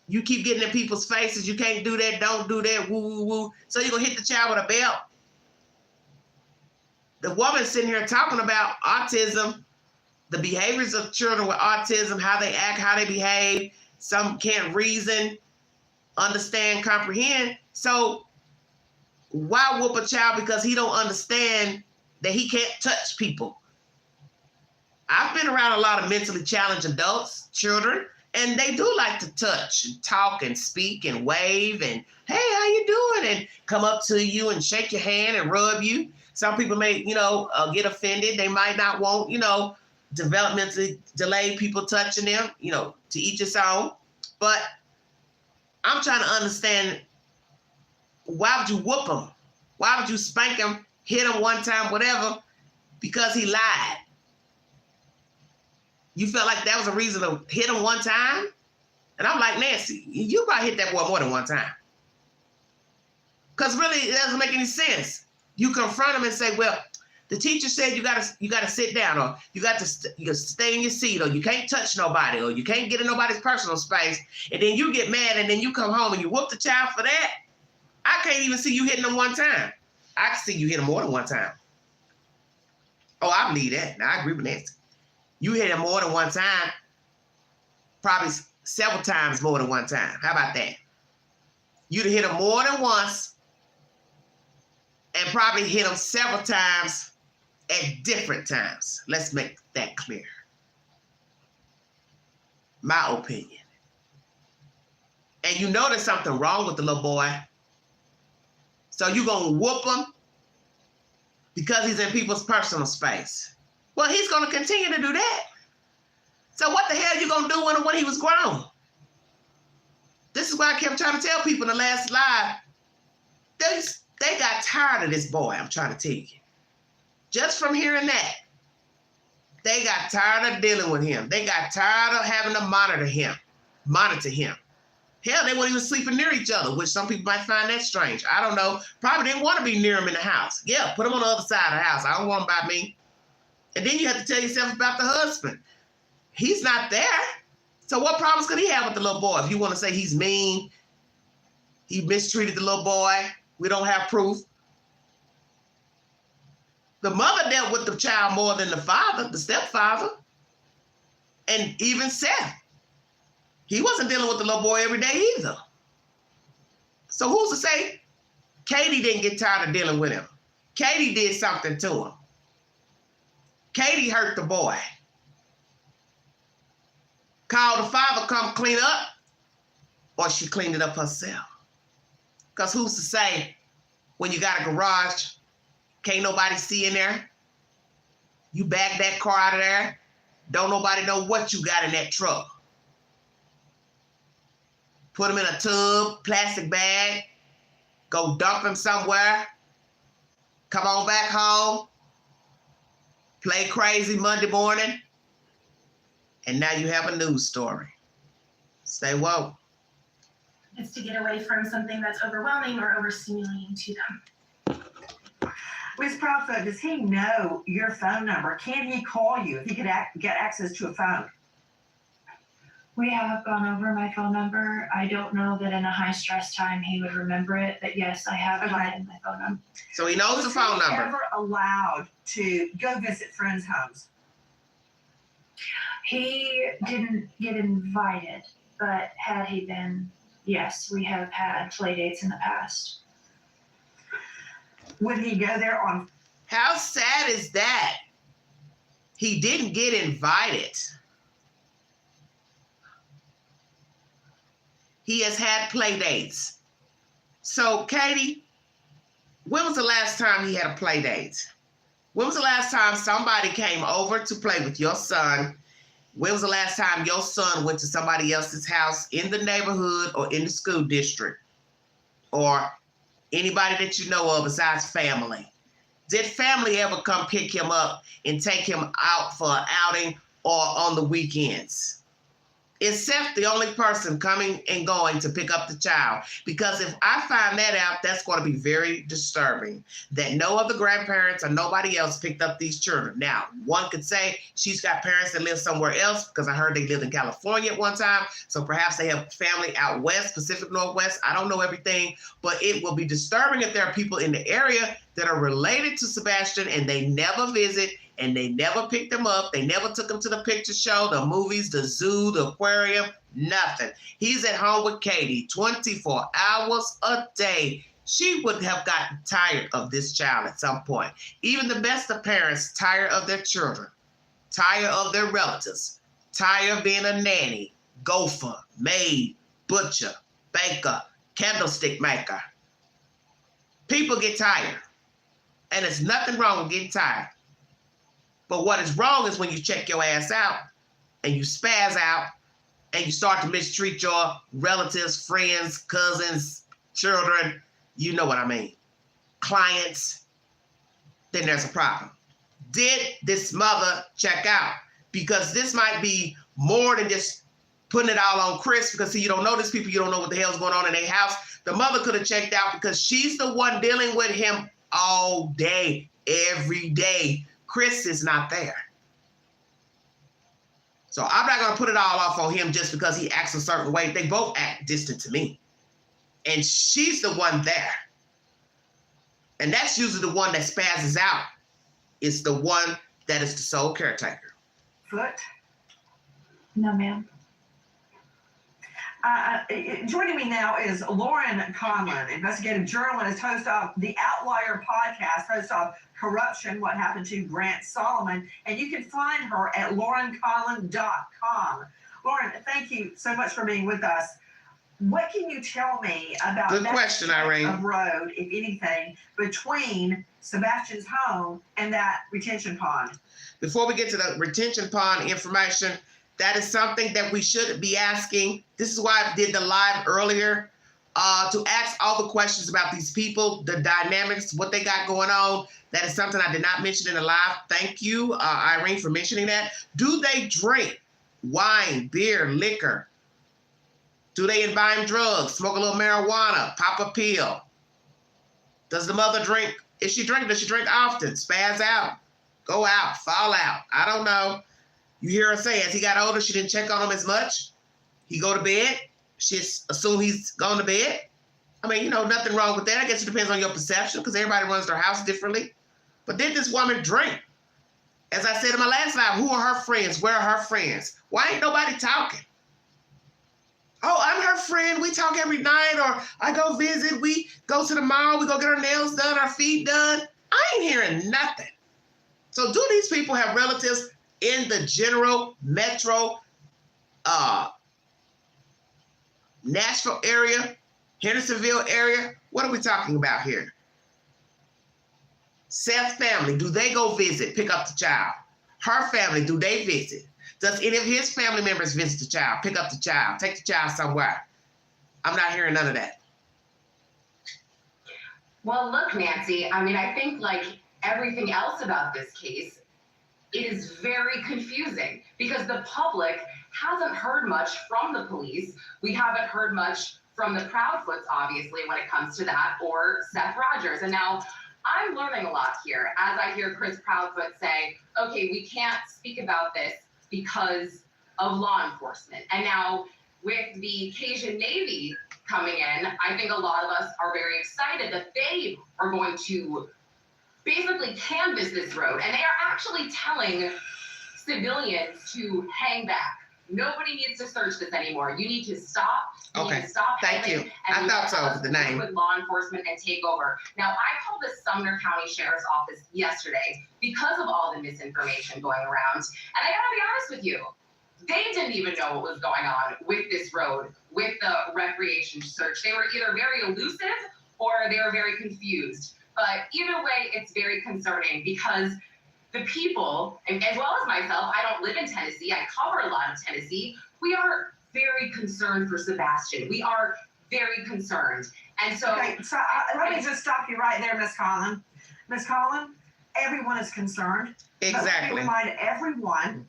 you keep getting in people's faces, you can't do that, don't do that, woo, woo, woo. So you're gonna hit the child with a belt? The woman's sitting here talking about autism, the behaviors of children with autism, how they act, how they behave. Some can't reason, understand, comprehend. So why whoop a child because he don't understand that he can't touch people? I've been around a lot of mentally challenged adults, children, and they do like to touch and talk and speak and wave and, hey, how you doing? And come up to you and shake your hand and rub you. Some people may, get offended. They might not want, developmentally delayed people touching them, to each its own. But I'm trying to understand, why would you whoop him? Why would you spank him, hit him one time, whatever, because he lied? You felt like that was a reason to hit him one time? And I'm like, Nancy, you probably hit that boy more than one time. Because really, it doesn't make any sense. You confront him and say, well, the teacher said you gotta sit down, or you got to stay in your seat, or you can't touch nobody, or you can't get in nobody's personal space, and then you get mad, and then you come home and you whoop the child for that. I can't even see you hitting him one time. I can see you hit him more than one time. Oh, I believe that. Now, I agree with Nancy. You hit him more than one time, probably several times more than one time. How about that? You'd hit him more than once and probably hit him several times at different times. Let's make that clear. My opinion. And you know there's something wrong with the little boy. So you're going to whoop him because he's in people's personal space. Well, he's going to continue to do that. So what the hell are you going to do when he was grown? This is why I kept trying to tell people in the last live. They They got tired of this boy, I'm trying to tell you. Just from hearing that. They got tired of dealing with him. They got tired of having to monitor him. Hell, they weren't even sleeping near each other, which some people might find that strange. I don't know. Probably didn't want to be near him in the house. Yeah, put him on the other side of the house. I don't want him by me. And then you have to tell yourself about the husband. He's not there. So what problems could he have with the little boy? If you want to say he's mean, he mistreated the little boy, we don't have proof. The mother dealt with the child more than the father, the stepfather, and even Seth. He wasn't dealing with the little boy every day either. So who's to say Katie didn't get tired of dealing with him? Katie did something to him. Katie hurt the boy. Called the father, come clean up, or she cleaned it up herself. Because who's to say when you got a garage, can't nobody see in there? You back that car out of there, don't nobody know what you got in that truck. Put him in a tub, plastic bag, go dump him somewhere, come on back home, play crazy Monday morning, and now you have a news story. Stay woke. It's to get away from something that's overwhelming or overstimulating to them. Ms. Proudfoot, does he know your phone number? Can he call you if he could get access to a phone? We have gone over my phone number. I don't know that in a high stress time he would remember it, but yes, I have provided my phone number. So he knows the phone Was he number. ever allowed to go visit friends' homes? He didn't get invited, but had he been, yes, we have had play dates in the past. Would he go there on? How sad is that? He didn't get invited. He has had play dates. So, Katie, when was the last time he had a play date? When was the last time somebody came over to play with your son? When was the last time your son went to somebody else's house in the neighborhood or in the school district? Or anybody that you know of besides family? Did family ever come pick him up and take him out for an outing or on the weekends? Is Seth the only person coming and going to pick up the child? Because if I find that out, that's going to be very disturbing that no other grandparents or nobody else picked up these children. Now, one could say she's got parents that live somewhere else because I heard they lived in California at one time. So perhaps they have family out west, Pacific Northwest. I don't know everything, but it will be disturbing if there are people in the area that are related to Sebastian and they never visit and they never picked him up. They never took him to the picture show, the movies, the zoo, the aquarium, nothing. He's at home with Katie 24 hours a day. She would have gotten tired of this child at some point. Even the best of parents tired of their children, tired of their relatives, tired of being a nanny, gopher, maid, butcher, baker, candlestick maker. People get tired. And there's nothing wrong with getting tired. But what is wrong is when you check your ass out and you spaz out and you start to mistreat your relatives, friends, cousins, children, you know what I mean, clients, then there's a problem. Did this mother check out? Because this might be more than just putting it all on Chris because, see, you don't know these people, you don't know what the hell's going on in their house. The mother could have checked out because she's the one dealing with him all day, every day. Chris is not there. So I'm not going to put it all off on him just because he acts a certain way. They both act distant to me. And she's the one there. And that's usually the one that spazzes out. It's the one that is the sole caretaker. Foot? No, ma'am. Joining me now is Lauren Conlon, investigative journalist, host of the Outlier podcast, host of Corruption, What Happened to Grant Solomon, and you can find her at laurenconlon.com. Lauren, thank you so much for being with us. What can you tell me about Good question, Irene. of road, if anything, between Sebastian's home and that retention pond? Before we get to the retention pond information, that is something that we should be asking. This is why I did the live earlier to ask all the questions about these people, the dynamics, what they got going on. That is something I did not mention in the live. Thank you, Irene, for mentioning that. Do they drink wine, beer, liquor? Do they imbibe drugs, smoke a little marijuana, pop a pill? Does the mother drink? If she drinks, does she drink often? Spaz out, go out, fall out? I don't know. You hear her say, as he got older, she didn't check on him as much. He go to bed. She assume he's gone to bed. I mean, nothing wrong with that. I guess it depends on your perception because everybody runs their house differently. But did this woman drink? As I said in my last live, who are her friends? Where are her friends? Why ain't nobody talking? Oh, I'm her friend. We talk every night, or I go visit. We go to the mall. We go get our nails done, our feet done. I ain't hearing nothing. So do these people have relatives in the general metro Nashville area, Hendersonville area? What are we talking about here? Seth's family, do they go visit, pick up the child? Her family, do they visit? Does any of his family members visit the child, pick up the child, take the child somewhere? I'm not hearing none of that. Well, look, Nancy, I think like everything else about this case, it is very confusing because the public hasn't heard much from the police. We haven't heard much from the Proudfoots, obviously, when it comes to that, or Seth Rogers. And now I'm learning a lot here as I hear Chris Proudfoot say, okay, we can't speak about this because of law enforcement. And now with the Cajun Navy coming in, I think a lot of us are very excited that they are going to basically canvass this road. And they are actually telling civilians to hang back. Nobody needs to search this anymore. You need to stop. You need to stop. Thank you. I thought so with the name. With law enforcement and take over. Now, I called the Sumner County Sheriff's Office yesterday because of all the misinformation going around. And I gotta be honest with you, they didn't even know what was going on with this road, with the recreation search. They were either very elusive or they were very confused. But either way, it's very concerning because the people, and as well as myself, I don't live in Tennessee. I cover a lot of Tennessee. We are very concerned for Sebastian. We are very concerned. And so... Okay, so let me just stop you right there, Ms. Collin. Ms. Collin, everyone is concerned. Exactly. But let me remind everyone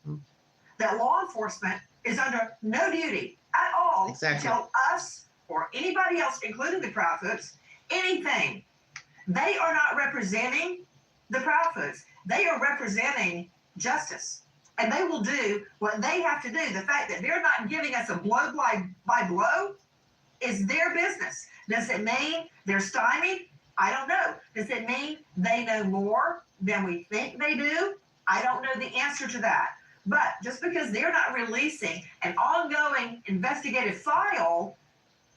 that law enforcement is under no duty at all to tell us or anybody else, including the Proudfoots, anything. They are not representing the Proudfoots. They are representing justice. And they will do what they have to do. The fact that they're not giving us a blow by blow is their business. Does it mean they're stymied? I don't know. Does it mean they know more than we think they do? I don't know the answer to that. But just because they're not releasing an ongoing investigative file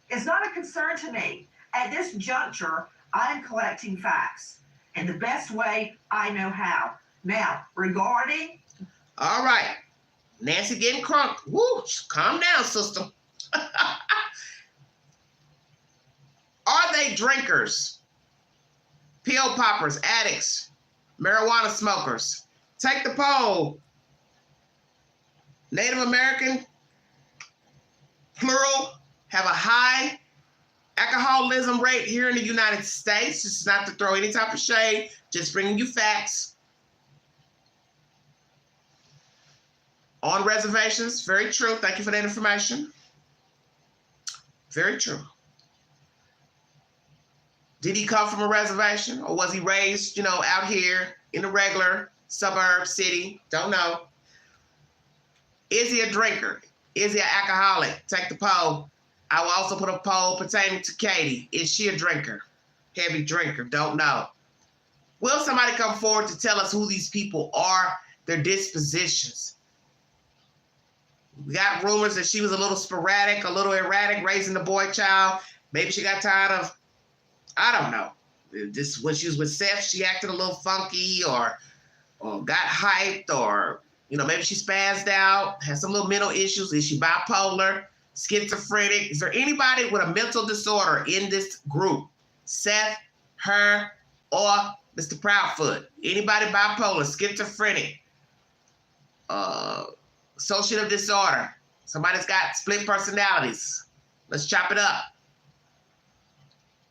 is not a concern to me. At this juncture, I'm collecting facts in the best way I know how. Now, regarding... All right. Nancy getting crunk. Woo, calm down, sister. Are they drinkers, pill poppers, addicts, marijuana smokers? Take the poll. Native American, plural, have a high alcoholism rate here in the United States. This is not to throw any type of shade, just bringing you facts. On reservations, very true. Thank you for that information. Very true. Did he come from a reservation or was he raised, out here in a regular suburb city? Don't know. Is he a drinker? Is he an alcoholic? Take the poll. I will also put a poll pertaining to Katie. Is she a drinker? Heavy drinker? Don't know. Will somebody come forward to tell us who these people are, their dispositions? We got rumors that she was a little sporadic, a little erratic, raising the boy child. Maybe she got tired of, I don't know. Just when she was with Seth, she acted a little funky or got hyped or, maybe she spazzed out, had some little mental issues. Is she bipolar, schizophrenic? Is there anybody with a mental disorder in this group? Seth, her, or Mr. Proudfoot? Anybody bipolar, schizophrenic, associative disorder? Somebody's got split personalities. Let's chop it up.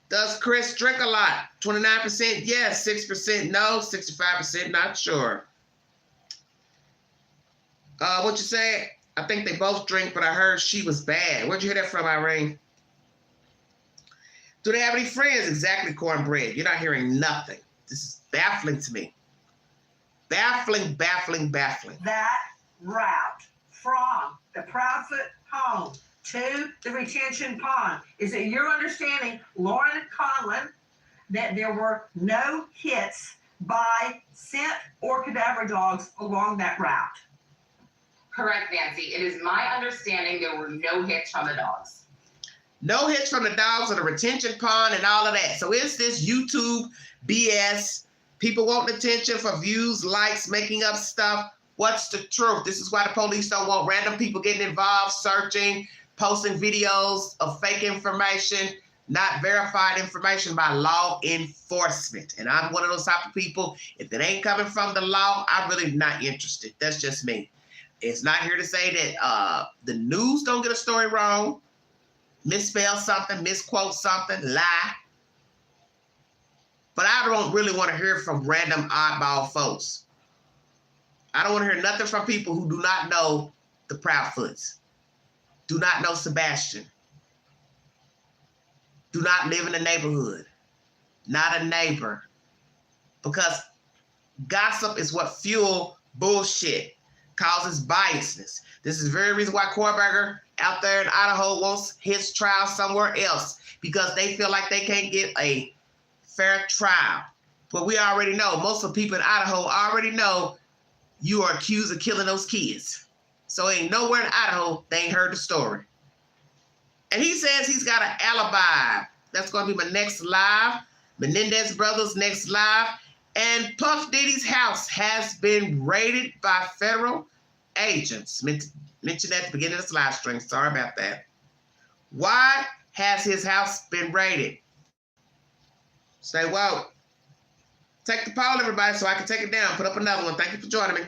Does Chris drink a lot? 29% yes, 6% no, 65% not sure. What you say? I think they both drink, but I heard she was bad. Where'd you hear that from, Irene? Do they have any friends? Exactly, Cornbread. You're not hearing nothing. This is baffling to me. Baffling, baffling, baffling. That route from the Proudfoot home to the retention pond, is it your understanding, Lauren Conlon, that there were no hits by scent or cadaver dogs along that route? Correct, Nancy. It is my understanding there were no hits from the dogs. No hits from the dogs or the retention pond and all of that. So it's this YouTube BS. People wanting attention for views, likes, making up stuff. What's the truth? This is why the police don't want random people getting involved, searching, posting videos of fake information, not verified information by law enforcement. And I'm one of those type of people. If it ain't coming from the law, I'm really not interested. That's just me. It's not here to say that the news don't get a story wrong, misspell something, misquote something, lie. But I don't really want to hear from random oddball folks. I don't want to hear nothing from people who do not know the Proudfoots, do not know Sebastian, do not live in the neighborhood, not a neighbor. Because gossip is what fuel bullshit, causes biasness. This is the very reason why Kornberger out there in Idaho wants his trial somewhere else, because they feel like they can't get a fair trial. But we already know, most of the people in Idaho already know you are accused of killing those kids. So ain't nowhere in Idaho they ain't heard the story. And he says he's got an alibi. That's going to be my next live, Menendez Brothers next live. And Puff Diddy's house has been raided by federal agents. Mentioned at the beginning of this live stream. Sorry about that. Why has his house been raided? Stay woke. Take the poll, everybody, so I can take it down. Put up another one. Thank you for joining me.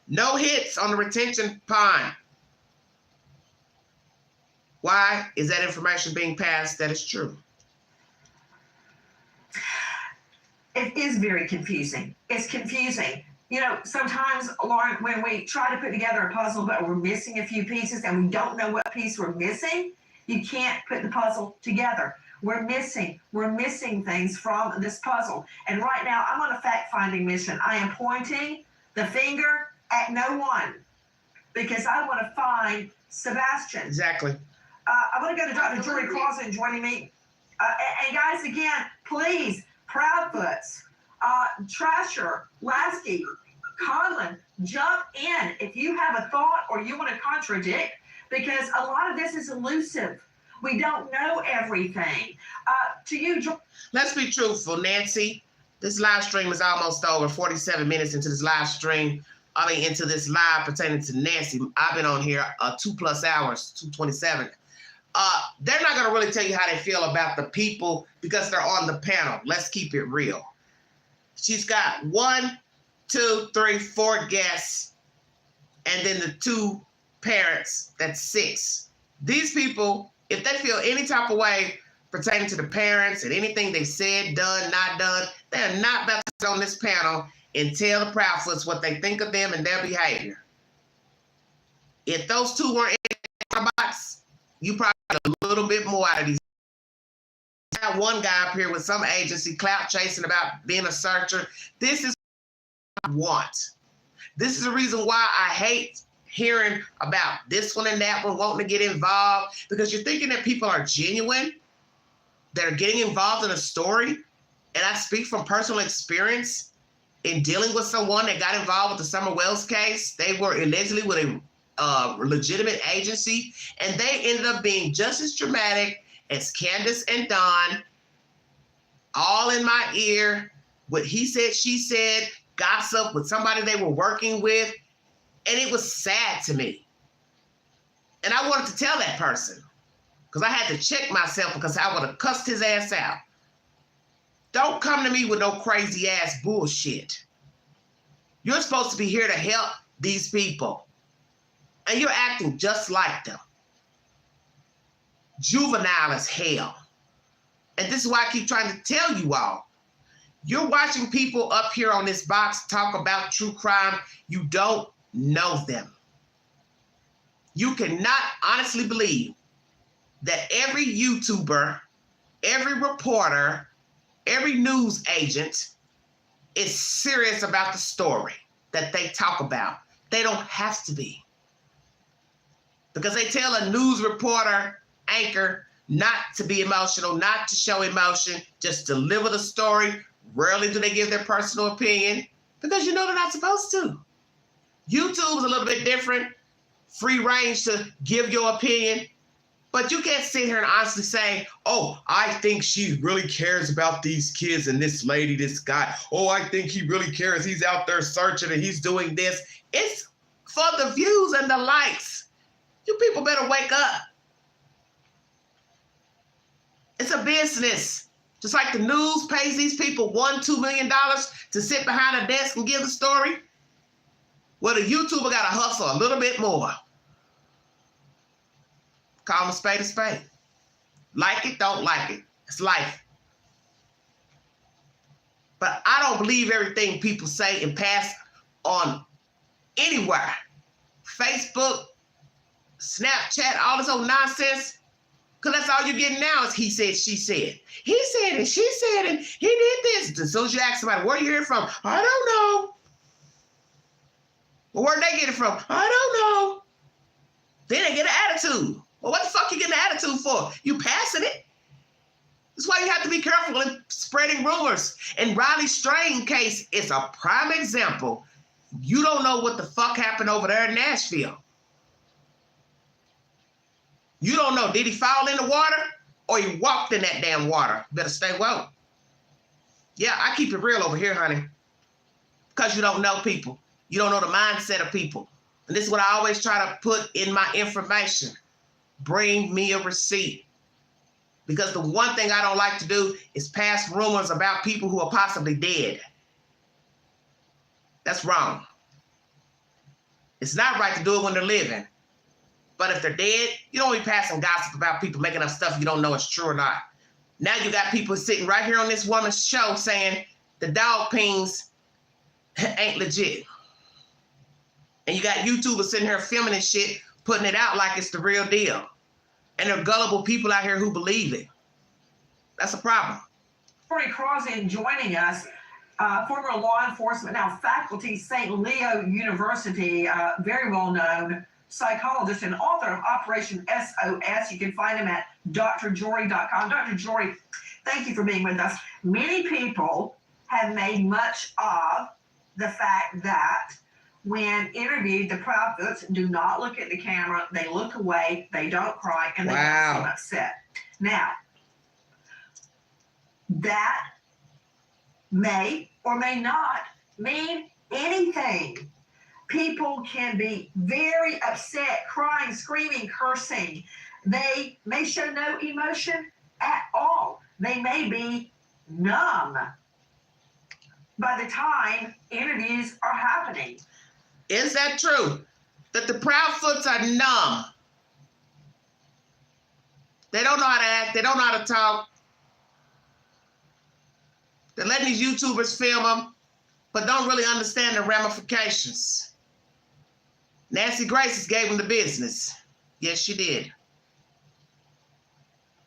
No hits on the retention pond. Why is that information being passed that is true? It is very confusing. It's confusing. You know, sometimes, Lauren, when we try to put together a puzzle, but we're missing a few pieces and we don't know what piece we're missing, you can't put the puzzle together. We're missing things from this puzzle. And right now, I'm on a fact-finding mission. I am pointing the finger at no one because I want to find Sebastian. Exactly. I want to go to Dr. Jory Clausen joining me. And guys, again, please, Proudfoots, Trasher, Lasky, Conlon, jump in if you have a thought or you want to contradict, because a lot of this is elusive. We don't know everything. To you, let's be truthful, Nancy. This live stream is almost over. 47 minutes into this live stream. Into this live pertaining to Nancy. I've been on here 2+ hours, 2:27. They're not going to really tell you how they feel about the people because they're on the panel. Let's keep it real. She's got 1, 2, 3, 4 guests, and then the 2 parents. That's 6. These people, if they feel any type of way pertaining to the parents and anything they said, done, not done, they're not about to sit on this panel and tell the Proudfoots what they think of them and their behavior. If those 2 weren't in the box, you probably get a little bit more out of these. Got one guy up here with some agency clout chasing about being a searcher. This is what I want. This is the reason why I hate hearing about this one and that one wanting to get involved, because you're thinking that people are genuine, that are getting involved in a story. And I speak from personal experience in dealing with someone that got involved with the Summer Wells case. They were allegedly with a legitimate agency, and they ended up being just as dramatic as Candace and Don, all in my ear, what he said, she said, gossip with somebody they were working with, and it was sad to me. And I wanted to tell that person, because I had to check myself, because I would have cussed his ass out. Don't come to me with no crazy ass bullshit. You're supposed to be here to help these people, and you're acting just like them. Juvenile as hell. And this is why I keep trying to tell you all. You're watching people up here on this box talk about true crime. You don't know them. You cannot honestly believe that every YouTuber, every reporter, every news agent is serious about the story that they talk about. They don't have to be. Because they tell a news reporter, anchor, not to be emotional, not to show emotion, just deliver the story. Rarely do they give their personal opinion because you know they're not supposed to. YouTube's a little bit different, free range to give your opinion, but you can't sit here and honestly say, oh, I think she really cares about these kids and this lady, this guy. Oh, I think he really cares. He's out there searching and he's doing this. It's for the views and the likes. You people better wake up. It's a business. Just like the news pays these people $1-2 million to sit behind a desk and give the story. Well, the YouTuber got to hustle a little bit more. Call them a spade a spade. Like it, don't like it. It's life. But I don't believe everything people say and pass on anywhere. Facebook, Snapchat, all this old nonsense. Because that's all you're getting now is he said, she said. He said and she said and he did this. As soon as you ask somebody, where you hear it from? I don't know. Well, where'd they get it from? I don't know. Then they get an attitude. Well, what the fuck you getting an attitude for? You passing it. That's why you have to be careful in spreading rumors. And Riley Strain case is a prime example. You don't know what the fuck happened over there in Nashville. You don't know, did he fall in the water or he walked in that damn water? Better stay woke. Yeah, I keep it real over here, honey. Because you don't know people. You don't know the mindset of people. And this is what I always try to put in my information. Bring me a receipt. Because the one thing I don't like to do is pass rumors about people who are possibly dead. That's wrong. It's not right to do it when they're living. But if they're dead, you don't be passing gossip about people making up stuff you don't know is true or not. Now you got people sitting right here on this woman's show saying the dog pings ain't legit. And you got YouTubers sitting here filming this shit, putting it out like it's the real deal. And there are gullible people out here who believe it. That's a problem. Cory Crosby joining us, former law enforcement, now faculty, St. Leo University, very well known psychologist and author of Operation SOS. You can find him at drjory.com. Dr. Jory, thank you for being with us. Many people have made much of the fact that when interviewed, the Proudfoots do not look at the camera, they look away, they don't cry, and they don't seem upset. Now, that may or may not mean anything. People can be very upset, crying, screaming, cursing. They may show no emotion at all. They may be numb by the time interviews are happening. Is that true? That the Proudfoots are numb? They don't know how to act. They don't know how to talk. They're letting these YouTubers film them, but don't really understand the ramifications. Nancy Grace gave them the business. Yes, she did.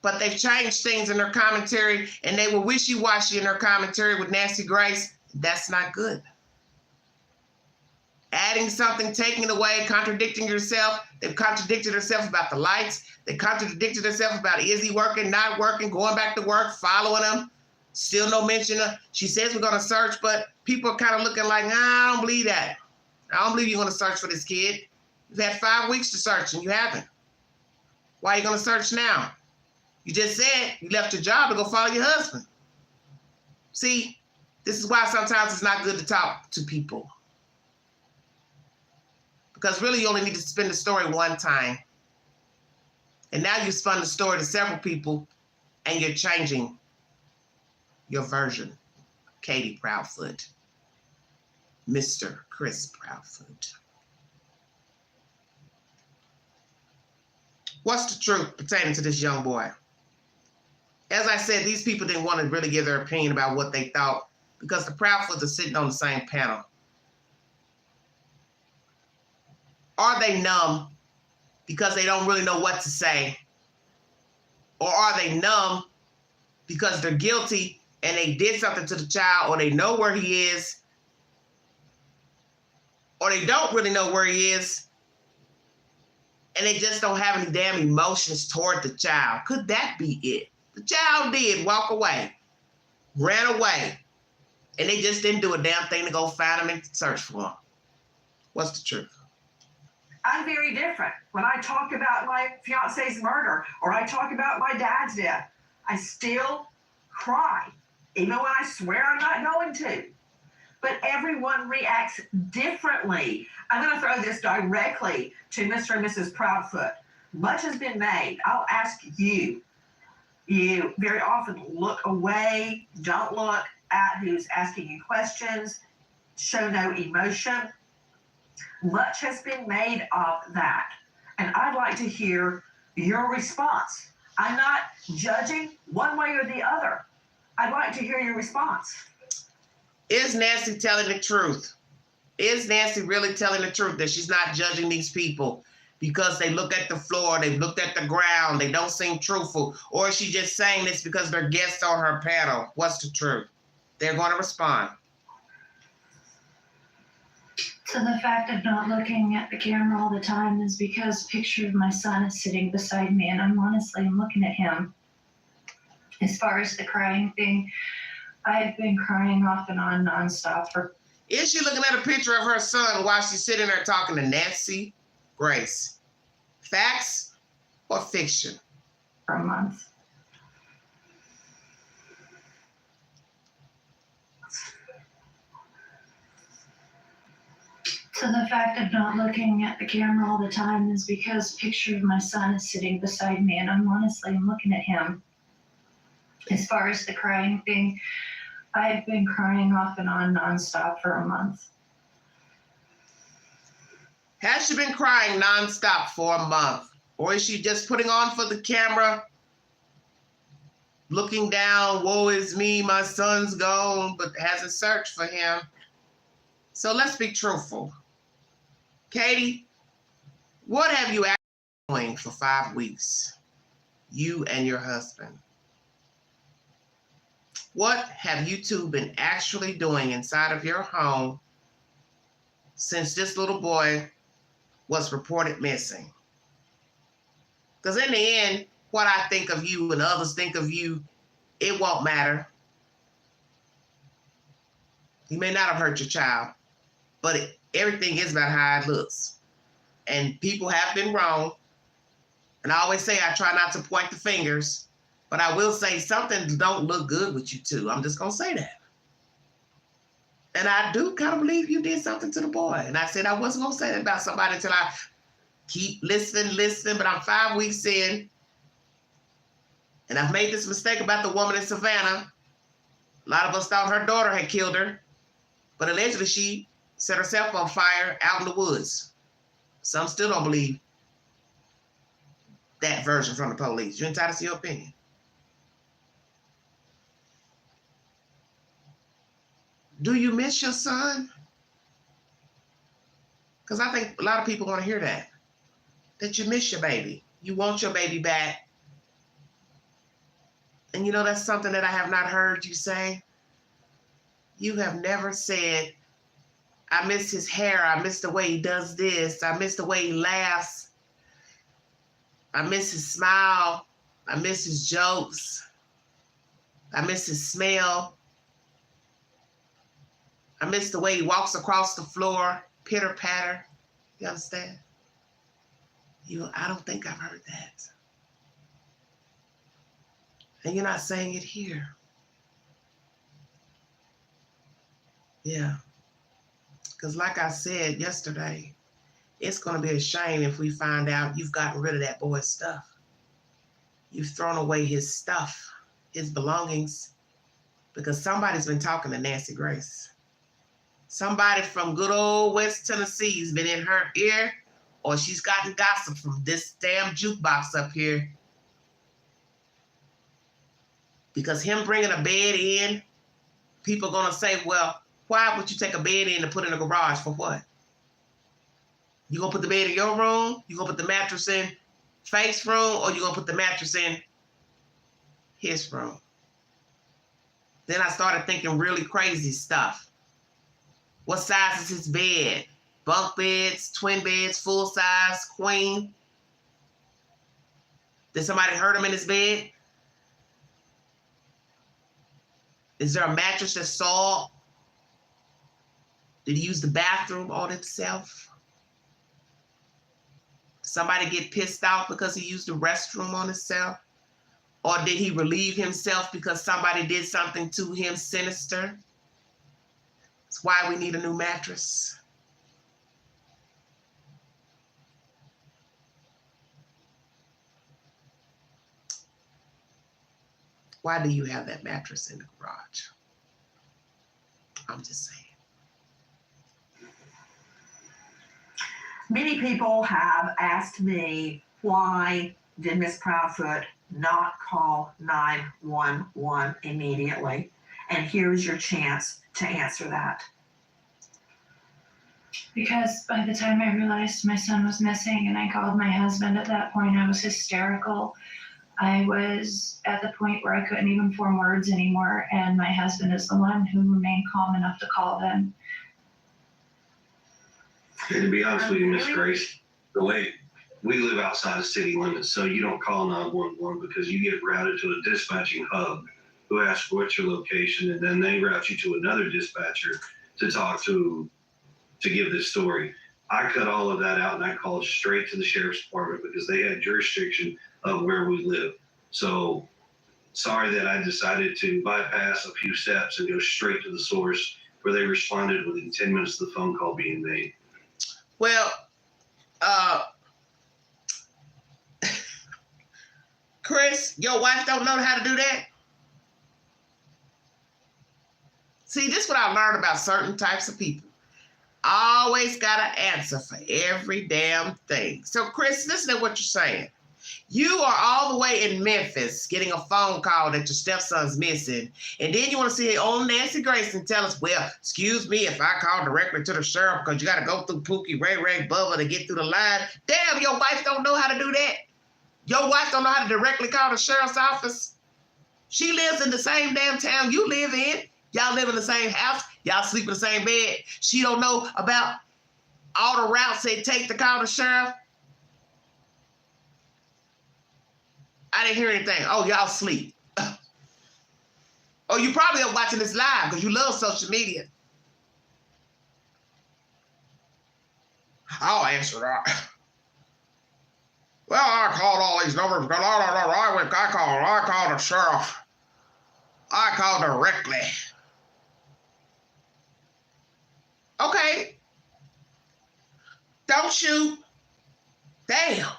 But they've changed things in their commentary, and they were wishy-washy in their commentary with Nancy Grace. That's not good. Adding something, taking it away, contradicting yourself. They've contradicted themselves about the lights. They contradicted themselves about is he working, not working, going back to work, following them. Still no mention of, she says we're going to search, but people are kind of looking like, nah, I don't believe that. I don't believe you're going to search for this kid. You've had 5 weeks to search and you haven't. Why are you going to search now? You just said you left your job to go follow your husband. See, this is why sometimes it's not good to talk to people. Because really you only need to spin the story one time. And now you've spun the story to several people and you're changing your version. Katie Proudfoot. Mr. Chris Proudfoot. What's the truth pertaining to this young boy? As I said, these people didn't want to really give their opinion about what they thought because the Proudfoots are sitting on the same panel. Are they numb because they don't really know what to say? Or are they numb because they're guilty and they did something to the child, or they know where he is, or they don't really know where he is, and they just don't have any damn emotions toward the child? Could that be it? The child did walk away, ran away, and they just didn't do a damn thing to go find him and search for him. What's the truth? I'm very different. When I talk about my fiance's murder or I talk about my dad's death, I still cry, even when I swear I'm not going to. But everyone reacts differently. I'm going to throw this directly to Mr. and Mrs. Proudfoot. Much has been made. I'll ask you. You very often look away, don't look at who's asking you questions, show no emotion. Much has been made of that, and I'd like to hear your response. I'm not judging one way or the other. I'd like to hear your response. Is Nancy telling the truth? Is Nancy really telling the truth that she's not judging these people because they look at the floor, they've looked at the ground, they don't seem truthful? Or is she just saying this because they're guests on her panel? What's the truth? They're going to respond. So the fact of not looking at the camera all the time is because a picture of my son is sitting beside me, and I'm looking at him. As far as the crying thing, I've been crying off and on nonstop for. Is she looking at a picture of her son while she's sitting there talking to Nancy Grace? Facts or fiction? For a month. So the fact of not looking at the camera all the time is because a picture of my son is sitting beside me, and I'm looking at him. As far as the crying thing, I've been crying off and on nonstop for a month. Has she been crying nonstop for a month? Or is she just putting on for the camera, looking down, woe is me, my son's gone, but hasn't searched for him? So let's be truthful. Katie, what have you actually been doing for 5 weeks? You and your husband. What have you two been actually doing inside of your home since this little boy was reported missing? Because in the end, what I think of you and others think of you, it won't matter. You may not have hurt your child, but everything is about how it looks. And people have been wrong. And I always say I try not to point the fingers, but I will say something don't look good with you two. I'm just going to say that. And I do kind of believe you did something to the boy. And I said I wasn't going to say that about somebody until I keep listening, but I'm 5 weeks in. And I've made this mistake about the woman in Savannah. A lot of us thought her daughter had killed her, but allegedly she set herself on fire out in the woods. Some still don't believe that version from the police. You're entitled to your opinion. Do you miss your son? Because I think a lot of people want to hear that you miss your baby. You want your baby back. And you know, that's something that I have not heard you say. You have never said, I miss his hair. I miss the way he does this. I miss the way he laughs. I miss his smile. I miss his jokes. I miss his smell. I miss the way he walks across the floor, pitter patter. You understand? I don't think I've heard that. And you're not saying it here. Yeah. Because like I said yesterday, it's going to be a shame if we find out you've gotten rid of that boy's stuff. You've thrown away his stuff, his belongings, because somebody's been talking to Nancy Grace. Somebody from good old West Tennessee has been in her ear, or she's gotten gossip from this damn jukebox up here. Because him bringing a bed in, people are going to say, well, why would you take a bed in and put in a garage for what? You going to put the bed in your room? You going to put the mattress in Faith's room? Or you going to put the mattress in his room? Then I started thinking really crazy stuff. What size is his bed? Bunk beds, twin beds, full size, queen? Did somebody hurt him in his bed? Is there a mattress that's soiled? Did he use the bathroom on himself? Did somebody get pissed off because he used the restroom on himself? Or did he relieve himself because somebody did something to him sinister? That's why we need a new mattress. Why do you have that mattress in the garage? I'm just saying. Many people have asked me, why did Miss Proudfoot not call 911 immediately? And here's your chance to answer that. Because by the time I realized my son was missing and I called my husband, at that point I was hysterical. I was at the point where I couldn't even form words anymore, and my husband is the one who remained calm enough to call them. And to be honest with you, Miss Grace, the way we live outside of city limits, so you don't call 911 because you get routed to a dispatching hub who asks what's your location, and then they route you to another dispatcher to talk to give this story. I cut all of that out and I called straight to the sheriff's department because they had jurisdiction of where we live. So sorry that I decided to bypass a few steps and go straight to the source, where they responded within 10 minutes of the phone call being made. Well, Chris, your wife don't know how to do that? See, this is what I learned about certain types of people. Always got an answer for every damn thing. So, Chris, listen to what you're saying. You are all the way in Memphis getting a phone call that your stepson's missing. And then you want to see old Nancy Grace and tell us, well, excuse me if I call directly to the sheriff because you got to go through Pookie, Ray, Bubba to get through the line. Damn, your wife don't know how to do that. Your wife don't know how to directly call the sheriff's office. She lives in the same damn town you live in. Y'all live in the same house. Y'all sleep in the same bed. She don't know about all the routes they take to call the sheriff. I didn't hear anything. Oh, y'all sleep. Oh, you probably are watching this live because you love social media. I'll answer that. Well, I called all these numbers because I called the sheriff. I called directly. Okay. Don't shoot. Damn.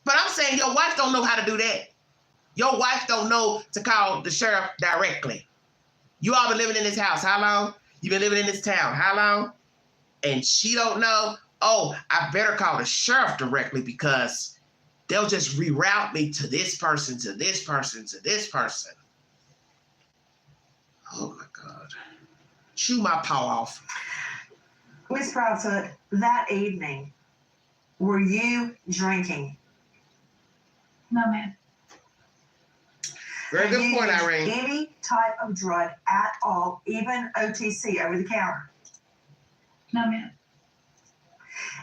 But I'm saying your wife don't know how to do that. Your wife don't know to call the sheriff directly. You all been living in this house how long? You been living in this town how long? And she don't know, oh, I better call the sheriff directly because they'll just reroute me to this person, to this person, to this person. Oh my God. Chew my paw off. Miss Proudfoot, that evening, were you drinking? No, ma'am. Very good point, Irene. Any type of drug at all, even OTC, over the counter? No, ma'am.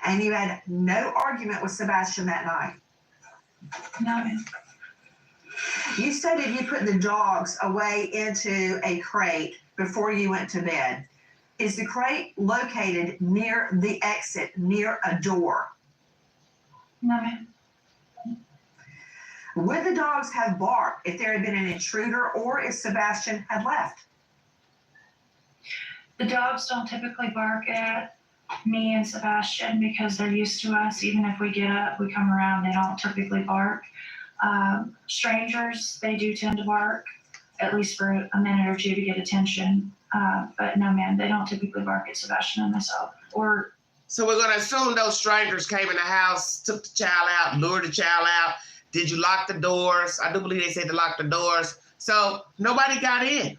And you had no argument with Sebastian that night? No, ma'am. You stated you put the dogs away into a crate before you went to bed. Is the crate located near the exit, near a door? No, ma'am. Would the dogs have barked if there had been an intruder or if Sebastian had left? The dogs don't typically bark at me and Sebastian because they're used to us. Even if we get up, we come around, they don't typically bark. Strangers, they do tend to bark, at least for a minute or two to get attention. But no, ma'am, they don't typically bark at Sebastian and myself. So we're going to assume those strangers came in the house, took the child out, lured the child out. Did you lock the doors? I do believe they said to lock the doors. So nobody got in.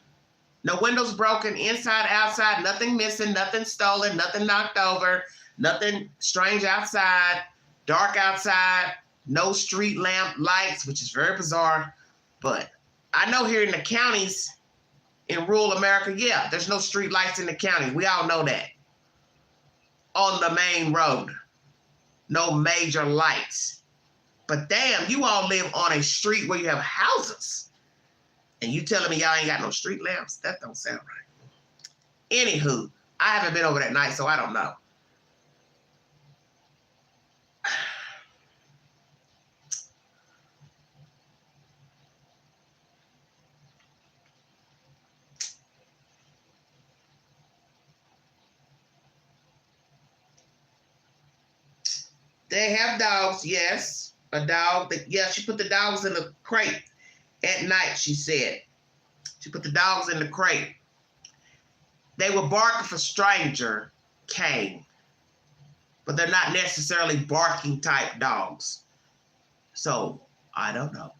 No windows broken, inside, outside, nothing missing, nothing stolen, nothing knocked over, nothing strange outside, dark outside, no street lamp lights, which is very bizarre. But I know here in the counties in rural America, yeah, there's no street lights in the county. We all know that. On the main road, no major lights. But damn, you all live on a street where you have houses. And you telling me y'all ain't got no street lamps? That don't sound right. Anywho, I haven't been over that night, so I don't know. They have dogs, yes. A dog. Yeah, she put the dogs in the crate at night, she said. She put the dogs in the crate. They were barking for stranger came, but they're not necessarily barking type dogs. So, I don't know.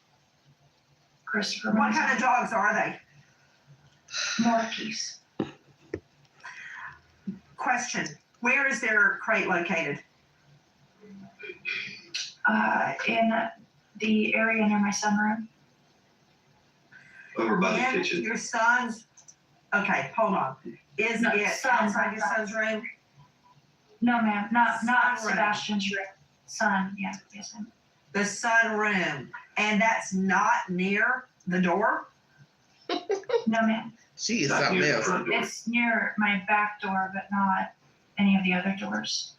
Christopher. What kind of dogs are they? Morkies. Question, where is their crate located? In the area near my sunroom. Over by the In kitchen. your son's, okay, hold on. Is No, it son. outside your son's room? No, ma'am, not Sunroom. Sebastian's room. Son, yeah, yes, ma'am. The sunroom, and that's not near the door? No, ma'am. She is Not something near the else. front door. It's near my back door, but not any of the other doors.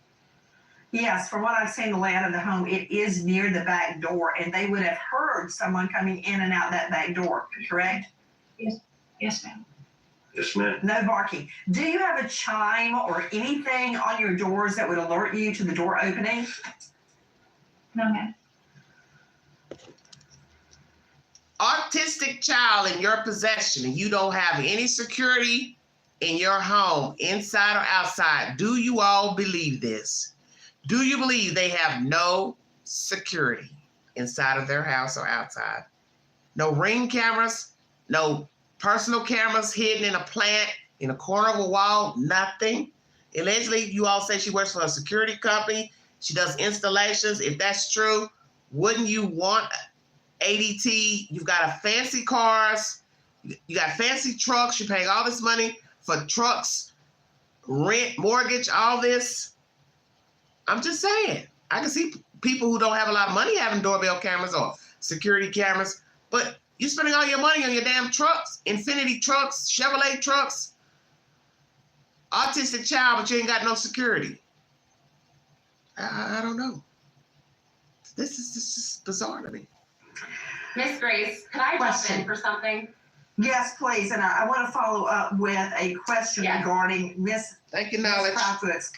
Yes, from what I've seen the layout of the home, it is near the back door, and they would have heard someone coming in and out that back door, correct? Yes, ma'am. Yes, ma'am. No barking. Do you have a chime or anything on your doors that would alert you to the door opening? No, ma'am. Autistic child in your possession and you don't have any security in your home, inside or outside. Do you all believe this? Do you believe they have no security inside of their house or outside? No ring cameras, no personal cameras hidden in a plant, in a corner of a wall, nothing. Allegedly, you all say she works for a security company. She does installations. If that's true, wouldn't you want ADT? You've got fancy cars. You got fancy trucks. You're paying all this money for trucks, rent, mortgage, all this. I'm just saying. I can see people who don't have a lot of money having doorbell cameras or security cameras, but you're spending all your money on your damn trucks, Infinity trucks, Chevrolet trucks. Autistic child, but you ain't got no security. I don't know. This is bizarre to me. Miss Grace, could I jump Question. in for something? Yes, please, and I want to follow up with a question Yes. regarding Miss Thank you, Knowledge. Proudfoot's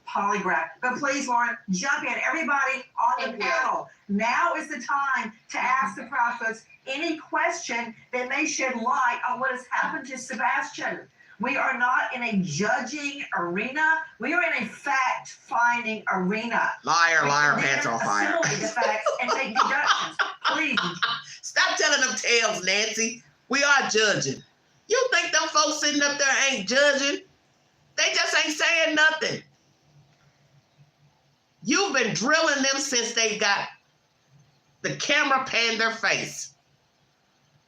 polygraph. But please, Lauren, jump in. Everybody on the Thank you. panel, now is the time to ask the Proudfoots any question that may shed light on what has happened to Sebastian. We are not in a judging arena. We are in a fact-finding arena. Liar, liar, We pants can on fire. assimilate the facts and make deductions. Please. Stop telling them tales, Nancy. We are judging. You think them folks sitting up there ain't judging? They just ain't saying nothing. You've been drilling them since they got the camera panned their face.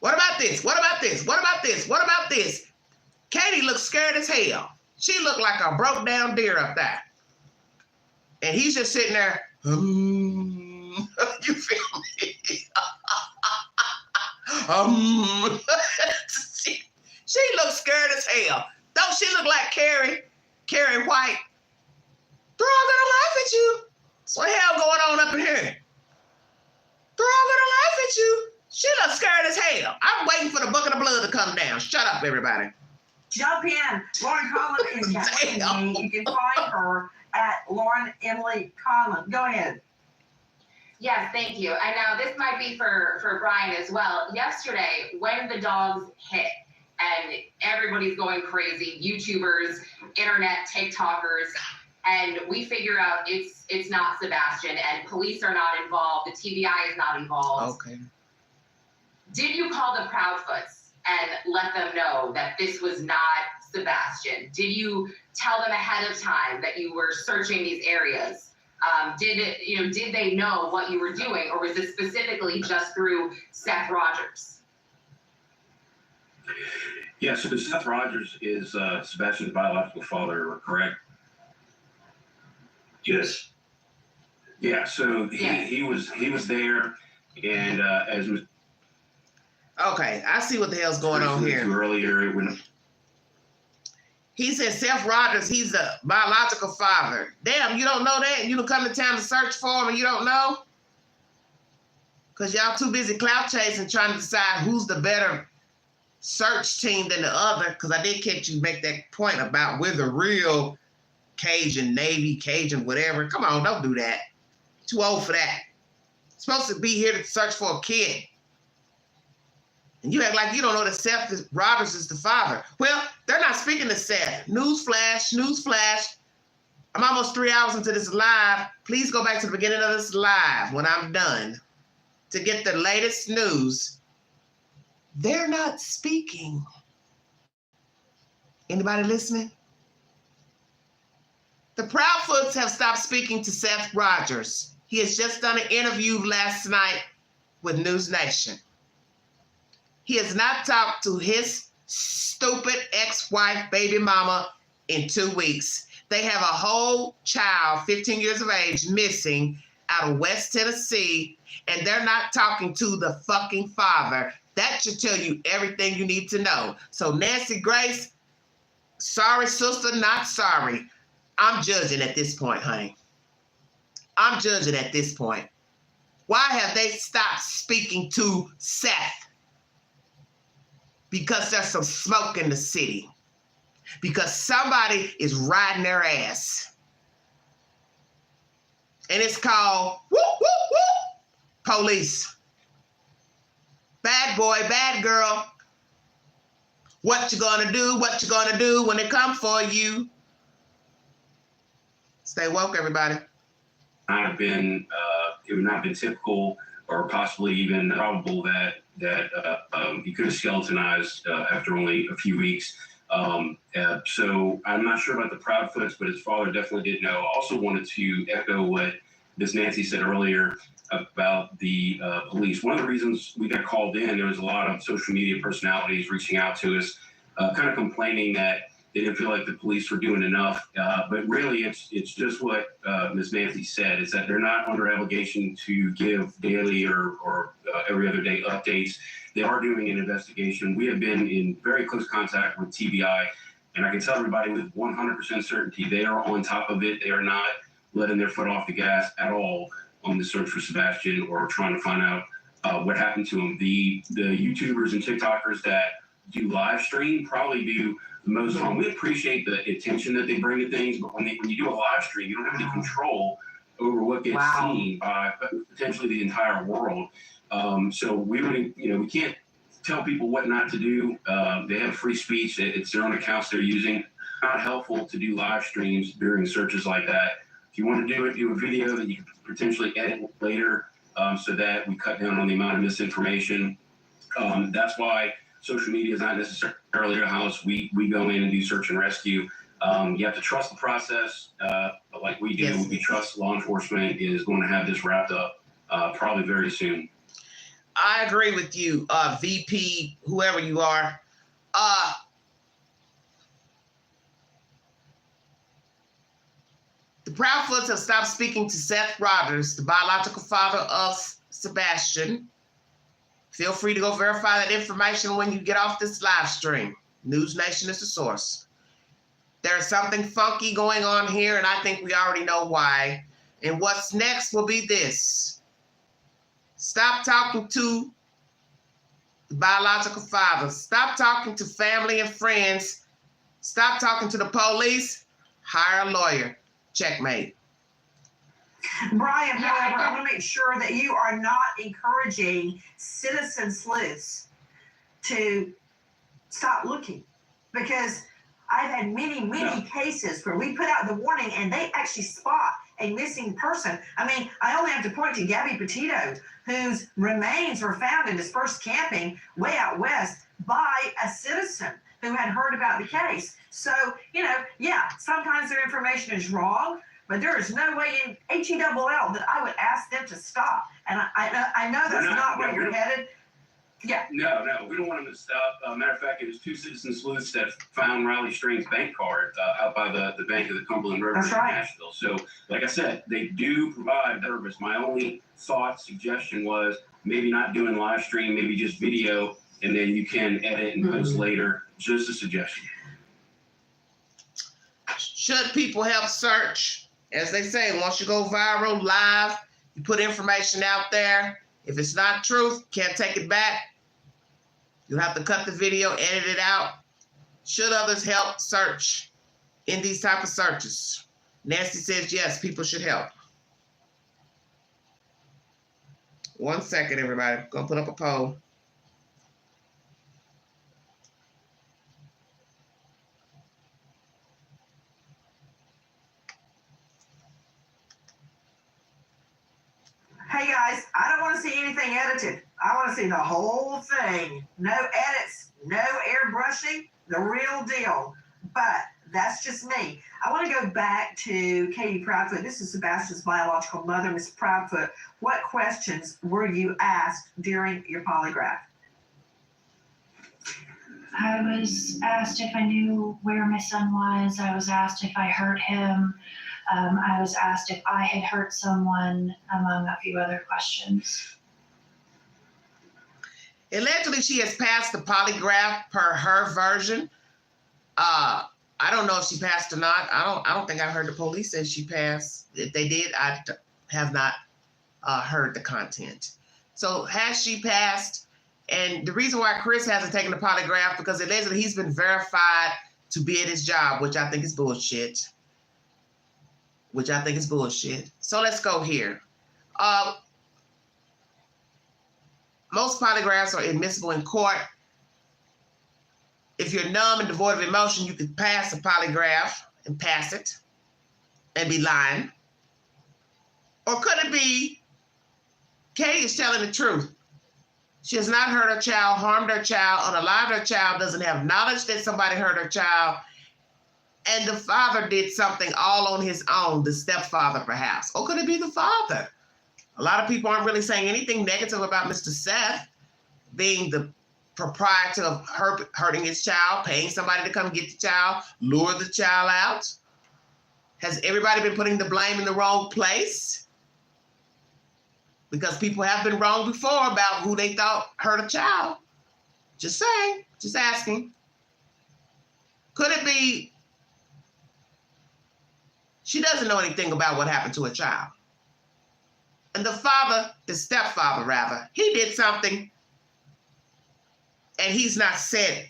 What about this? What about this? What about this? What about this? Katie looked scared as hell. She looked like a broke down deer up there. And he's just sitting there, you feel me? she looked scared as hell. Don't she look like Carrie White? They're all gonna laugh at you. What the hell going on up in here? They're all gonna laugh at you. She looks scared as hell. I'm waiting for the bucket of blood to come down. Shut up, everybody. Jump in. Lauren Conlon is joining me. You can find her at Lauren Emily Conlon. Go ahead. Yes, thank you. And now this might be for Brian as well. Yesterday, when the dogs hit and everybody's going crazy, YouTubers, internet, TikTokers, and we figure out it's not Sebastian and police are not involved, the TBI is not involved. Okay. Did you call the Proudfoots and let them know that this was not Sebastian? Did you tell them ahead of time that you were searching these areas? Did they know what you were doing, or was it specifically just through Seth Rogers? Yeah, so Seth Rogers is Sebastian's biological father, correct? Yes. Yeah, so Yes. he was there, and as was Okay, I see what the hell's going on mentioned here. earlier, when He said Seth Rogers, he's the biological father. Damn, you don't know that? You don't come to town to search for him and you don't know? Because y'all too busy clout chasing trying to decide who's the better search team than the other. Because I did catch you make that point about we're the real Cajun, Navy, Cajun, whatever. Come on, don't do that. Too old for that. Supposed to be here to search for a kid. And you act like you don't know that Seth Rogers is the father. Well, they're not speaking to Seth. Newsflash, newsflash. I'm almost 3 hours into this live. Please go back to the beginning of this live when I'm done to get the latest news. They're not speaking. Anybody listening? The Proudfoots have stopped speaking to Seth Rogers. He has just done an interview last night with News Nation. He has not talked to his stupid ex-wife, baby mama, in 2 weeks. They have a whole child, 15 years of age, missing out of West Tennessee, and they're not talking to the fucking father. That should tell you everything you need to know. So Nancy Grace, sorry, sister, not sorry. I'm judging at this point, honey. I'm judging at this point. Why have they stopped speaking to Seth? Because there's some smoke in the city. Because somebody is riding their ass. And it's called whoop, whoop, whoop, police. Bad boy, bad girl. What you gonna do? What you gonna do when they come for you? Stay woke, everybody. It would not have been typical or possibly even probable that he could have skeletonized after only a few weeks. So I'm not sure about the Proudfoots, but his father definitely did know. I also wanted to echo what Miss Nancy said earlier about the police. One of the reasons we got called in, there was a lot of social media personalities reaching out to us, kind of complaining that they didn't feel like the police were doing enough. But really, it's just what Ms. Nancy said, is that they're not under obligation to give daily or every other day updates. They are doing an investigation. We have been in very close contact with TBI, and I can tell everybody with 100% certainty, they are on top of it. They are not letting their foot off the gas at all on the search for Sebastian or trying to find out what happened to him. The YouTubers and TikTokers that do live stream probably do the most harm. We appreciate the attention that they bring to things, but when you do a live stream, you don't have any control over what gets seen by potentially the entire world. So we can't tell people what not to do. They have free speech. It's their own accounts they're using. Not helpful to do live streams during searches like that. If you want to do it, do a video that you can potentially edit later so that we cut down on the amount of misinformation. That's why social media is not necessarily our house. We go in and do search and rescue. You have to trust the process, but like we do, yes. We trust law enforcement is going to have this wrapped up probably very soon. I agree with you, VP, whoever you are. The Proudfoots have stopped speaking to Seth Rogers, the biological father of Sebastian. Feel free to go verify that information when you get off this live stream. News Nation is the source. There's something funky going on here, and I think we already know why. And what's next will be this. Stop talking to the biological father. Stop talking to family and friends. Stop talking to the police. Hire a lawyer. Checkmate. Brian, however, I want to make sure that you are not encouraging citizen sleuths to stop looking, because I've had many cases where we put out the warning and they actually spot a missing person. I mean, I only have to point to Gabby Petito, whose remains were found in dispersed camping way out west by a citizen who had heard about the case. So, you know, yeah, sometimes their information is wrong, but there is no way in HELL that I would ask them to stop. And I know that's not where you're headed. Yeah. No, we don't want them to stop. Matter of fact, it was 2 citizen sleuths that found Riley Strain's bank card out by the bank of the Cumberland River in Nashville. So, like I said, they do provide service. My only suggestion was maybe not doing live stream, maybe just video, and then you can edit and post later. Just a suggestion. Should people help search? As they say, once you go viral, live, you put information out there. If it's not truth, can't take it back. You'll have to cut the video, edit it out. Should others help search in these type of searches? Nancy says yes, people should help. 1 second, everybody. Gonna put up a poll. Hey guys, I don't want to see anything edited. I want to see the whole thing. No edits, no airbrushing, the real deal. But that's just me. I want to go back to Katie Proudfoot. This is Sebastian's biological mother, Miss Proudfoot. What questions were you asked during your polygraph? I was asked if I knew where my son was. I was asked if I hurt him. I was asked if I had hurt someone, among a few other questions. Allegedly, she has passed the polygraph per her version. I don't know if she passed or not. I don't think I heard the police say she passed. If they did, I have not heard the content. So has she passed? And the reason why Chris hasn't taken the polygraph, because allegedly he's been verified to be at his job, which I think is bullshit. So let's go here. Most polygraphs are admissible in court. If you're numb and devoid of emotion, you can pass a polygraph and pass it and be lying. Or could it be Katie is telling the truth? She has not hurt her child, harmed her child, unalived her child, doesn't have knowledge that somebody hurt her child, and the father did something all on his own, the stepfather perhaps. Or could it be the father? A lot of people aren't really saying anything negative about Mr. Seth being the proprietor of hurting his child, paying somebody to come get the child, lure the child out. Has everybody been putting the blame in the wrong place? Because people have been wrong before about who they thought hurt a child. Just saying, just asking. Could it be she doesn't know anything about what happened to a child? And the father, the stepfather rather, he did something and he's not said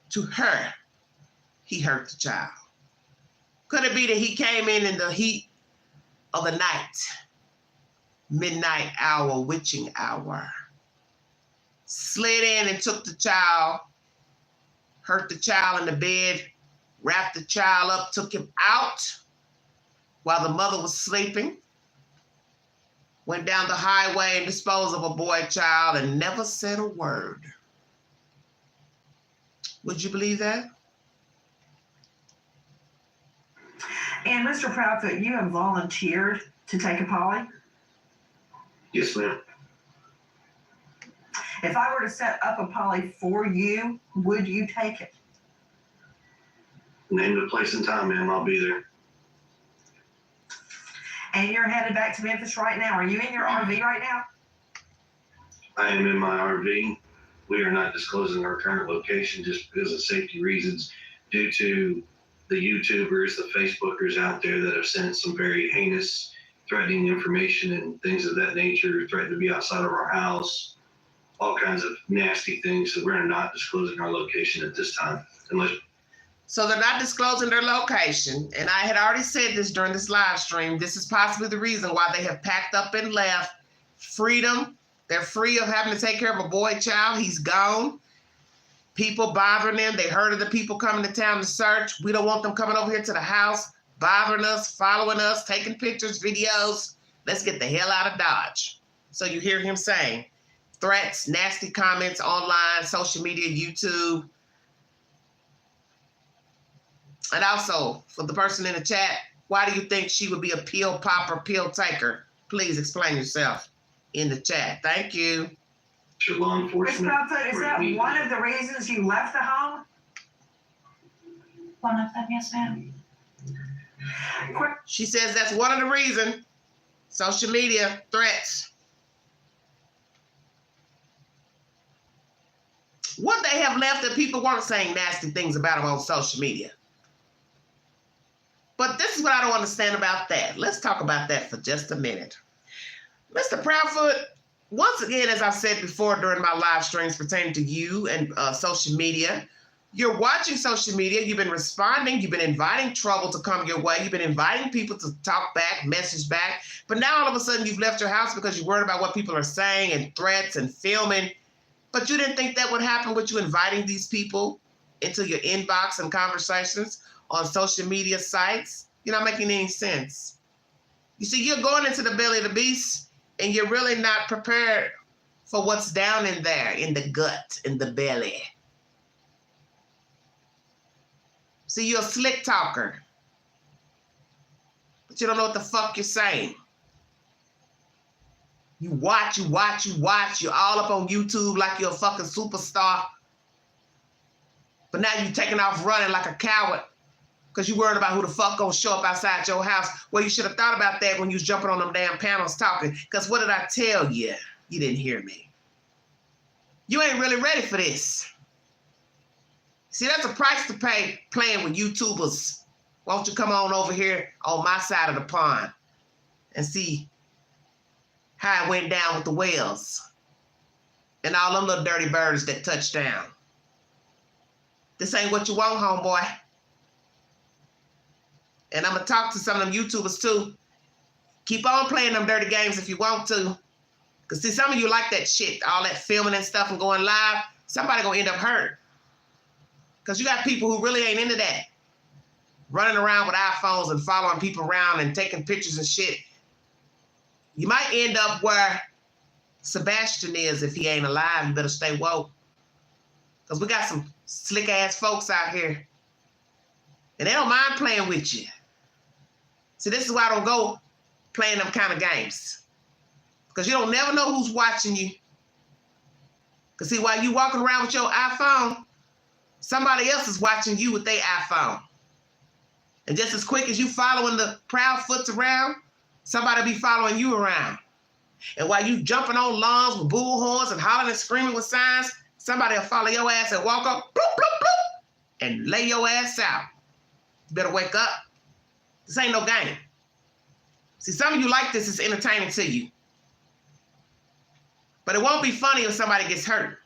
to her he hurt the child. Could it be that he came in the heat of the night, midnight hour, witching hour, slid in and took the child, hurt the child in the bed, wrapped the child up, took him out while the mother was sleeping, went down the highway and disposed of a boy child and never said a word? Would you believe that? And Mr. Proudfoot, you have volunteered to take a poly? Yes, ma'am. If I were to set up a poly for you, would you take it? Name the place and time, ma'am. I'll be there. And you're headed back to Memphis right now. Are you in your RV right now? I am in my RV. We are not disclosing our current location just because of safety reasons, due to the YouTubers, the Facebookers out there that have sent some very heinous, threatening information and things of that nature, threatening to be outside of our house, all kinds of nasty things. So we're not disclosing our location at this time. So they're not disclosing their location. And I had already said this during this live stream. This is possibly the reason why they have packed up and left. Freedom. They're free of having to take care of a boy child. He's gone. People bothering them. They heard of the people coming to town to search. We don't want them coming over here to the house bothering us, following us, taking pictures, videos. Let's get the hell out of Dodge. So you hear him saying threats, nasty comments online, social media, YouTube. And also, for the person in the chat, why do you think she would be a pill popper, pill taker? Please explain yourself in the chat. Thank you. Should law Ms. enforcement? Belton, is that one of the reasons you left the home? One of them, yes, ma'am. She says that's one of the reasons. Social media, threats. What they have left that people weren't saying nasty things about them on social media. But this is what I don't understand about that. Let's talk about that for just a minute. Mr. Proudfoot, once again, as I've said before during my live streams pertaining to you and social media, you're watching social media, you've been responding, you've been inviting trouble to come your way, you've been inviting people to talk back, message back, but now all of a sudden you've left your house because you're worried about what people are saying and threats and filming, but you didn't think that would happen with you inviting these people into your inbox and conversations on social media sites? You're not making any sense. You see, you're going into the belly of the beast and you're really not prepared for what's down in there, in the gut, in the belly. See, you're a slick talker, but you don't know what the fuck you're saying. You watch, you're all up on YouTube like you're a fucking superstar, but now you're taking off running like a coward because you're worried about who the fuck gonna show up outside your house. Well, you should have thought about that when you was jumping on them damn panels talking, because what did I tell you? You didn't hear me. You ain't really ready for this. See, that's a price to pay playing with YouTubers. Why don't you come on over here on my side of the pond and see how it went down with the whales and all them little dirty birds that touched down. This ain't what you want, homeboy. And I'm going to talk to some of them YouTubers too. Keep on playing them dirty games if you want to. Because see, some of you like that shit, all that filming and stuff and going live. Somebody going to end up hurt. Because you got people who really ain't into that. Running around with iPhones and following people around and taking pictures and shit. You might end up where Sebastian is if he ain't alive. You better stay woke. Because we got some slick ass folks out here. And they don't mind playing with you. See, this is why I don't go playing them kind of games. Because you don't never know who's watching you. Because see, while you walking around with your iPhone, somebody else is watching you with their iPhone. And just as quick as you following the Proudfoots around, somebody be following you around. And while you jumping on lawns with bullhorns and hollering and screaming with signs, somebody will follow your ass and walk up, bloop, bloop, bloop, and lay your ass out. You better wake up. This ain't no game. See, some of you like this, it's entertaining to you. But it won't be funny if somebody gets hurt.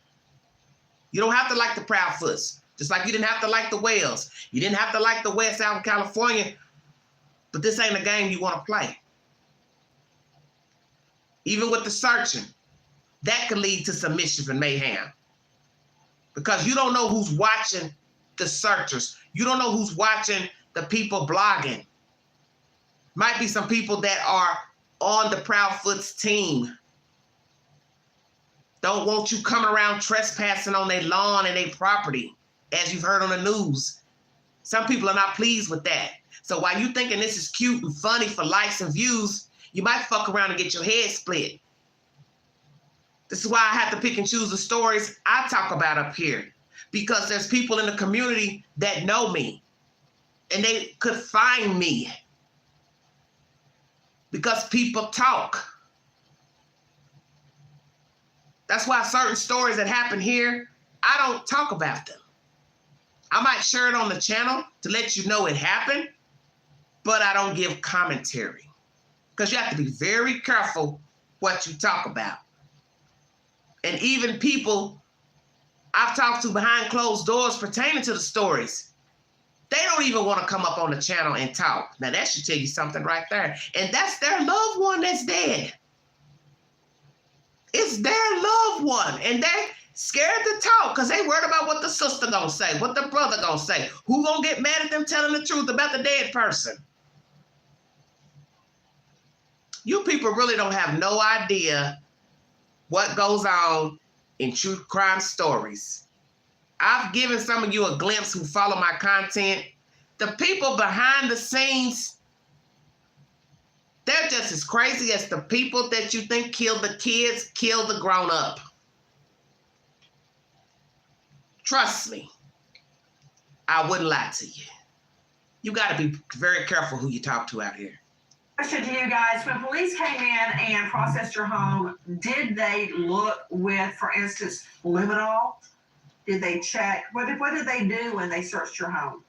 You don't have to like the Proudfoots. Just like you didn't have to like the whales. You didn't have to like the West out in California. But this ain't a game you want to play. Even with the searching, that could lead to some mischief and mayhem. Because you don't know who's watching the searchers. You don't know who's watching the people blogging. Might be some people that are on the Proudfoots team. Don't want you coming around trespassing on their lawn and their property, as you've heard on the news. Some people are not pleased with that. So while you thinking this is cute and funny for likes and views, you might fuck around and get your head split. This is why I have to pick and choose the stories I talk about up here. Because there's people in the community that know me. And they could find me. Because people talk. That's why certain stories that happen here, I don't talk about them. I might share it on the channel to let you know it happened, but I don't give commentary. Because you have to be very careful what you talk about. And even people I've talked to behind closed doors pertaining to the stories, they don't even want to come up on the channel and talk. Now that should tell you something right there. And that's their loved one that's dead. It's their loved one. And they're scared to talk because they worried about what the sister gonna say, what the brother gonna say, who gonna get mad at them telling the truth about the dead person. You people really don't have no idea what goes on in true crime stories. I've given some of you a glimpse who follow my content. The people behind the scenes, they're just as crazy as the people that you think killed the kids, killed the grown-up. Trust me, I wouldn't lie to you. You got to be very careful who you talk to out here. Question to you guys. When police came in and processed your home, did they look with, for instance, luminol? Did they check? What did they do when they searched your home?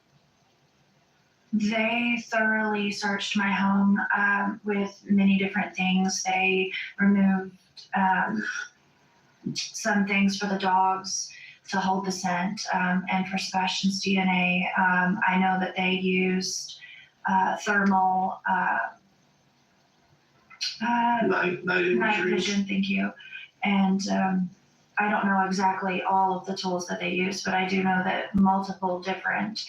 They thoroughly searched my home with many different things. They removed some things for the dogs to hold the scent, and for Sebastian's DNA. I know that they used thermal Night vision, thank you. And I don't know exactly all of the tools that they used, but I do know that multiple different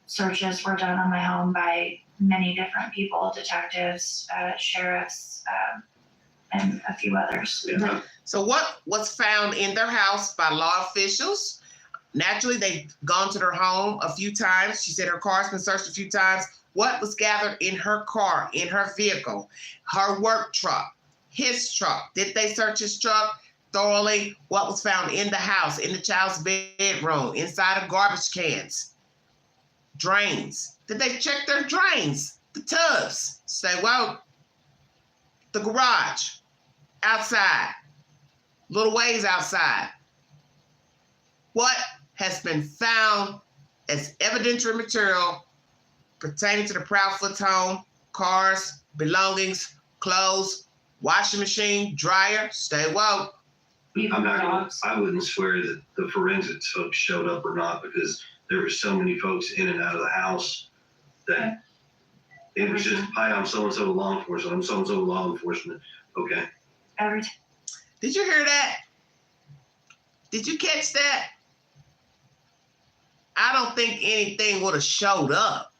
searches were done on my home by many different people, detectives, sheriffs, and a few others. Yeah. So what was found in their house by law officials? Naturally, they've gone to their home a few times. She said her car's been searched a few times. What was gathered in her car, in her vehicle, her work truck, his truck? Did they search his truck thoroughly? What was found in the house, in the child's bedroom, inside of garbage cans, drains? Did they check their drains, the tubs? Say, well, the garage, outside, little ways outside. What has been found as evidentiary material pertaining to the Proudfoot's home, cars, belongings, clothes, washing machine, dryer, stay woke. I wouldn't swear that the forensics folks showed up or not, because there were so many folks in and out of the house that it was just, hi, I'm so-and-so law enforcement, I'm so-and-so law enforcement. Okay. Every time. Did you hear that? Did you catch that? I don't think anything would have showed up.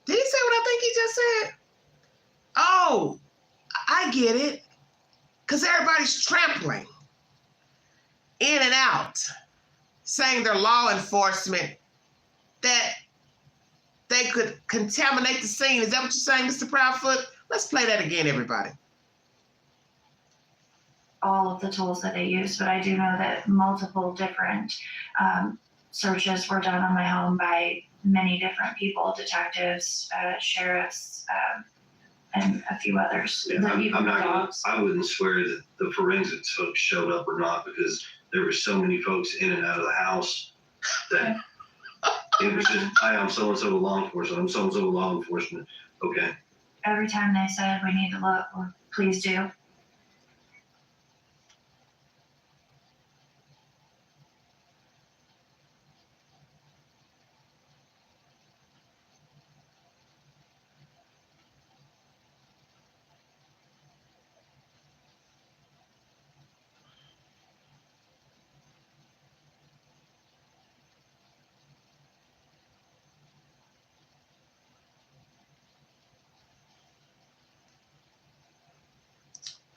Did he say what I think he just said? Oh, I get it. Because everybody's trampling in and out, saying they're law enforcement, that they could contaminate the scene. Is that what you're saying, Mr. Proudfoot? Let's play that again, everybody. All of the tools that they used, but I do know that multiple different searches were done on my home by many different people, detectives, sheriffs, and a few others. Yeah, I wouldn't swear that the forensics folks showed up or not, because there were so many folks in and out of the house that it was just, hi, I'm so-and-so law enforcement, I'm so-and-so law enforcement. Okay. Every time they said we need to look, well, please do.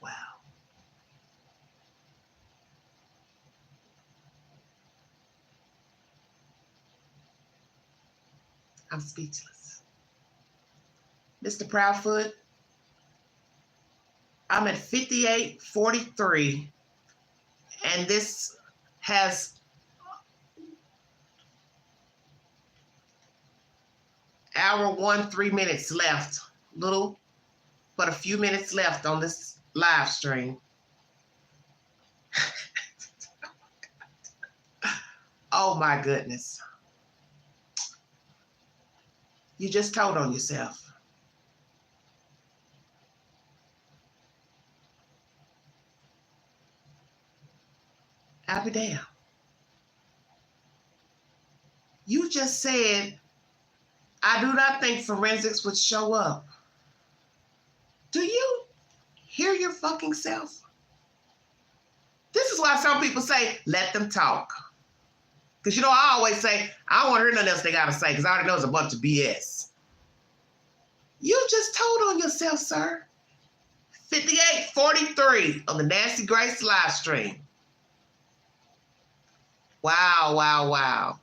Wow. I'm speechless. Mr. Proudfoot, I'm at 58:43, and this has hour 3 minutes left. Little, but a few minutes left on this live stream. Oh my goodness. You just told on yourself. I'll be damned. You just said, I do not think forensics would show up. Do you hear your fucking self? This is why some people say, let them talk. Because, you know, I always say, I don't want to hear nothing else they got to say, because I already know it's a bunch of BS. You just told on yourself, sir. 5843 on the Nancy Grace live stream. Wow, wow, wow.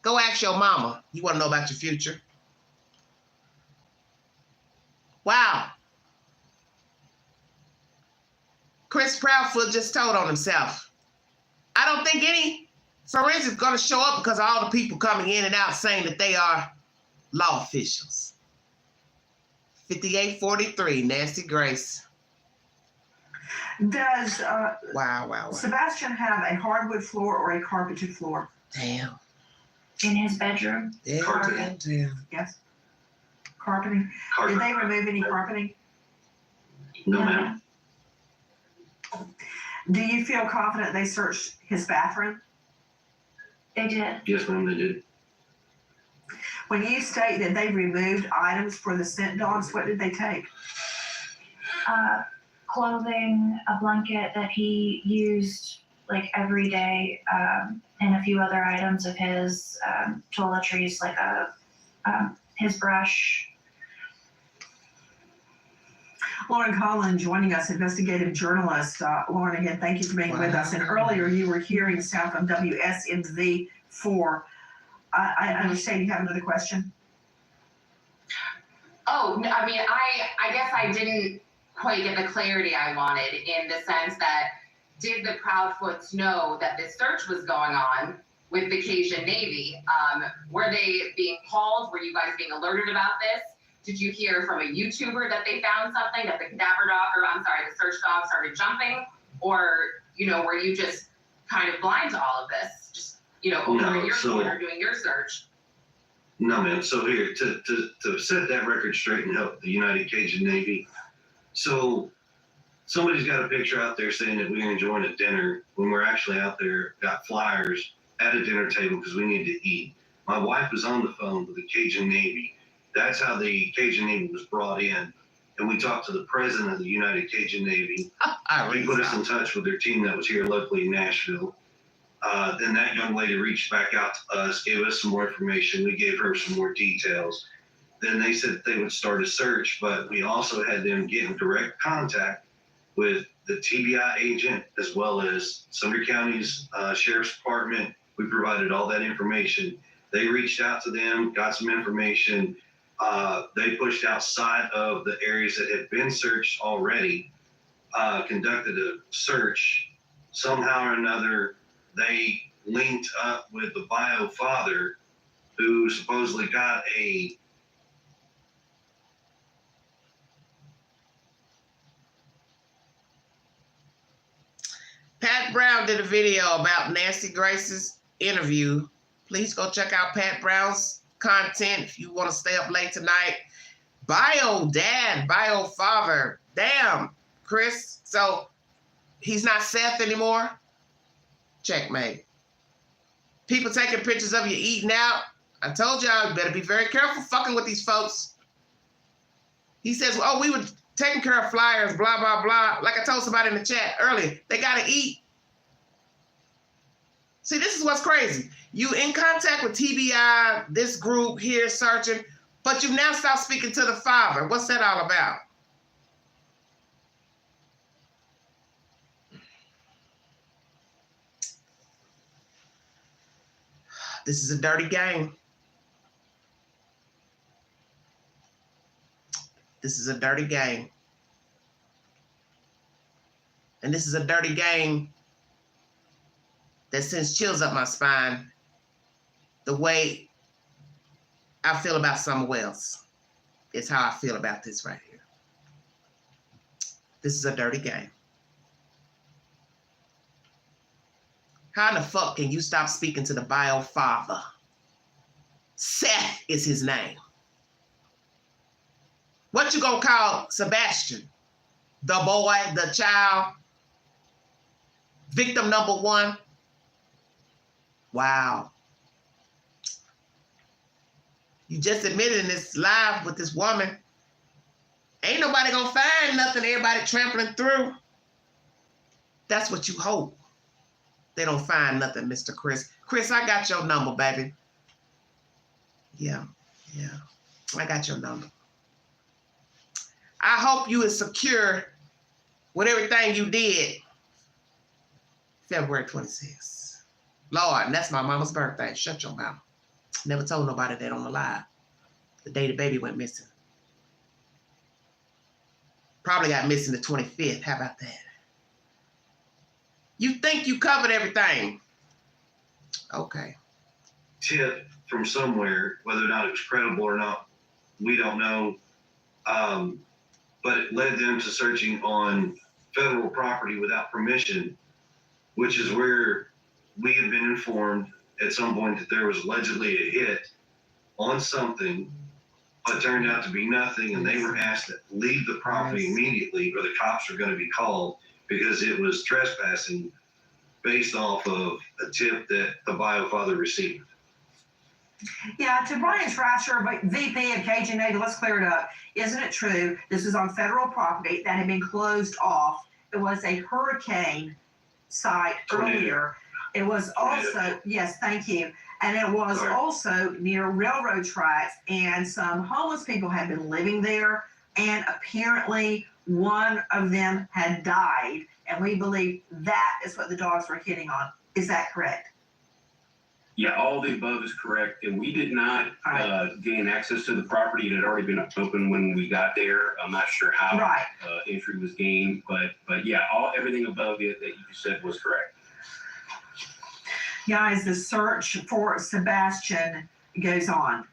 Go ask your mama. You want to know about your future? Wow. Chris Proudfoot just told on himself. I don't think any forensics is going to show up because of all the people coming in and out saying that they are law officials. 5843, Nancy Grace. Does Wow. Sebastian have a hardwood floor or a carpeted floor? Damn. In his bedroom. Damn. Carpet. Damn. Yes. Carpeting. Carpet. Did they remove any carpeting? No, ma'am. Do you feel confident they searched his bathroom? They did. Yes, ma'am, they did. When you state that they removed items for the scent dogs, what did they take? Clothing, a blanket that he used like every day, and a few other items of his, toiletries, like his brush. Lauren Collin joining us, investigative journalist. Lauren, again, thank you for being with us. And earlier you were hearing sound from WSMV4. I understand you have another question. Oh, I mean, I guess I didn't quite get the clarity I wanted in the sense that did the Proudfoots know that this search was going on with the Cajun Navy? Were they being called? Were you guys being alerted about this? Did you hear from a YouTuber that they found something, that the cadaver dog, or I'm sorry, the search dog started jumping? Or, were you just kind of blind to all of this? Just, over your corner doing your search? No, ma'am. So here, to set that record straight and help the United Cajun Navy. So somebody's got a picture out there saying that we're enjoying a dinner when we're actually out there, got flyers at a dinner table because we need to eat. My wife was on the phone with the Cajun Navy. That's how the Cajun Navy was brought in. And we talked to the president of the United Cajun Navy. He put us in touch with their team that was here locally in Nashville. Then that young lady reached back out to us, gave us some more information. We gave her some more details. Then they said that they would start a search, but we also had them get in direct contact with the TBI agent as well as Sumter County's Sheriff's Department. We provided all that information. They reached out to them, got some information. They pushed outside of the areas that had been searched already, conducted a search. Somehow or another, they linked up with the bio father who supposedly got a Pat Brown did a video about Nancy Grace's interview. Please go check out Pat Brown's content if you want to stay up late tonight. Bio dad, bio father. Damn, Chris. So he's not Seth anymore? Checkmate. People taking pictures of you eating out. I told y'all, you better be very careful fucking with these folks. He says, oh, we were taking care of flyers, blah, blah, blah. Like I told somebody in the chat earlier, they got to eat. See, this is what's crazy. You in contact with TBI, this group here searching, but you now stop speaking to the father. What's that all about? This is a dirty game. This is a dirty game. And this is a dirty game that sends chills up my spine the way I feel about Summer Wells. It's how I feel about this right here. This is a dirty game. How in the fuck can you stop speaking to the bio father? Seth is his name. What you gonna call Sebastian? The boy, the child, victim number one? Wow. You just admitted in this live with this woman, ain't nobody gonna find nothing, everybody trampling through. That's what you hope. They don't find nothing, Mr. Chris. Chris, I got your number, baby. Yeah. I got your number. I hope you is secure with everything you did. February 26th. Lord, and that's my mama's birthday. Shut your mouth. Never told nobody that on the live. The day the baby went missing. Probably got missing the 25th. How about that? You think you covered everything. Okay. Tip from somewhere, whether or not it was credible or not, we don't know. But it led them to searching on federal property without permission, which is where we have been informed at some point that there was allegedly a hit on something, but turned out to be nothing, and they were asked to leave the property immediately or the cops are going to be called because it was trespassing based off of a tip that the bio father received. Yeah, to Brian Trasher, VP of Cajun, let's clear it up. Isn't it true this is on federal property that had been closed off? It was a hurricane site earlier. It was also, yes, thank you. And it was also near railroad tracks, and some homeless people had been living there, and apparently one of them had died, and we believe that is what the dogs were hitting on. Is that correct? Yeah, all the above is correct, and we did not gain access to the property. It had already been open when we got there. I'm not sure how entry was gained, but yeah, everything above it that you said was correct. Guys, the search for Sebastian goes on.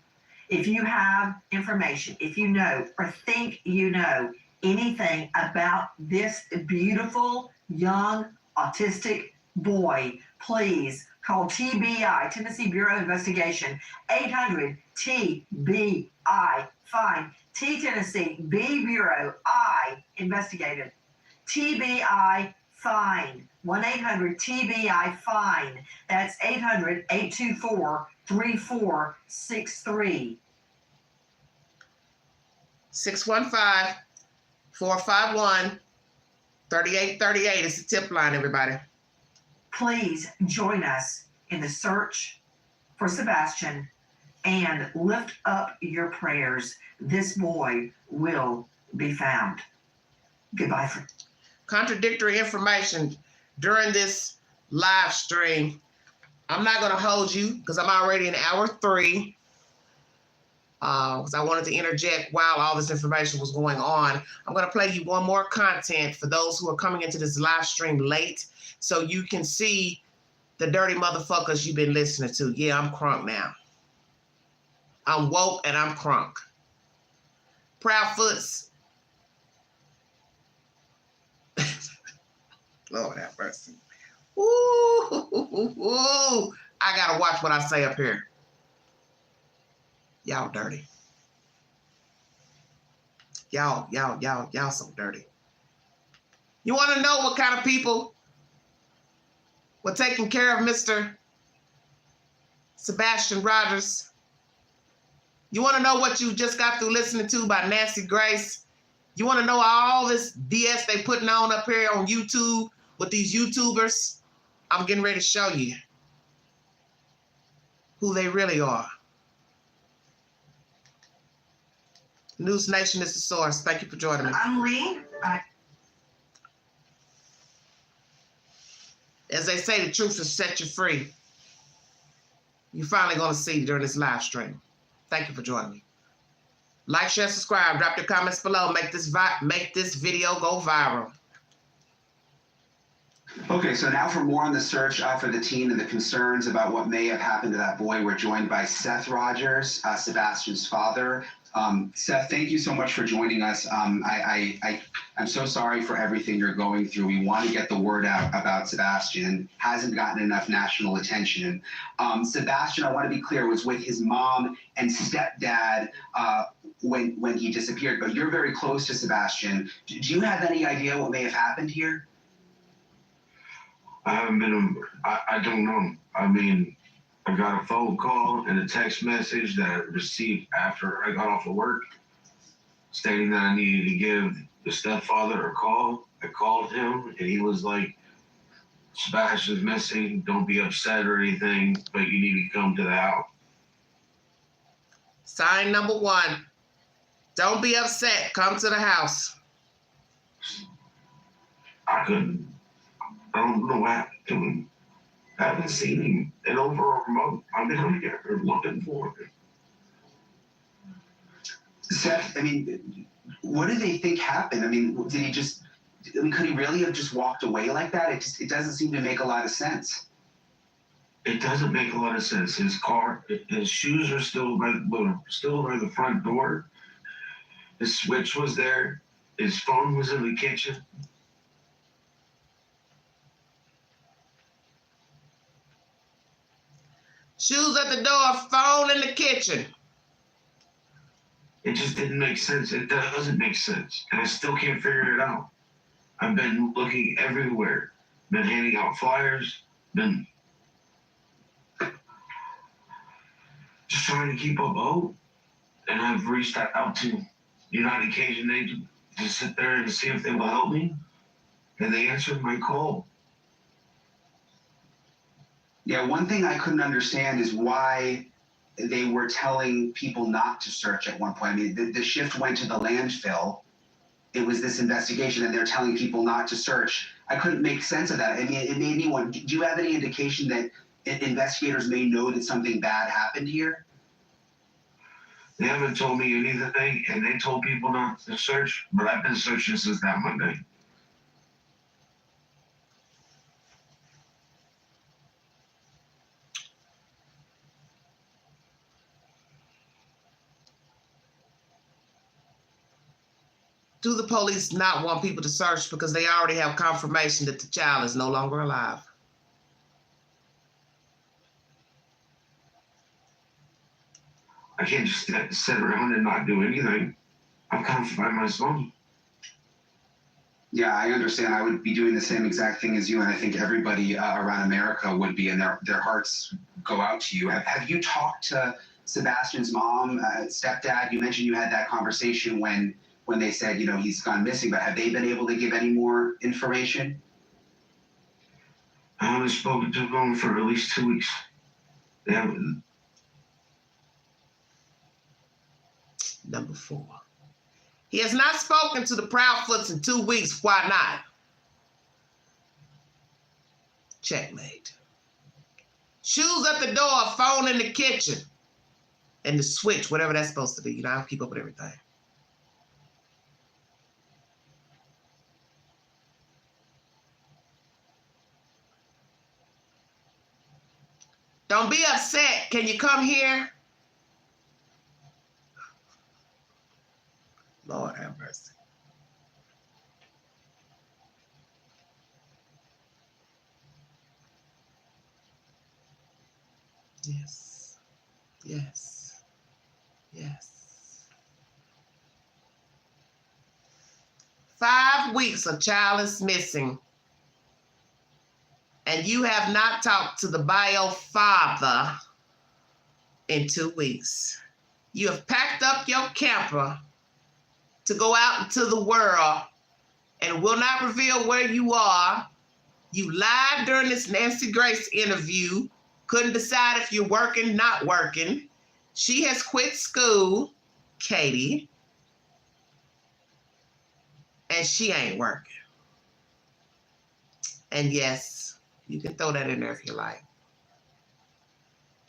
If you have information, if you know or think you know anything about this beautiful, young, autistic boy, please call TBI, Tennessee Bureau of Investigation, 800-TBI, fine. T Tennessee, B Bureau, I investigated. TBI, fine. 1-800-TBI, fine. That's 800-824-3463. 615-451-3838 is the tip line, everybody. Please join us in the search for Sebastian and lift up your prayers. This boy will be found. Goodbye. Contradictory information during this live stream. I'm not going to hold you because I'm already in hour 3. Because I wanted to interject while all this information was going on. I'm going to play you one more content for those who are coming into this live stream late so you can see the dirty motherfuckers you've been listening to. Yeah, I'm crunk now. I'm woke and I'm crunk. PROUDFOOT'S. Lord have mercy. Ooh, I gotta watch what I say up here. Y'all dirty. Y'all so dirty. You want to know what kind of people were taking care of Mr. Sebastian Rogers? You want to know what you just got through listening to by Nancy Grace? You want to know all this BS they putting on up here on YouTube with these YouTubers? I'm getting ready to show you who they really are. News Nation is the source. Thank you for joining me. I'm Lee. As they say, the truth will set you free. You're finally going to see during this live stream. Thank you for joining me. Like, share, subscribe. Drop your comments below. Make this video go viral. Okay, so now for more on the search for the teen and the concerns about what may have happened to that boy, we're joined by Seth Rogers, Sebastian's father. Seth, thank you so much for joining us. I'm so sorry for everything you're going through. We want to get the word out about Sebastian. Hasn't gotten enough national attention. Sebastian, I want to be clear, was with his mom and stepdad when he disappeared, but you're very close to Sebastian. Do you have any idea what may have happened here? I haven't been, I don't know. I mean, I got a phone call and a text message that I received after I got off of work stating that I needed to give the stepfather a call. I called him and he was like, Sebastian's missing. Don't be upset or anything, but you need to come to the house. Sign number 1. Don't be upset. Come to the house. I couldn't. I don't know what happened to him. I haven't seen him in over a month. I've been here looking for him. Seth, I mean, what do they think happened? I mean, did he just? I mean, could he really have just walked away like that? It doesn't seem to make a lot of sense. It doesn't make a lot of sense. His shoes are still by the front door. His switch was there. His phone was in the kitchen. Shoes at the door, phone in the kitchen. It just didn't make sense. It doesn't make sense. And I still can't figure it out. I've been looking everywhere. Been handing out flyers. Been just trying to keep up hope. And I've reached out to United Cajun Agent to sit there and see if they will help me. And they answered my call. Yeah, one thing I couldn't understand is why they were telling people not to search at one point. I mean, the shift went to the landfill. It was this investigation, and they're telling people not to search. I couldn't make sense of that. I mean, it made me wonder, do you have any indication that investigators may know that something bad happened here? They haven't told me anything, and they told people not to search, but I've been searching since that Monday. Do the police not want people to search because they already have confirmation that the child is no longer alive? I can't just sit around and not do anything. I've got to find my son. Yeah, I understand. I would be doing the same exact thing as you, and I think everybody around America would be, and their hearts go out to you. Have you talked to Sebastian's mom, stepdad? You mentioned you had that conversation when they said, you know, he's gone missing, but have they been able to give any more information? I haven't spoken to them for at least 2 weeks. They haven't. Number 4. He has not spoken to the Proudfoots in 2 weeks. Why not? Checkmate. Shoes at the door, phone in the kitchen, and the switch, whatever that's supposed to be. You know, I'll keep up with everything. Don't be upset. Can you come here? Lord have mercy. Yes. Yes. Yes. 5 weeks a child is missing, and you have not talked to the bio father in 2 weeks. You have packed up your camper to go out into the world and will not reveal where you are. You lied during this Nancy Grace interview, couldn't decide if you're working, not working. She has quit school, Katie, and she ain't working. And yes, you can throw that in there if you like.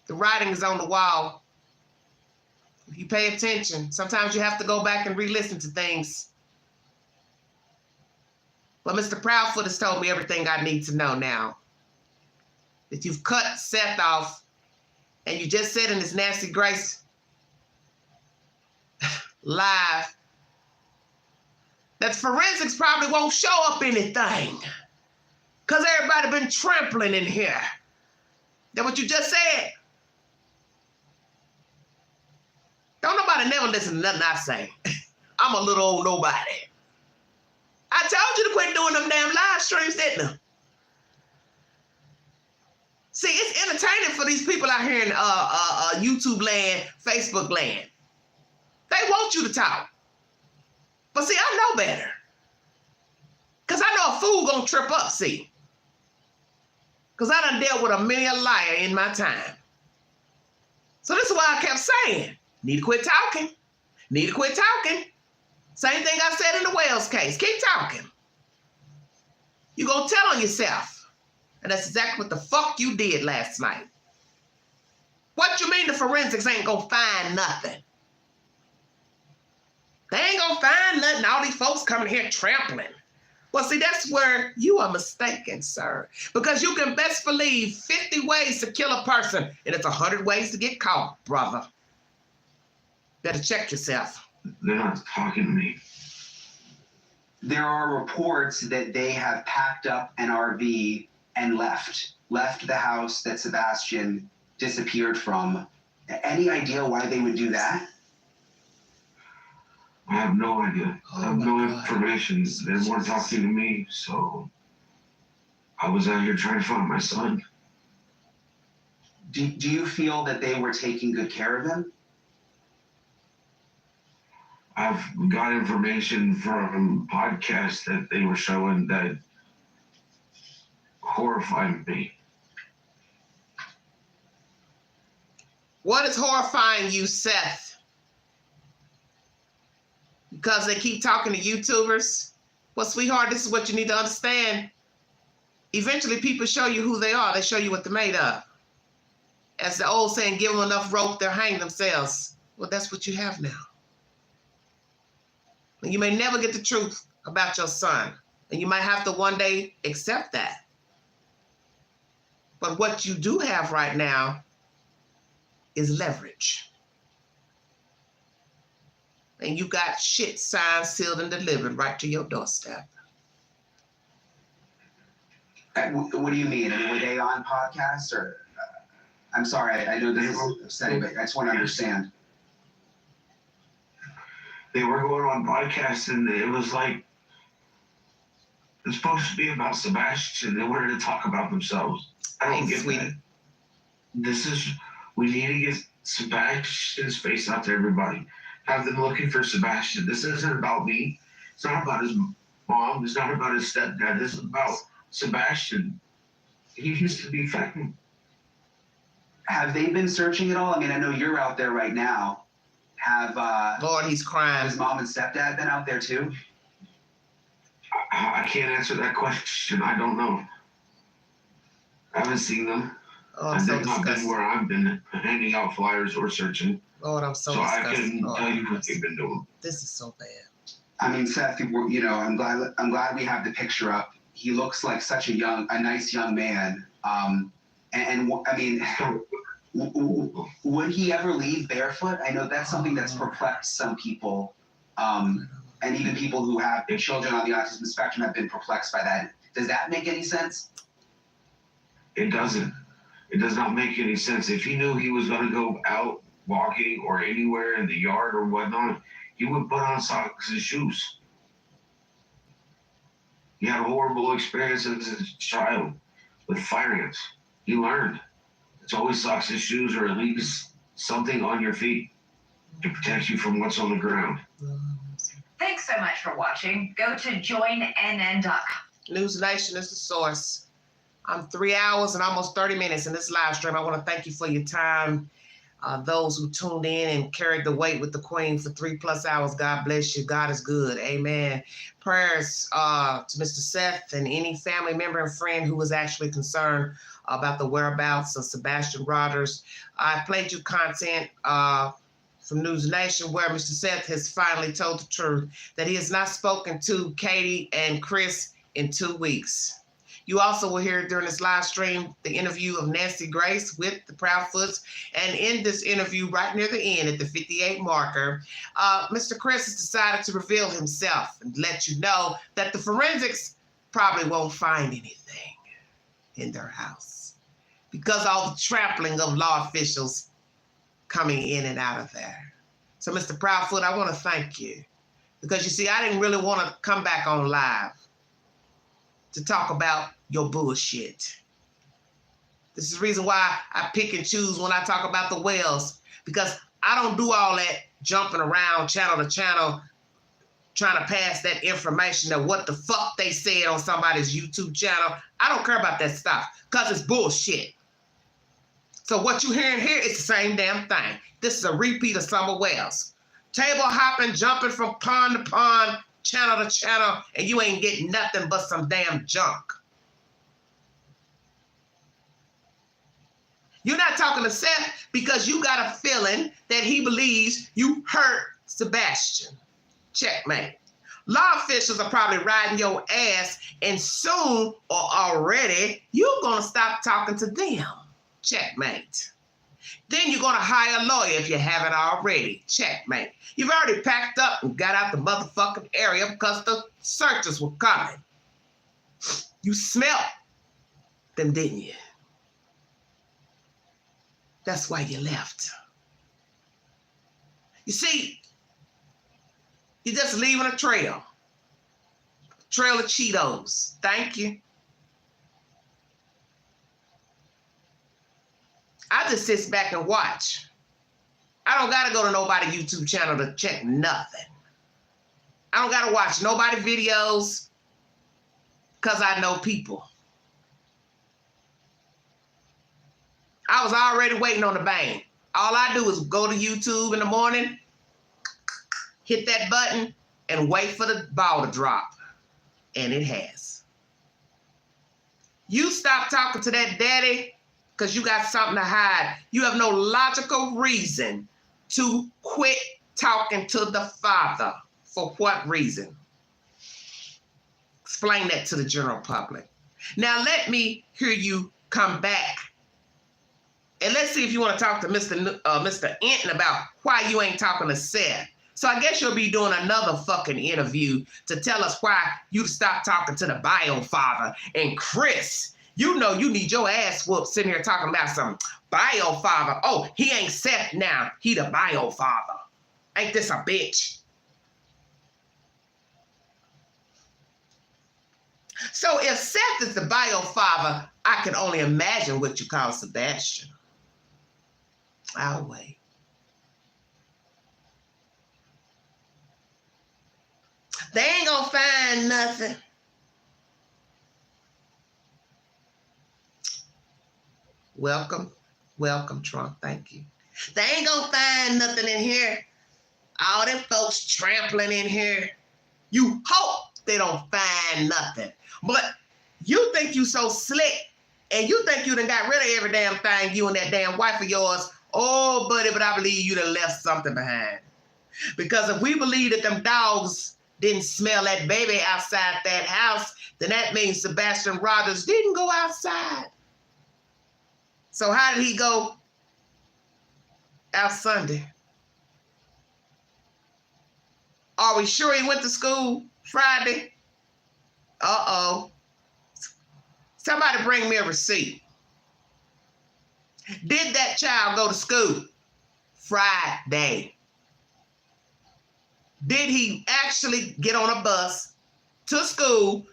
The writing is on the wall. If you pay attention, sometimes you have to go back and re-listen to things. But Mr. Proudfoot has told me everything I need to know now. That you've cut Seth off, and you just said in this Nancy Grace live that forensics probably won't show up anything because everybody been trampling in here. That what you just said? Don't nobody never listen to nothing I say. I'm a little old nobody. I told you to quit doing them damn live streams, didn't I? See, it's entertaining for these people out here in YouTube land, Facebook land. They want you to talk. But see, I know better. Because I know a fool gonna trip up, see. Because I done dealt with a many a liar in my time. So this is why I kept saying, need to quit talking. Need to quit talking. Same thing I said in the Wells case. Keep talking. You gonna tell on yourself. And that's exactly what the fuck you did last night. What you mean the forensics ain't gonna find nothing? They ain't gonna find nothing. All these folks coming here trampling. Well, see, that's where you are mistaken, sir. Because you can best believe 50 ways to kill a person, and it's 100 ways to get caught, brother. Better check yourself. They're not talking to me. There are reports that they have packed up an RV and left the house that Sebastian disappeared from. Any idea why they would do that? I have no idea. I have no information. They weren't talking to me, so I was out here trying to find my son. Do you feel that they were taking good care of him? I've got information from podcasts that they were showing that horrified me. What is horrifying you, Seth? Because they keep talking to YouTubers? Well, sweetheart, this is what you need to understand. Eventually, people show you who they are. They show you what they're made of. As the old saying, give them enough rope, they'll hang themselves. Well, that's what you have now. And you may never get the truth about your son. And you might have to one day accept that. But what you do have right now is leverage. And you got shit signed, sealed, and delivered right to your doorstep. What do you mean? I mean, were they on podcasts or? I'm sorry, I know this is upsetting, but I just want to understand. They were going on podcasts, and it was like, it's supposed to be about Sebastian. They wanted to talk about themselves. I don't get that. We need to get Sebastian's face out to everybody. Have them looking for Sebastian. This isn't about me. It's not about his mom. It's not about his stepdad. This is about Sebastian. He used to be fat. Have they been searching at all? I mean, I know you're out there right now. Have Lord, he's crying. his mom and stepdad been out there too? I can't answer that question. I don't know. I haven't seen them. Oh, I'm and so they've not disgusted. been where I've been handing out flyers or searching. Lord, I'm so So I disgusted. couldn't Lord, tell you what they've been doing. this is so bad. I mean, Seth, you know, I'm glad we have the picture up. He looks like such a nice young man. I mean, would he ever leave barefoot? I know that's something that's perplexed some people, and even people who have children on the autism spectrum have been perplexed by that. Does that make any sense? It doesn't. It does not make any sense. If he knew he was going to go out walking or anywhere in the yard or whatnot, he would put on socks and shoes. He had a horrible experience as a child with fire ants. He learned. It's always socks and shoes, or at least something on your feet to protect you from what's on the ground. Thanks so much for watching. Go to joinnn.com. News Nation is the source. I'm 3 hours and almost 30 minutes in this live stream. I want to thank you for your time. Those who tuned in and carried the weight with the Queen for 3+ hours, God bless you. God is good. Amen. Prayers to Mr. Seth and any family member and friend who was actually concerned about the whereabouts of Sebastian Rogers. I played you content from News Nation where Mr. Seth has finally told the truth that he has not spoken to Katie and Chris in 2 weeks. You also will hear during this live stream the interview of Nancy Grace with the PROUDFOOT'S. And in this interview, right near the end at the 58 marker, Mr. Chris has decided to reveal himself and let you know that the forensics probably won't find anything in their house because all the trampling of law officials coming in and out of there. So, Mr. Proudfoot, I want to thank you because, you see, I didn't really want to come back on live to talk about your bullshit. This is the reason why I pick and choose when I talk about the Wells, because I don't do all that jumping around channel to channel trying to pass that information of what the fuck they said on somebody's YouTube channel. I don't care about that stuff because it's bullshit. So what you're hearing here is the same damn thing. This is a repeat of Summer Wells. table hopping, jumping from pond to pond, channel to channel, and you ain't getting nothing but some damn junk. You're not talking to Seth because you got a feeling that he believes you hurt Sebastian. Checkmate. Law officials are probably riding your ass, and soon or already, you're going to stop talking to them. Checkmate. Then you're going to hire a lawyer if you haven't already. Checkmate. You've already packed up and got out the motherfucking area because the searchers were coming. You smelled them, didn't you? That's why you left. You see, you're just leaving a trail. Trail of Cheetos. Thank you. I just sit back and watch. I don't gotta go to nobody's YouTube channel to check nothing. I don't gotta watch nobody videos because I know people. I was already waiting on the bang. All I do is go to YouTube in the morning, hit that button, and wait for the ball to drop. And it has. You stop talking to that daddy because you got something to hide. You have no logical reason to quit talking to the father. For what reason? Explain that to the general public. Now let me hear you come back. And let's see if you want to talk to Mr. Enton about why you ain't talking to Seth. So I guess you'll be doing another fucking interview to tell us why you stopped talking to the bio father. And Chris, you know you need your ass whooped sitting here talking about some bio father. Oh, he ain't Seth now. He the bio father. Ain't this a bitch? So if Seth is the bio father, I can only imagine what you call Sebastian. I'll wait. They ain't gonna find nothing. Welcome, Trump, thank you. They ain't gonna find nothing in here. All them folks trampling in here. You hope they don't find nothing. But you think you so slick, and you think you done got rid of every damn thing, you and that damn wife of yours. Oh, buddy, but I believe you done left something behind. Because if we believe that them dogs didn't smell that baby outside that house, then that means Sebastian Rogers didn't go outside. So how did he go out Sunday? Are we sure he went to school Friday? Uh-oh. Somebody bring me a receipt. Did that child go to school Friday? Did he actually get on a bus to school,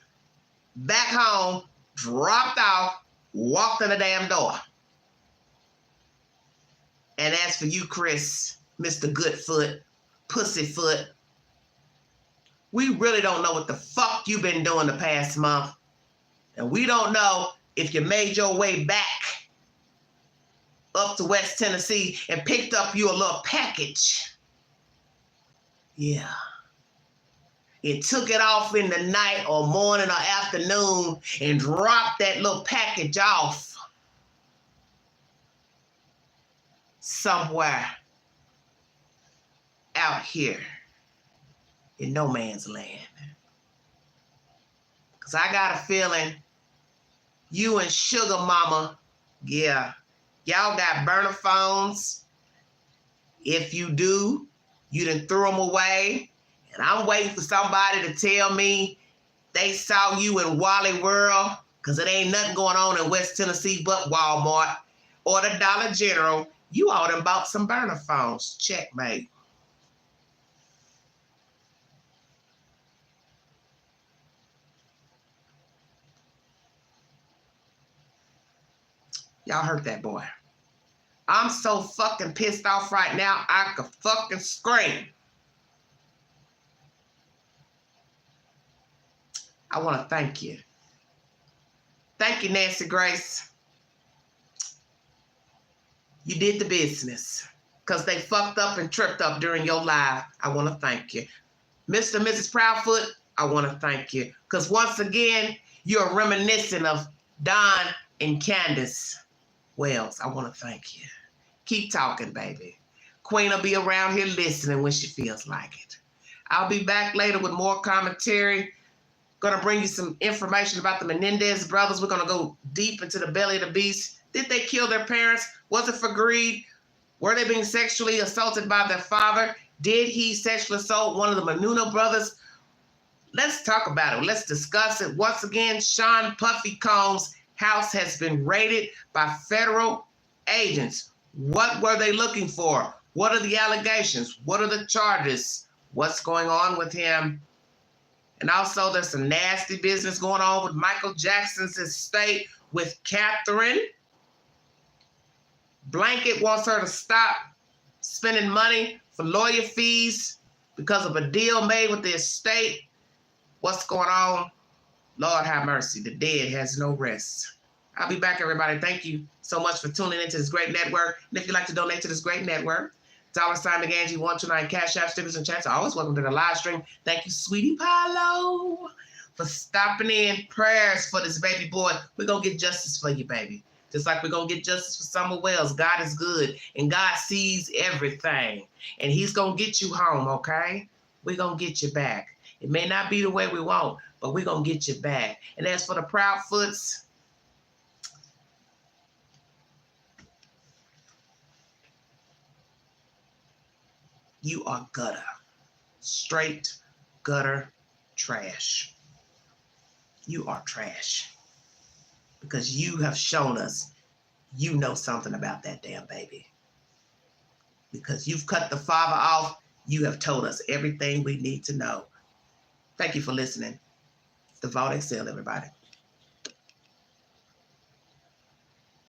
back home, dropped off, walked in the damn door? And as for you, Chris, Mr. Goodfoot, Pussyfoot, we really don't know what the fuck you've been doing the past month. And we don't know if you made your way back up to West Tennessee and picked up you a little package. Yeah. And took it off in the night or morning or afternoon and dropped that little package off somewhere out here in no man's land. Because I got a feeling you and Sugar Mama, yeah, y'all got burner phones. If you do, you done threw them away. And I'm waiting for somebody to tell me they saw you in Wally World, because it ain't nothing going on in West Tennessee but Walmart or the Dollar General. You all done bought some burner phones. Checkmate. Y'all heard that boy. I'm so fucking pissed off right now, I could fucking scream. I want to thank you. Thank you, Nancy Grace. You did the business. because they fucked up and tripped up during your life. I want to thank you. Mr. and Mrs. Proudfoot, I want to thank you. Because once again, you're reminiscent of Don and Candace Wells. I want to thank you. Keep talking, baby. Queen will be around here listening when she feels like it. I'll be back later with more commentary. Going to bring you some information about the Menendez brothers. We're going to go deep into the belly of the beast. Did they kill their parents? Was it for greed? Were they being sexually assaulted by their father? Did he sexually assault one of the Menuna brothers? Let's talk about it. Let's discuss it. Once again, Sean Puffy Combs' house has been raided by federal agents. What were they looking for? What are the allegations? What are the charges? What's going on with him? And also there's some nasty business going on with Michael Jackson's estate with Catherine. Blanket wants her to stop spending money for lawyer fees because of a deal made with the estate. What's going on? Lord have mercy. The dead has no rest. I'll be back, everybody. Thank you so much for tuning into this great network. And if you'd like to donate to this great network, $McAngie129 Cash App, stickers, and chats. Always welcome to the live stream. Thank you, Sweetie Palo, for stopping in. Prayers for this baby boy. We're going to get justice for you, baby. Just like we're going to get justice for Summer Wells. God is good, and God sees everything. And he's going to get you home, okay? We're going to get you back. It may not be the way we want, but we're going to get you back. And as for the Proudfoots, you are gutter. Straight gutter trash. You are trash. Because you have shown us you know something about that damn baby. Because you've cut the father off, you have told us everything we need to know. Thank you for listening. The Vote Excel, everybody.